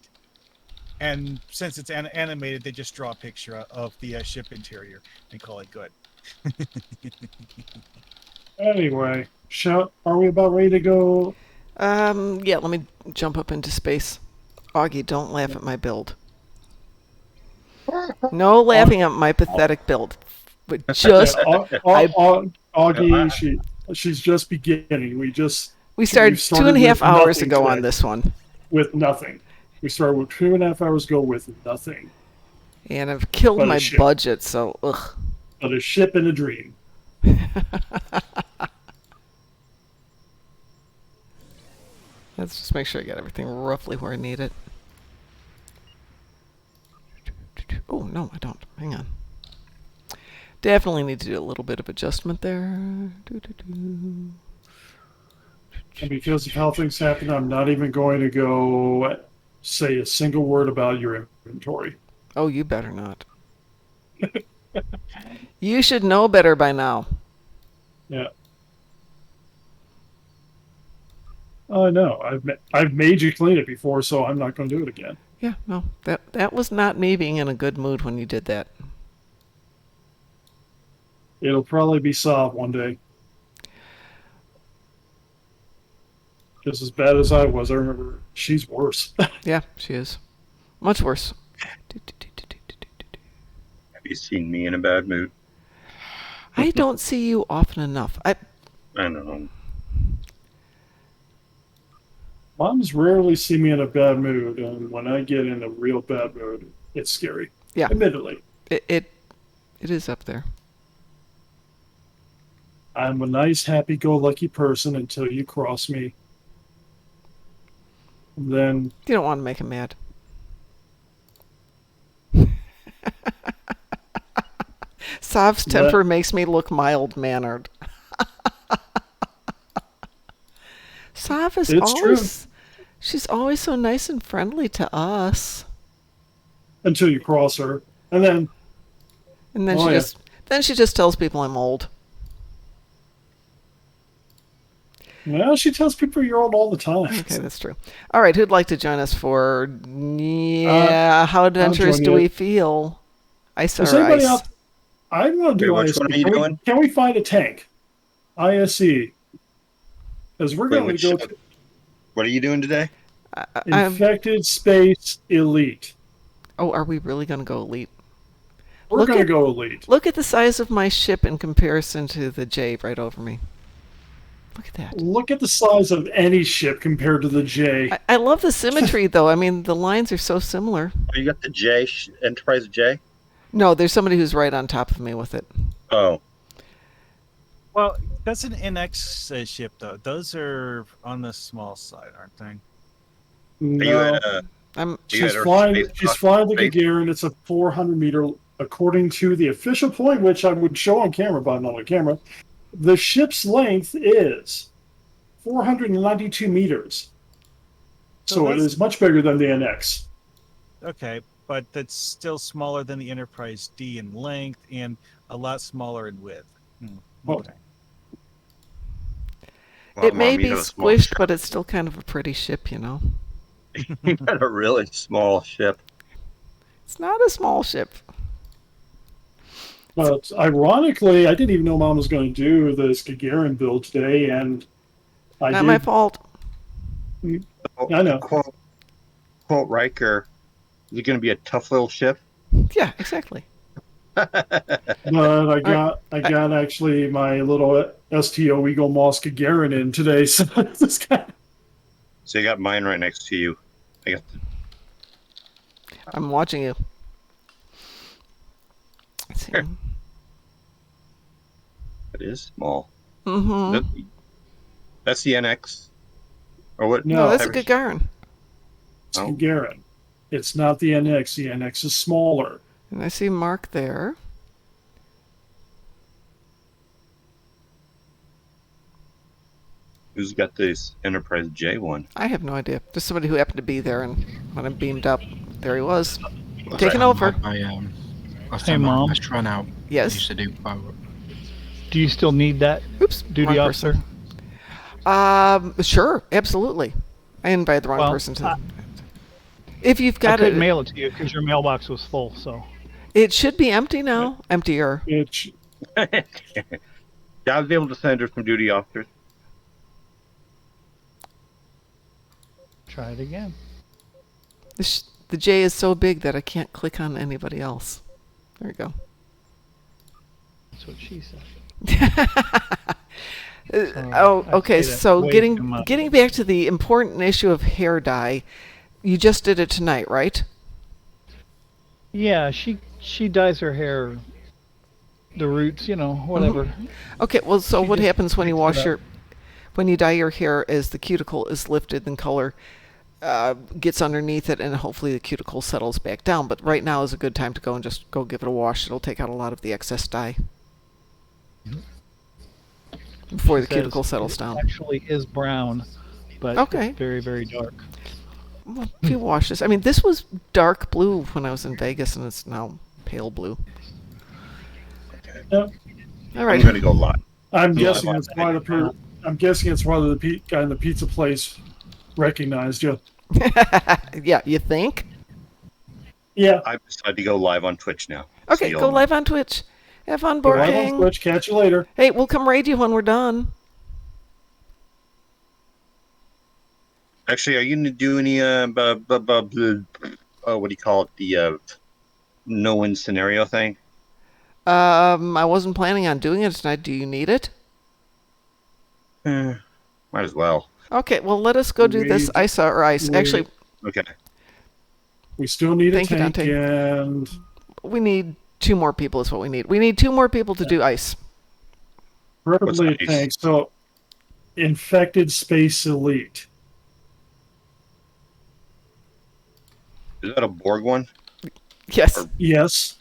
And since it's animated, they just draw a picture of the ship interior and call it good. Anyway, are we about ready to go? Yeah, let me jump up into space. Augie, don't laugh at my build. No laughing at my pathetic build. But just... Augie, she's just beginning. We started 2.5 hours ago on this one. With nothing. We started with 2.5 hours ago with nothing. And I've killed my budget, so ugh. But a ship and a dream. Let's just make sure I got everything roughly where I need it. Oh, no, I don't. Hang on. Definitely need to do a little bit of adjustment there. And because of how things happen, I'm not even going to go say a single word about your inventory. Oh, you better not. You should know better by now. Yeah. I know. I've made you clean it before, so I'm not going to do it again. Yeah, no. That was not me being in a good mood when you did that. It'll probably be solved one day. Just as bad as I was, I remember she's worse. Yeah, she is. Much worse. Have you seen me in a bad mood? I don't see you often enough. I know. Moms rarely see me in a bad mood, and when I get in a real bad mood, it's scary. Yeah. Admittedly. It is up there. I'm a nice, happy-go-lucky person until you cross me. Then You don't want to make him mad. Sav's temper makes me look mild-mannered. Sav is It's always... She's always so nice and friendly to us. until you cross her, and then then she just tells people I'm old. well, she tells people you're old all the time. Okay, that's true. All right, who'd like to join us for how adventurous do we feel? Ice or Does anybody ice? else? I want to do Which ISE. one are you doing? Can we find a tank? ISE. Because we're going to go to What are you doing today? Infected Space Elite. Oh, are we really going to go elite? We're going to go elite. Look at the size of my ship in comparison to the J right over me. Look at that. Look at the size of any ship compared to the J. I love the symmetry, though. I mean, the lines are so similar. Oh, you got the J, Enterprise J? No, there's somebody who's right on top of me with it. Oh. Well, that's an NX ship, though. Those are on the small side, aren't they? No. She's flying the Gagarin. It's a 400-meter, according to the official point, which I would show on camera, but I'm not on camera. The ship's length is 492 meters. So it is much bigger than the NX. Okay, but that's still smaller than the Enterprise D in length and a lot smaller in width. Okay. It may be squished, but it's still kind of a pretty ship, you know. You got a really small ship. It's not a small ship. But ironically, I didn't even know Mom was going to do this Gagarin build today, and not my fault. I know. Quote Riker, is it going to be a tough little ship? Yeah, exactly. But I got actually my little STO Eagle Moss Gagarin in today, so this guy. So you got mine right next to you. I'm watching you. Let's see. It is small. Mm-hmm. That's the NX. Or what? No, that's a Gagarin. It's Gagarin. It's not the NX. The NX is smaller. And I see Mark there. Who's got this Enterprise J one? I have no idea. Just somebody who happened to be there, and when I beamed up, there he was, taking over. Hey, Mom. I was trying out. Yes. I used to do Do you still need that duty wrong officer? Sure, absolutely. I invited the wrong person to. If you've got I couldn't mail it to you because your mailbox was full. So it should be empty now. Emptier. Yeah, I was able to send her some duty officers. try it again. The J is so big that I can't click on anybody else. There you go. That's what she said. Okay. So getting back to the important issue of hair dye, you just did it tonight, right? Yeah, she dyes her hair, the roots, whatever. Okay. Well, so what happens when you when you dye your hair? Is the cuticle is lifted in color, gets underneath it, and hopefully the cuticle settles back down. But right now is a good time to go and just go give it a wash. It'll take out a lot of the excess dye before the cuticle settles down. It actually is brown, but it's very, very dark. Well, a few washes. I mean, this was dark blue when I was in Vegas, and it's now pale blue. Yep. All right. I'm going to go live. I'm guessing it's why the guy in the pizza place recognized you. Yeah, you think? Yeah. I decided to go live on Twitch now. Okay, go live on Twitch. Have fun, Go Board live Gang. on Twitch. Catch you later. Hey, we'll come raid you when we're done. Actually, are you going to do any, what do you call it, the no-win scenario thing? I wasn't planning on doing it tonight. Do you need it? Might as well. Okay, well, let us go do this ice or ice. Actually, okay. We still need a Thank you, tank, Dante. and We need 2 more people is what we need. We need 2 more people to do ice. preferably a What's tank. So, infected space elite. Is that a Borg one? Yes. Yes.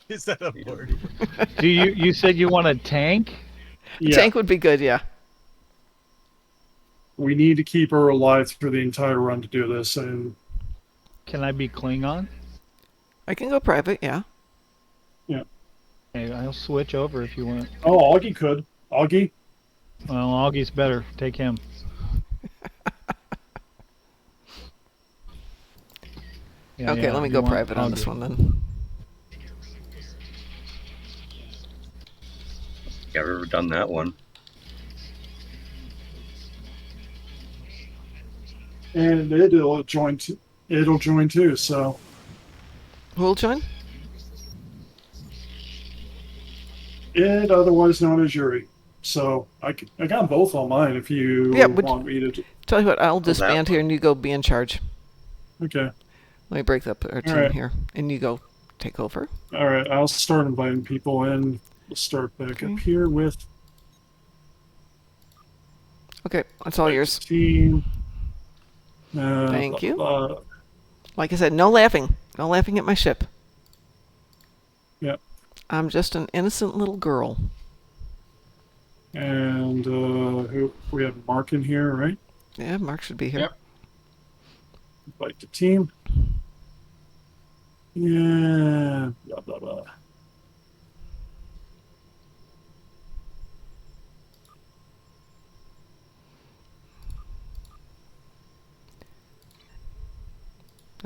Is that a board? Do you said you want a tank? Yeah. Tank would be good, yeah. We need to keep her alive through the entire run to do this, and Can I be Klingon? I can go private, yeah. Hey, I'll switch over if you want. oh, Augie could. Augie, Well, Augie's better. Take him. Yeah, Okay, yeah, let me you go want private on this Augie. one then. Yeah, I've ever done that one. and it'll join. It'll join too. So Who'll join? it, otherwise known as Yuri. So I got both on mine. If you Yeah, want me to. Tell you what, I'll that disband here and you go be in charge. Okay. Let me break up our team right. here. And you go take over. All right. I'll start inviting people in. We'll start back up here with Okay, that's all yours. team. Thank you. Like I said, no laughing. No laughing at my ship. Yep. I'm just an innocent little girl. And who we have Mark in here, right? Yeah, Mark should be here. Yep. Invite the team. Yeah. Blah blah blah.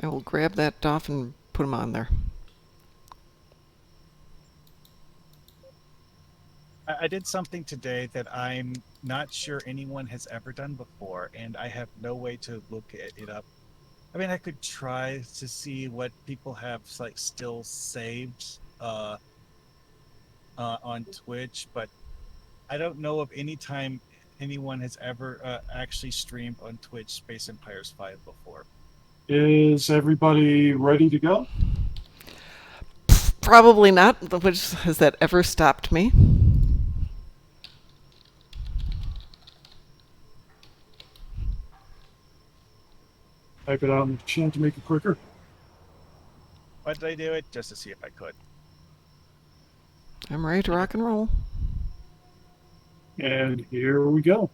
I will grab that off and put him on there. I did something today that I'm not sure anyone has ever done before, and I have no way to look it up. I mean, I could try to see what people have like still saved on Twitch, but I don't know of any time anyone has ever actually streamed on Twitch Space Empires 5 before. Is everybody ready to go? Probably not. Which has that ever stopped me? Type it out in the chat to make it quicker. Why did I do it? Just to see if I could. I'm ready to rock and roll. And here we go.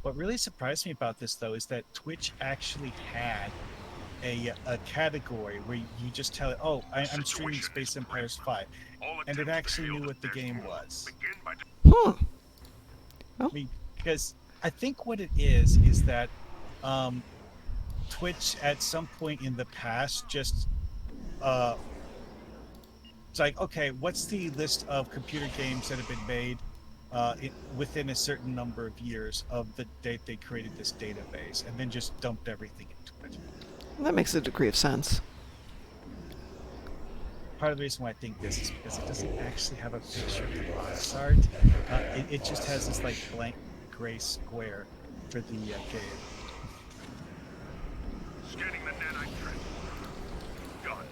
What really surprised me about this, though, is that Twitch actually had a category where you just tell it, oh, I'm streaming Space Empires 5, and it actually knew what the game was. Because I think what it is that Twitch at some point in the past just it's like, okay, what's the list of computer games that have been made within a certain number of years of the date they created this database, and then just dumped everything into it. That makes a degree of sense. Part of the reason why I think this is because it doesn't actually have a picture of the box art. It just has this like blank gray square for the game. Scanning the nanite trend. Done.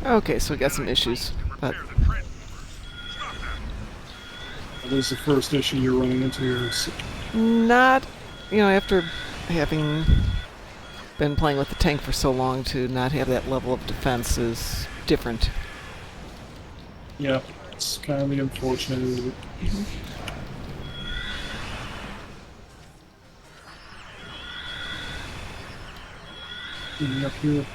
Okay, so we got some issues, but That is the first issue you're running into here. not, after having been playing with the tank for so long, to not have that level of defense is different. Yeah, it's kind of the unfortunate. Up here.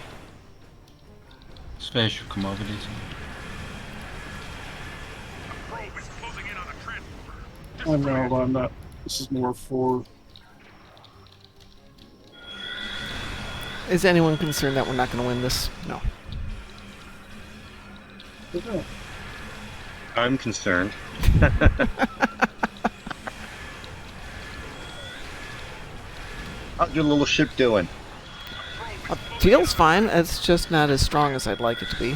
Special commodities. I know, but I'm not. This is more for. Is anyone concerned that we're not going to win this? No. I'm concerned. How's your little ship doing? Feels fine. It's just not as strong as I'd like it to be.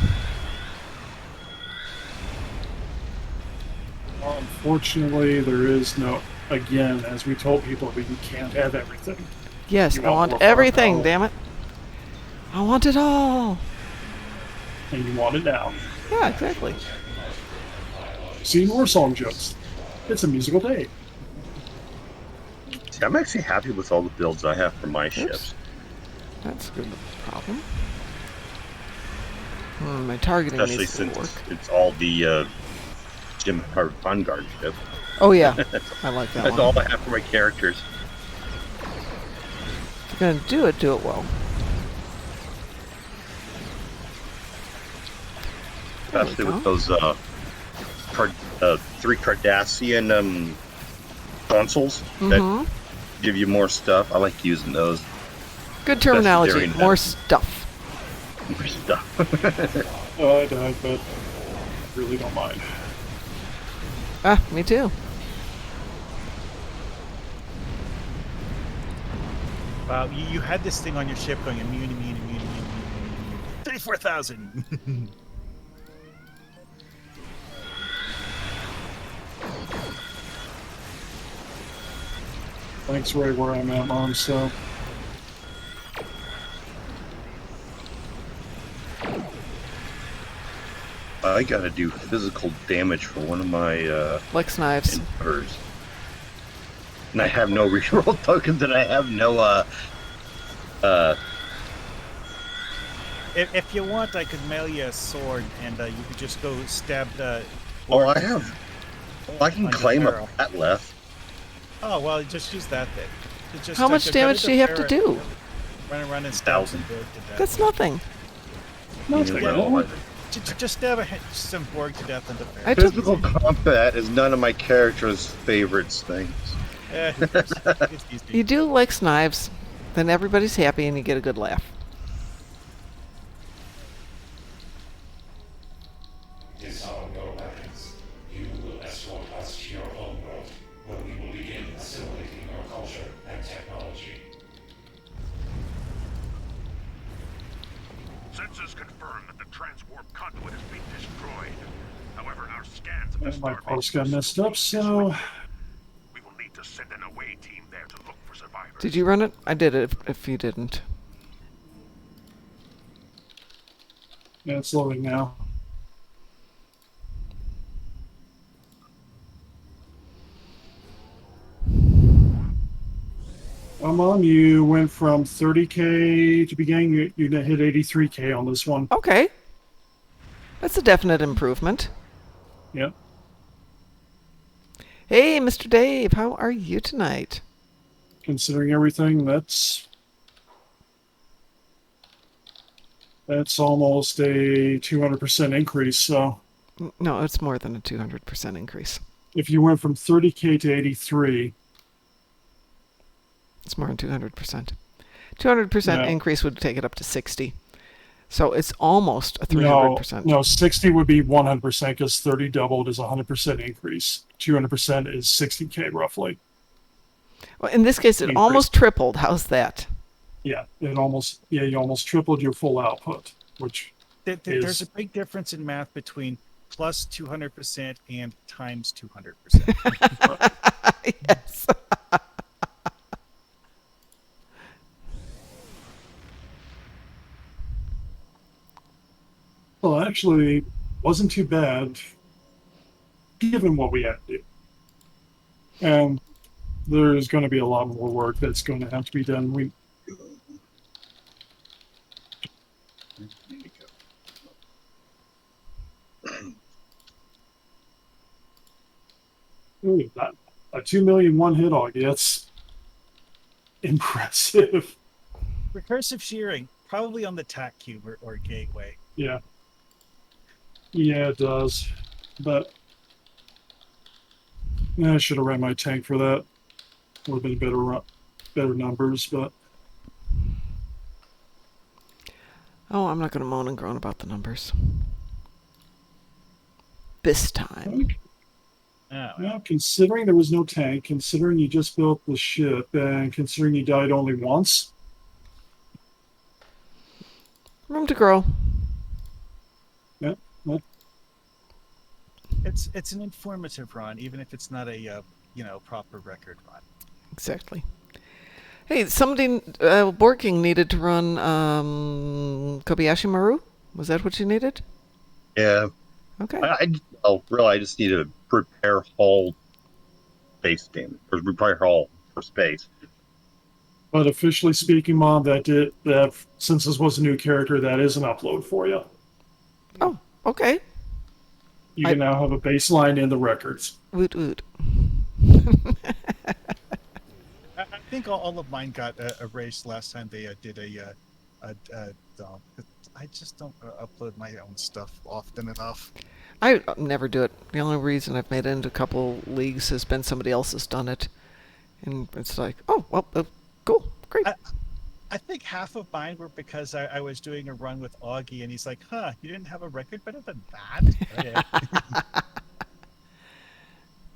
Well, unfortunately, there is no. Again, as we told people, we can't have everything. Yes, You I want more everything, firepower, damn it. I want it all. and you want it now. Yeah, exactly. See more song jokes. It's a musical day. See, I'm actually happy with all the builds I have for my ships. That's a good problem. My targeting Especially needs to since work. it's all the Jim Vanguard ship. Oh yeah, I like that That's one. all I have for my characters. If you're gonna do it well. There we Especially go. with those 3 Cardassian consoles that give you more stuff. I like using those. Good terminology. during More that. stuff. More stuff. I died, but really don't mind. Ah, me too. Wow, you had this thing on your ship going immune. 34,000! Thanks, right where I'm at, Mom, so. I gotta do physical damage for one of my Lex knives. birds. And I have no reroll tokens, and I have no If you want, I could mail you a sword, and you could just go stab the... Oh, I have. Oh, I can On your claim a barrel. pat left. Oh, well, just use that then. Just, How much go damage to do the you have to barrel, do? Run and stab 1,000. some Borg to death. That's nothing. Nothing. You know, Just stab some Borg to death on the I barrel. took physical combat is none of my character's favorites things. It's easy. You do Lex knives, then everybody's happy and you get a good laugh. Disarm your weapons. You will escort us to your home world, where we will begin assimilating your culture and technology. Sensors confirm that the transwarp conduit has been destroyed. However, our scans of the And my starbase post got messed up, so. we will need to send an away team there to look for survivors. Did you run it? I did it if you didn't. Yeah, it's loading now. Mom, you went from 30K to begin. You hit 83K on this one. Okay. That's a definite improvement. Yep. Hey, Mr. Dave, how are you tonight? Considering everything, that's almost a 200% increase. So No, it's more than a 200% increase. if you went from 30K to 83, It's more than 200%. 200% Yeah. increase would take it up to 60. So it's almost a no, 300%. no, 60 would be 100% because 30 doubled is a 100% increase. 200% is 60K roughly. Well, in this case, it Increase. almost tripled. How's that? Yeah, you almost tripled your full output, which There's is a big difference in math between plus 200% and times 200%. Yes. well, actually wasn't too bad given what we had to do. And there's going to be a lot more work that's going to have to be done. Ooh, a 2 million one hit hog. That's impressive. Recursive shearing, probably on the TAC cube or gateway. Yeah. Yeah, it does. But Yeah, I should have ran my tank for that. Would have been better numbers, but Oh, I'm not going to moan and groan about the numbers. This time. now considering there was no tank, considering you just built the ship, and considering you died only once, Room to grow. yeah, It's an informative run, even if it's not a proper record run. Exactly. Hey, somebody, Board King needed to run Kobayashi Maru? Was that what you needed? Yeah. Okay. I just need to prepare hull space damage, or repair hull for space. but officially speaking, Mom, that since this was a new character, that is an upload for you. Oh, okay. You can now have a baseline in the records. Woot woot. I think all of mine got erased last time they did I just don't upload my own stuff often enough. I never do it. The only reason I've made it into a couple leagues has been somebody else has done it. And it's like, oh, well, cool, great. I think half of mine were because I was doing a run with Augie, and he's like, huh, you didn't have a record better than that?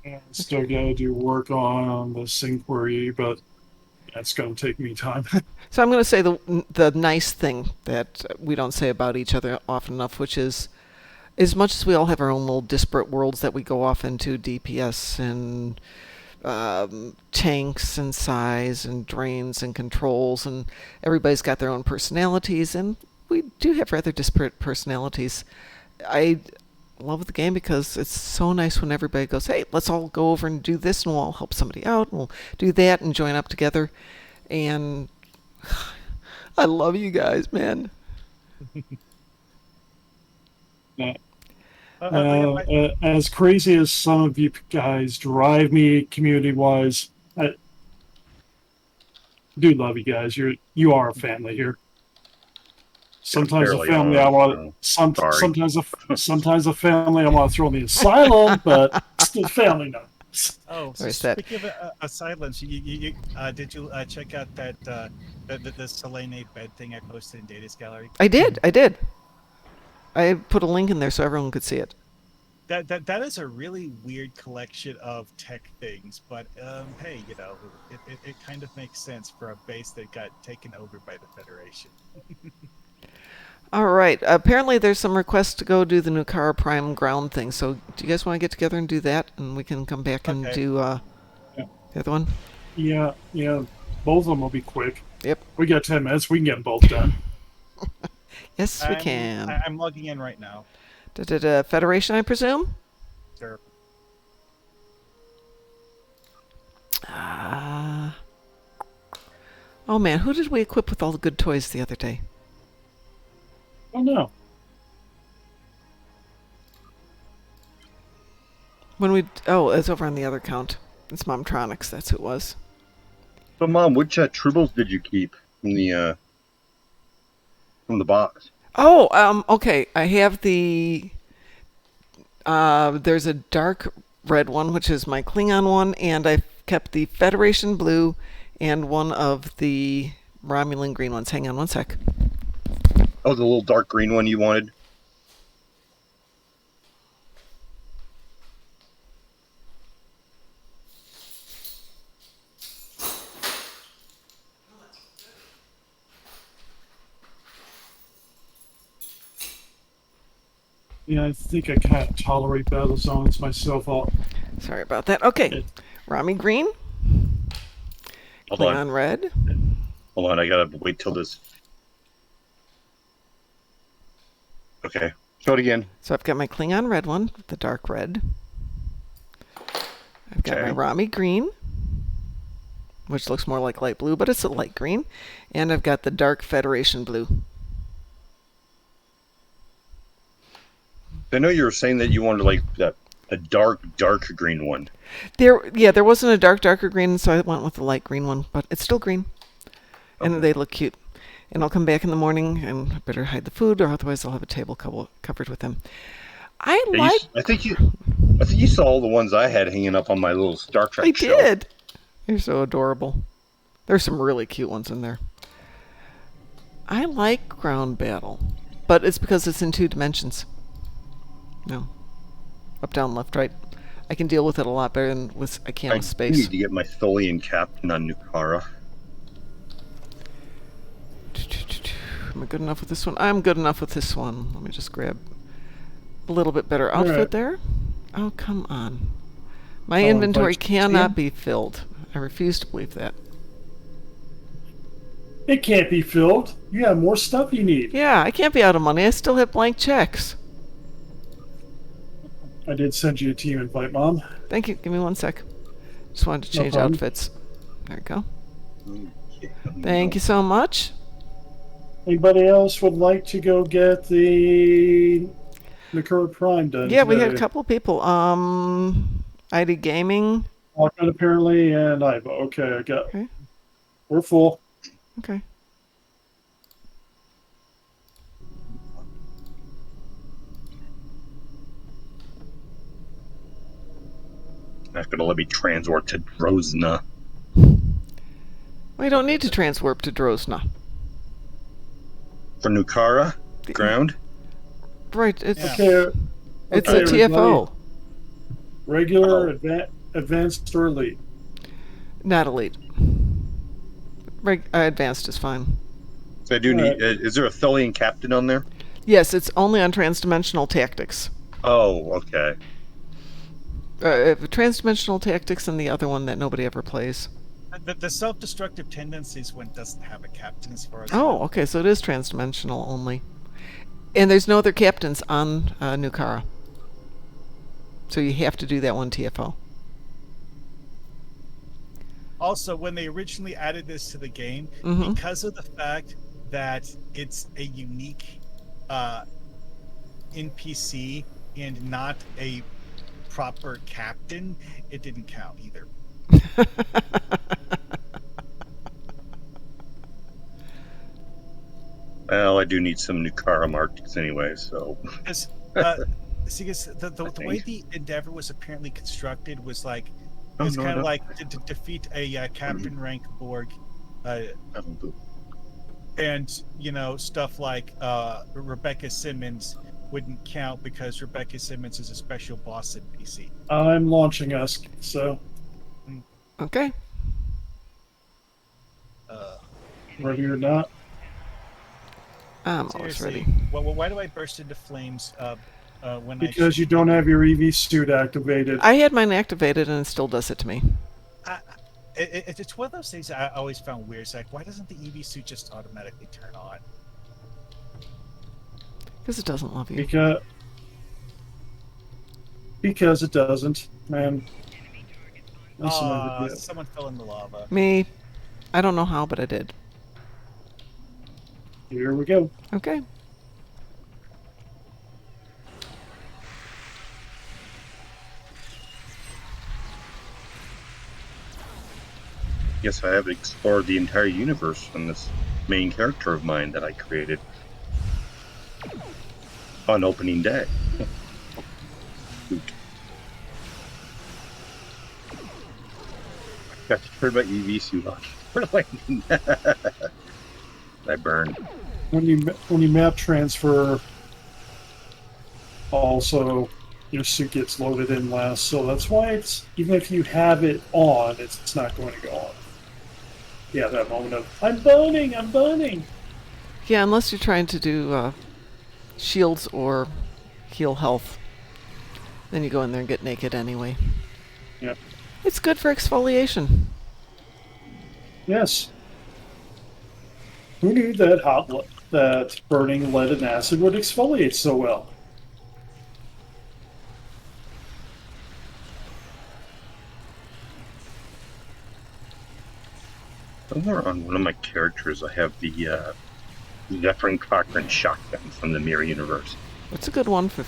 Okay. Still got to do work on this inquiry, but that's going to take me time. So I'm going to say the nice thing that we don't say about each other often enough, which is, as much as we all have our own little disparate worlds that we go off into, DPS and tanks and size and drains and controls, and everybody's got their own personalities, and we do have rather disparate personalities. I love the game because it's so nice when everybody goes, hey, let's all go over and do this, and we'll all help somebody out, and we'll do that and join up together. And I love you guys, man. As crazy as some of you guys drive me community-wise, I do love you guys. You are a family here. Sometimes a family I want sometimes a family I want to throw in the asylum, but still family now. Oh, so speaking of asylums, did you check out that the Selenite bed thing I posted in Data's Gallery? I did. I put a link in there so everyone could see it. That is a really weird collection of tech things, but hey, it kind of makes sense for a base that got taken over by the Federation. All right. Apparently, there's some requests to go do the Nukara Prime ground thing. So, do you guys want to get together and do that, and we can come back and do the other one? Yeah. Both of them will be quick. Yep. We got 10 minutes. We can get them both done. Yes, we can. I'm logging in right now. Federation, I presume? Sure. Oh, man. Who did we equip with all the good toys the other day? Oh, no. It's over on the other account. It's Momtronics. That's who it was. So, Mom, which tribbles did you keep from the box? Oh, okay. I have the... there's a dark red one, which is my Klingon one, and I kept the Federation blue and one of the Romulan green ones. Hang on one sec. Oh, the little dark green one you wanted? Yeah, I think I can't tolerate battle zones myself. Sorry about that. Okay. Rami green. Klingon red. Hold on, I gotta wait till this... Okay, show it again. So I've got my Klingon red one, the dark red. I've got my Rami green, which looks more like light blue, but it's a light green. And I've got the dark Federation blue. I know you were saying that you wanted like a dark green one. There wasn't a darker green, so I went with the light green one, but it's still green. Okay. And they look cute. And I'll come back in the morning, and I better hide the food, or otherwise I'll have a table covered with them. I think I think you saw all the ones I had hanging up on my little Star Trek I shelf. did. They're so adorable. There's some really cute ones in there. I like ground battle, but it's because it's in 2 dimensions. No. Up, down, left, right. I can deal with it a lot better than I can with I space. need to get my Tholian captain on Nukara. Am I good enough with this one? I'm good enough with this one. Let me just grab a little bit better outfit Alright. there. Oh, come on. My Oh, inventory invite you to cannot see be filled. I refuse to believe that. It can't be filled. You have more stuff you need. Yeah, I can't be out of money. I still have blank checks. I did send you a team invite, Mom. Thank you. Give me 1 sec. Just wanted to No change problem. outfits. There we go. Thank you so much. Anybody else would like to go get the Nakura Prime done? Yeah, we had a today? couple of people. ID Gaming. Walkman apparently, and Ivo. Okay, I got. Okay. We're full. Okay. That's gonna let me transwarp to Drozna. We don't need to transwarp to Drozna. For Nukara? Ground? Right, it's Yeah. Okay. it's okay, a TFO, Regular, Oh. advanced, or elite. not elite. Advanced is fine. So I do need. Is there a Tholian captain on there? Yes, it's only on transdimensional tactics. Oh, okay. Transdimensional tactics and the other one that nobody ever plays. The self-destructive tendencies one doesn't have a captain as far as Oh, okay, so it is transdimensional only. And there's no other captains on Nukara. So you have to do that one TFO. Also, when they originally added this to the game, Mhm. because of the fact that it's a unique NPC and not a proper captain, it didn't count either. Well, I do need some Nukara marks anyway, so. Because the way the Endeavor was apparently constructed was like it was kind of like to defeat a captain rank Borg, and stuff like Rebecca Simmons wouldn't count because Rebecca Simmons is a special boss NPC. I'm launching us, so Okay. ready or not. I'm always Seriously, ready. well, why do I burst into flames when Because you don't have your EV suit activated. I had mine activated and it still does it to me. It's one of those things I always found weird. It's like, why doesn't the EV suit just automatically turn on? Because it doesn't love you. Because it doesn't, man. Someone fell in the lava. Me. I don't know how, but I did. Here we go. Okay. Yes, I have explored the entire universe from this main character of mine that I created on opening day. Got to turn my EV suit on. I burned. When you map transfer, also your suit gets loaded in last, so that's why it's even if you have it on, it's not going to go on. Yeah, that moment of I'm burning. Yeah, unless you're trying to do shields or heal health. Then you go in there and get naked anyway. Yep. It's good for exfoliation. Yes. Who knew that that burning lead and acid would exfoliate so well? Somewhere on one of my characters, I have the Zephyrin Cochrane shotgun from the Mirror Universe. That's a good one for...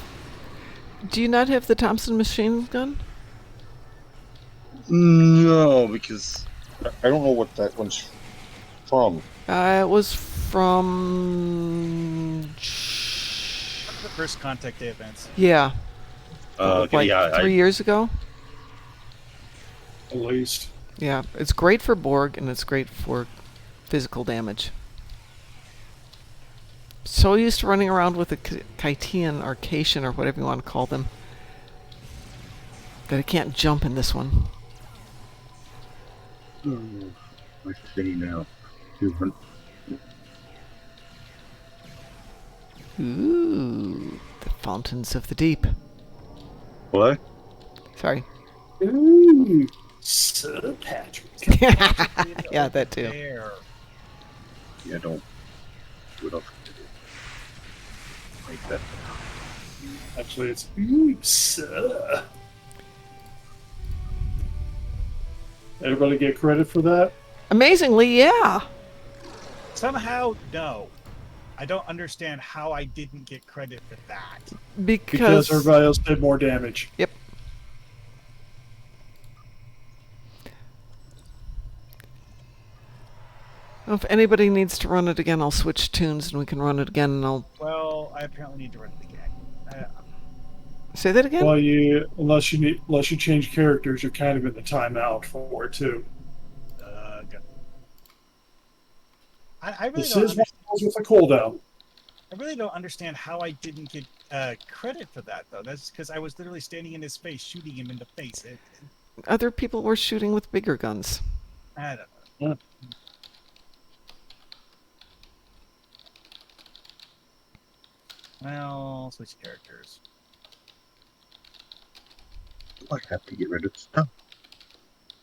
Do you not have the Thompson machine gun? No, because I don't know what that one's from. It was from... The first contact day events. Yeah. like yeah, 3 years ago. At least. Yeah, it's great for Borg and it's great for physical damage. So used to running around with a Kytian or Cation or whatever you want to call them that I can't jump in this one. What's the now? 200. Ooh, the fountains of the deep. What? Sorry. Ooh, Sir Patrick. Yeah, that too. There. Yeah, don't. What else can I do? Like that. Actually, it's ooh, sir. Everybody get credit for that? Amazingly, yeah. Somehow, no. I don't understand how I didn't get credit for that. Because everybody else did more damage. Yep. Well, if anybody needs to run it again, I'll switch tunes and we can run it again. And I'll Well, I apparently need to run it again. say that again. Well, unless you change characters, you're kind of in the timeout for it too. I really This don't is one of those with a cooldown. I really don't understand how I didn't get credit for that, though. That's because I was literally standing in his face, shooting him in the face. Other people were shooting with bigger guns. I don't know. Yeah. Well, switch characters. I have to get rid of stuff.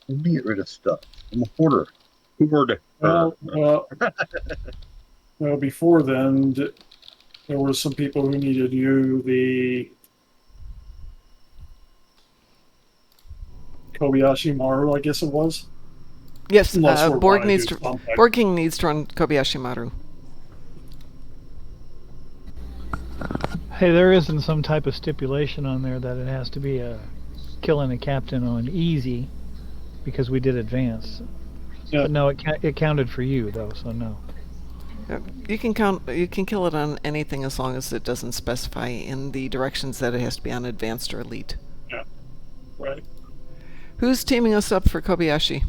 Let me get rid of stuff. I'm a hoarder. Who hoarded? Well, before then, there were some people who needed to do the Kobayashi Maru, I guess it was. Yes, Unless we're Borg wanting needs to to. do something. Borg King needs to run Kobayashi Maru. Hey, there isn't some type of stipulation on there that it has to be killing a captain on easy because we did advance. Yeah. But no, it counted for you though, so no. You can kill it on anything as long as it doesn't specify in the directions that it has to be on advanced or elite. Yeah, right. Who's teaming us up for Kobayashi?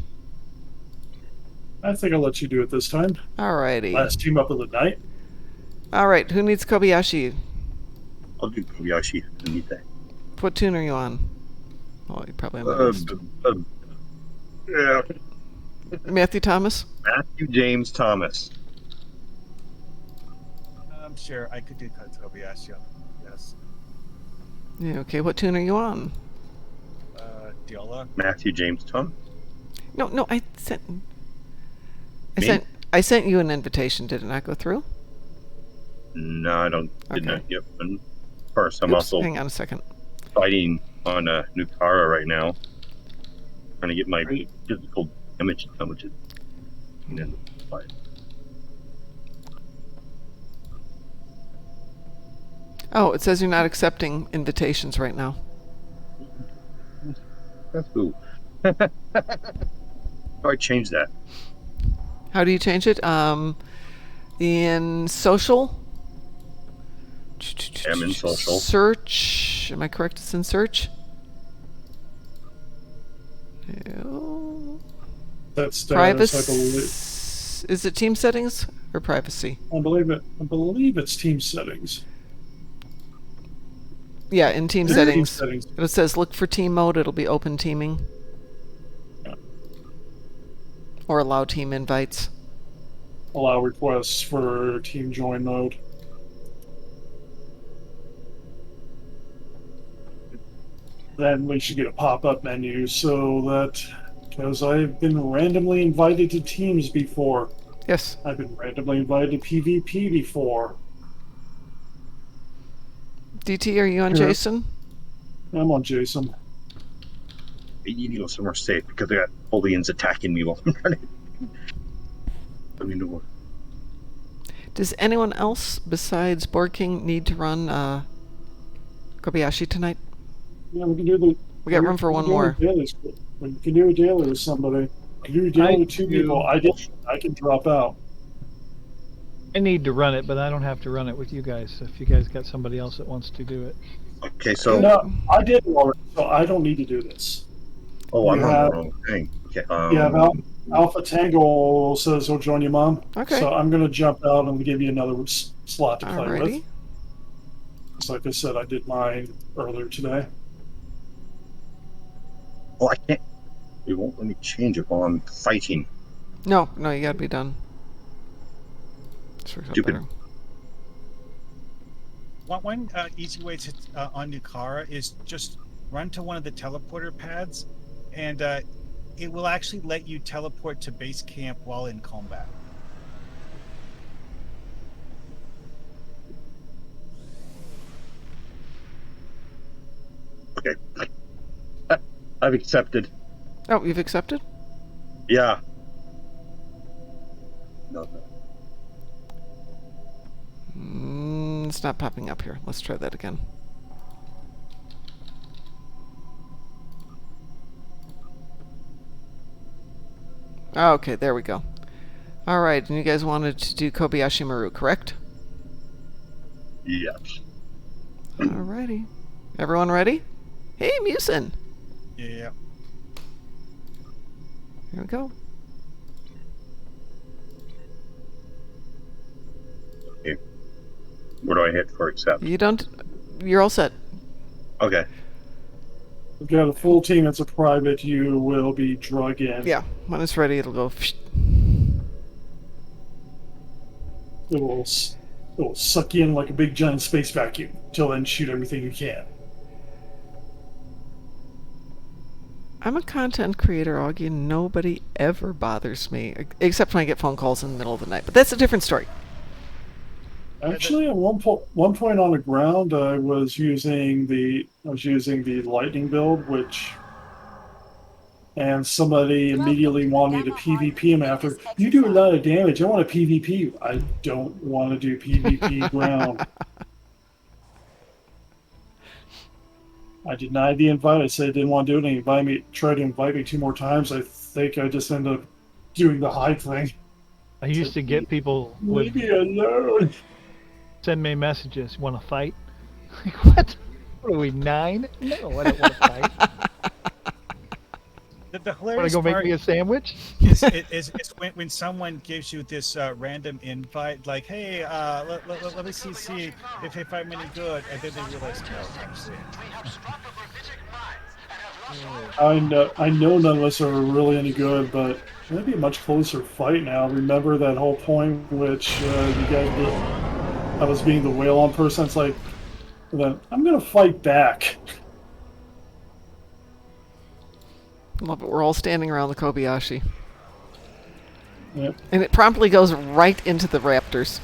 I think I'll let you do it this time. Alrighty. Last team up of the night. Alright, who needs Kobayashi? I'll do Kobayashi. I need that. What tune are you on? Oh, you probably on the list. Yeah. Matthew Thomas? Matthew James Thomas. I'm sure I could do Kobayashi. Yes. Yeah, okay, what tune are you on? Diola. Matthew James Thomas. No, I sent Me? I sent you an invitation. Did it not go through? No, I don't. Did Okay. not. Yep. And first, I'm Oops, also hang on a second. fighting on Nukara right now, trying to get my physical damage intelligence. And then fight. Oh, it says you're not accepting invitations right now. That's cool. How do I change that? How do you change it? In social? I'm in social. Search. Am I correct? It's in search? Ew. That's status, Privacy. I believe. Is it team settings or privacy? I believe it's team settings. Yeah, in team Team settings. settings. It says look for team mode. It'll be open teaming. Yeah. Or allow team invites. Allow requests for team join mode. Then we should get a pop-up menu so that, because I've been randomly invited to teams before. Yes. I've been randomly invited to PvP before. DT, are you on Yeah. Jason? I'm on Jason. You need to go somewhere safe because I got Folians attacking me while I'm running. Let me know. Does anyone else besides Borg King need to run Kobayashi tonight? Yeah, we can do the. We got room for one more. We can do a daily with somebody. We can do a daily with two do- people. I can drop out. I need to run it, but I don't have to run it with you guys. If you guys got somebody else that wants to do it. Okay, so No, I did already, so I don't need to do this. oh, I'm you on have- the wrong thing. Okay, Yeah, Alpha Tango says he'll join you, Mom. Okay. So I'm going to jump out and give you another slot to play Alrighty. with. Just like I said, I did mine earlier today. oh, I can't. It won't let me change it while I'm fighting. No, you gotta be done. This works out Stupid. better. One easy way to on Nukara is just run to one of the teleporter pads, and it will actually let you teleport to base camp while in combat. Okay. I've accepted. Oh, you've accepted? Yeah. No. It's not popping up here. Let's try that again. Okay, there we go. Alright, and you guys wanted to do Kobayashi Maru, correct? Yes. Alrighty. Everyone ready? Hey, Musin! Yeah. Here we go. Okay. What do I hit for accept? You're all set. Okay. If you have a full team that's a private, you will be drug in. Yeah, when it's ready, it'll go. It will suck you in like a big giant space vacuum. Till then, shoot everything you can. I'm a content creator, Augie, and nobody ever bothers me, except when I get phone calls in the middle of the night. But that's a different story. Actually, at one point on the ground, I was using the lightning build, and somebody immediately wanted me to PvP him after. You do a lot of damage. I want to PvP. I don't want to do PvP ground. I denied the invite. I said I didn't want to do it, and he tried to invite me 2 more times. I think I just ended up doing the hide thing. I used to get people Leave me alone. send me messages. Want to fight? Like, what? What are we, 9? No, I don't want to fight. The Want to hilarious go make part me a sandwich? is when someone gives you this random invite, like, hey, let me see if I'm any good, and then they realize, no, I'm sick. I know none of us are really any good, but it's going to be a much closer fight now. Remember that whole point which you guys did? I was being the whale on person. It's like, then I'm going to fight back. Love it. We're all standing around the Kobayashi. Yep. And it promptly goes right into the raptors.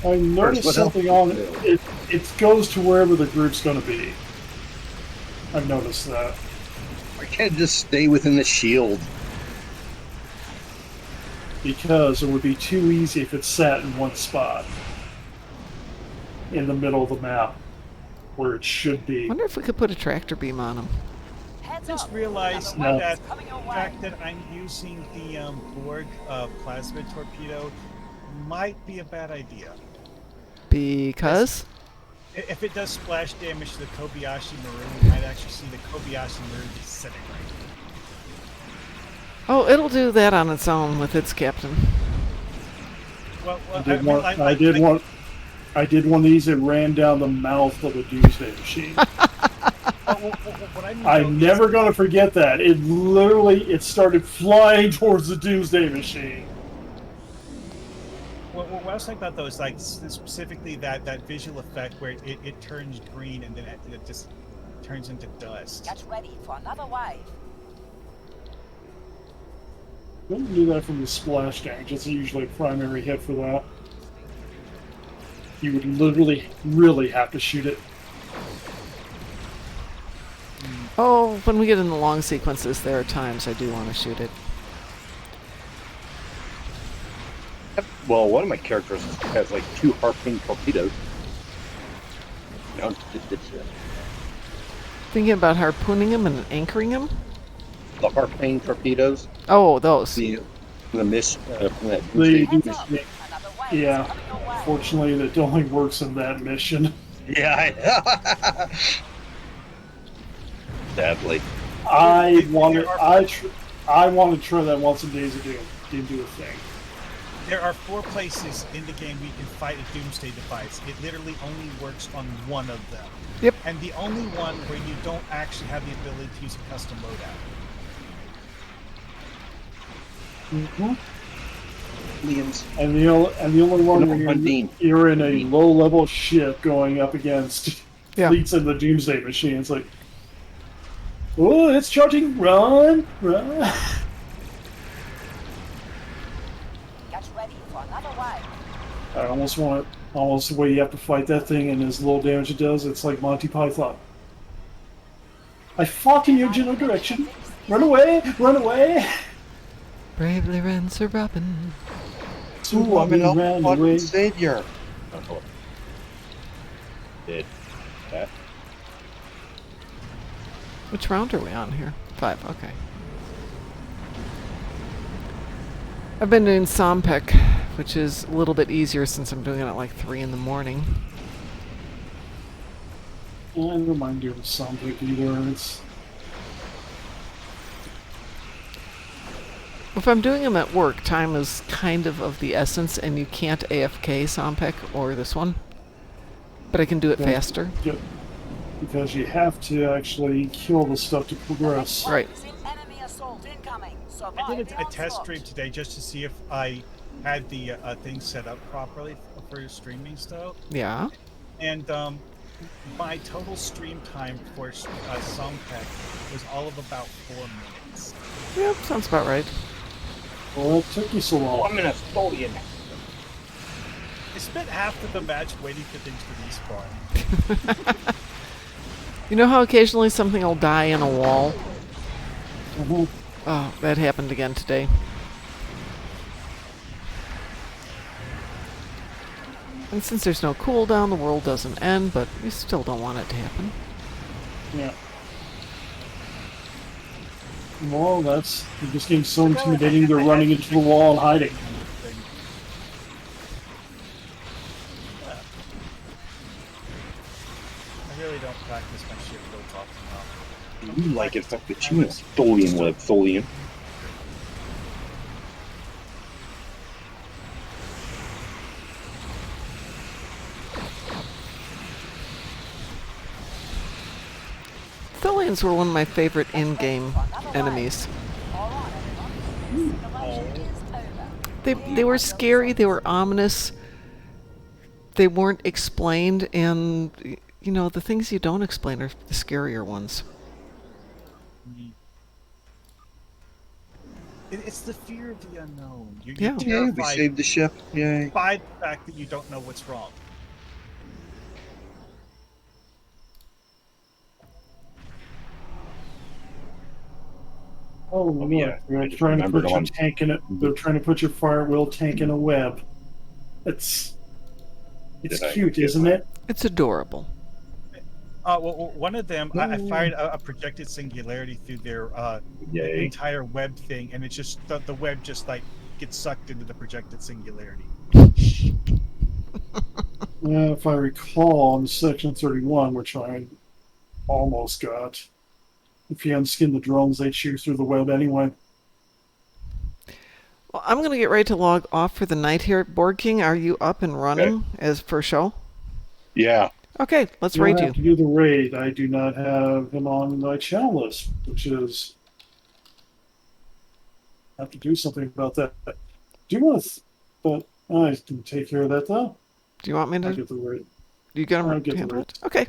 I noticed something on it. It goes to wherever the group's going to be. I've noticed that. I can't just stay within the shield. Because it would be too easy if it sat in one spot. In the middle of the map. Where it should be. I wonder if we could put a tractor beam on them. Just realized No. that the fact that I'm using the Borg plasma torpedo might be a bad idea. Because? If it does splash damage to the Kobayashi Maru, we might actually see the Kobayashi Maru disintegrate. Oh, it'll do that on its own with its captain. Well, I did one of these that ran down the mouth of a doomsday machine. I'm never going to forget that. It started flying towards the doomsday machine. What I was talking about though is like specifically that visual effect where it turns green and then it just turns into dust. Get ready for another wave. Don't do that from the splash damage. It's usually a primary hit for that. You would literally, really have to shoot it. Oh, when we get in the long sequences, there are times I do want to shoot it. Well, one of my characters has like 2 harpoon torpedoes. Thinking about harpooning him and anchoring him? The harpoon torpedoes. Oh, those. The miss. Yeah. Fortunately, it only works in that mission. Yeah, I know. Sadly. I want to try that once in Days of Doom. Didn't do a thing. There are 4 places in the game we can fight a Doomsday device. It literally only works on one of them. Yep. And the only one where you don't actually have the ability to use a custom loadout. Mm-hmm. Liam's. And the only one where you're in a low-level ship going up against fleets of the Doomsday Machine. It's like, oh, it's charging! Run! Get ready for another wave. I almost the way you have to fight that thing and as little damage it does, it's like Monty Python. I fought in your general direction. Run away! Run away! Bravely ran Sir Robin. Ooh, I'm an fucking savior. Did that? Which round are we on here? 5, okay. I've been doing Sompek, which is a little bit easier since I'm doing it at like 3 in the morning. I don't mind doing Sompek either. If I'm doing them at work, time is kind of the essence, and you can't AFK Sompek or this one. But I can do it faster. Yep. Because you have to actually kill the stuff to progress. Right. I did a test stream today just to see if I had the thing set up properly for streaming stuff. Yeah. And my total stream time for Sompek was all of about 4 minutes. Yep, sounds about right. Well, it took you so long. 1 minute, Stolian. I spent half of the match waiting for things to respawn. You know how occasionally something will die in a wall? Mm-hmm. Oh, that happened again today. And since there's no cooldown, the world doesn't end, but we still don't want it to happen. Yeah. Well, this game's so intimidating, they're running into the wall and hiding. I really don't practice my shit real often enough. You like it, fuck the you and Stolian web, Stolian. Tholians were one of my favorite in-game enemies. They were scary, they were ominous, they weren't explained, and you know, the things you don't explain are the scarier ones. It's the fear of the unknown. You're Yeah. Yeah, we saved the ship. Yay. by the fact that you don't know what's wrong. Oh, look, yeah. they're trying to Remember put your tank in it. They're trying to put your fire wheel tank in a web. It's cute, isn't it? It's adorable. Well, one of them, I fired a projected singularity through their Yay. entire web thing, and it's just the web just like gets sucked into the projected singularity. If I recall, in Section 31, which I almost got, if you unskin the drones, they shoot through the web anyway. Well, I'm going to get ready to log off for the night here at Board King. Are you up and running as per show? Yeah. Okay, let's You raid don't you. have to do the raid. I do not have him on my channel list, which is... I have to do something about that. Do you want to... But I can take care of that, though. Do you want me to? I'll get the raid. You got I'll to get the handle raid. it? Okay.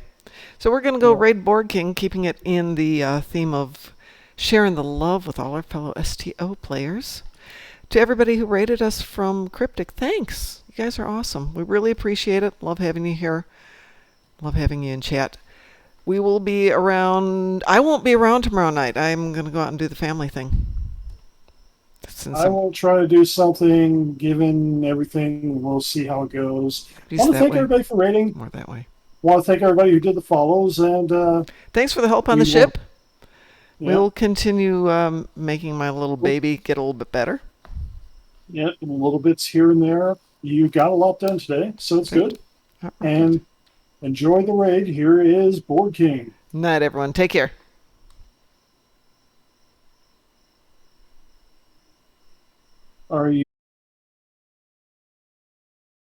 So we're going to go raid Board King, keeping it in the theme of sharing the love with all our fellow STO players. To everybody who rated us from Cryptic, thanks. You guys are awesome. We really appreciate it. Love having you here. Love having you in chat. We will be around... I won't be around tomorrow night. I'm going to go out and do the family thing. I will try to do something, given everything. We'll see how it goes. I want to thank everybody for rating. More that way. Want to thank everybody who did the follows. And thanks for the help on the ship. Yeah. We'll continue making my little baby get a little bit better. Yeah, little bits here and there. you got a lot done today, so it's good. And enjoy the raid. Here is Board King. Night, everyone. Take care. Are you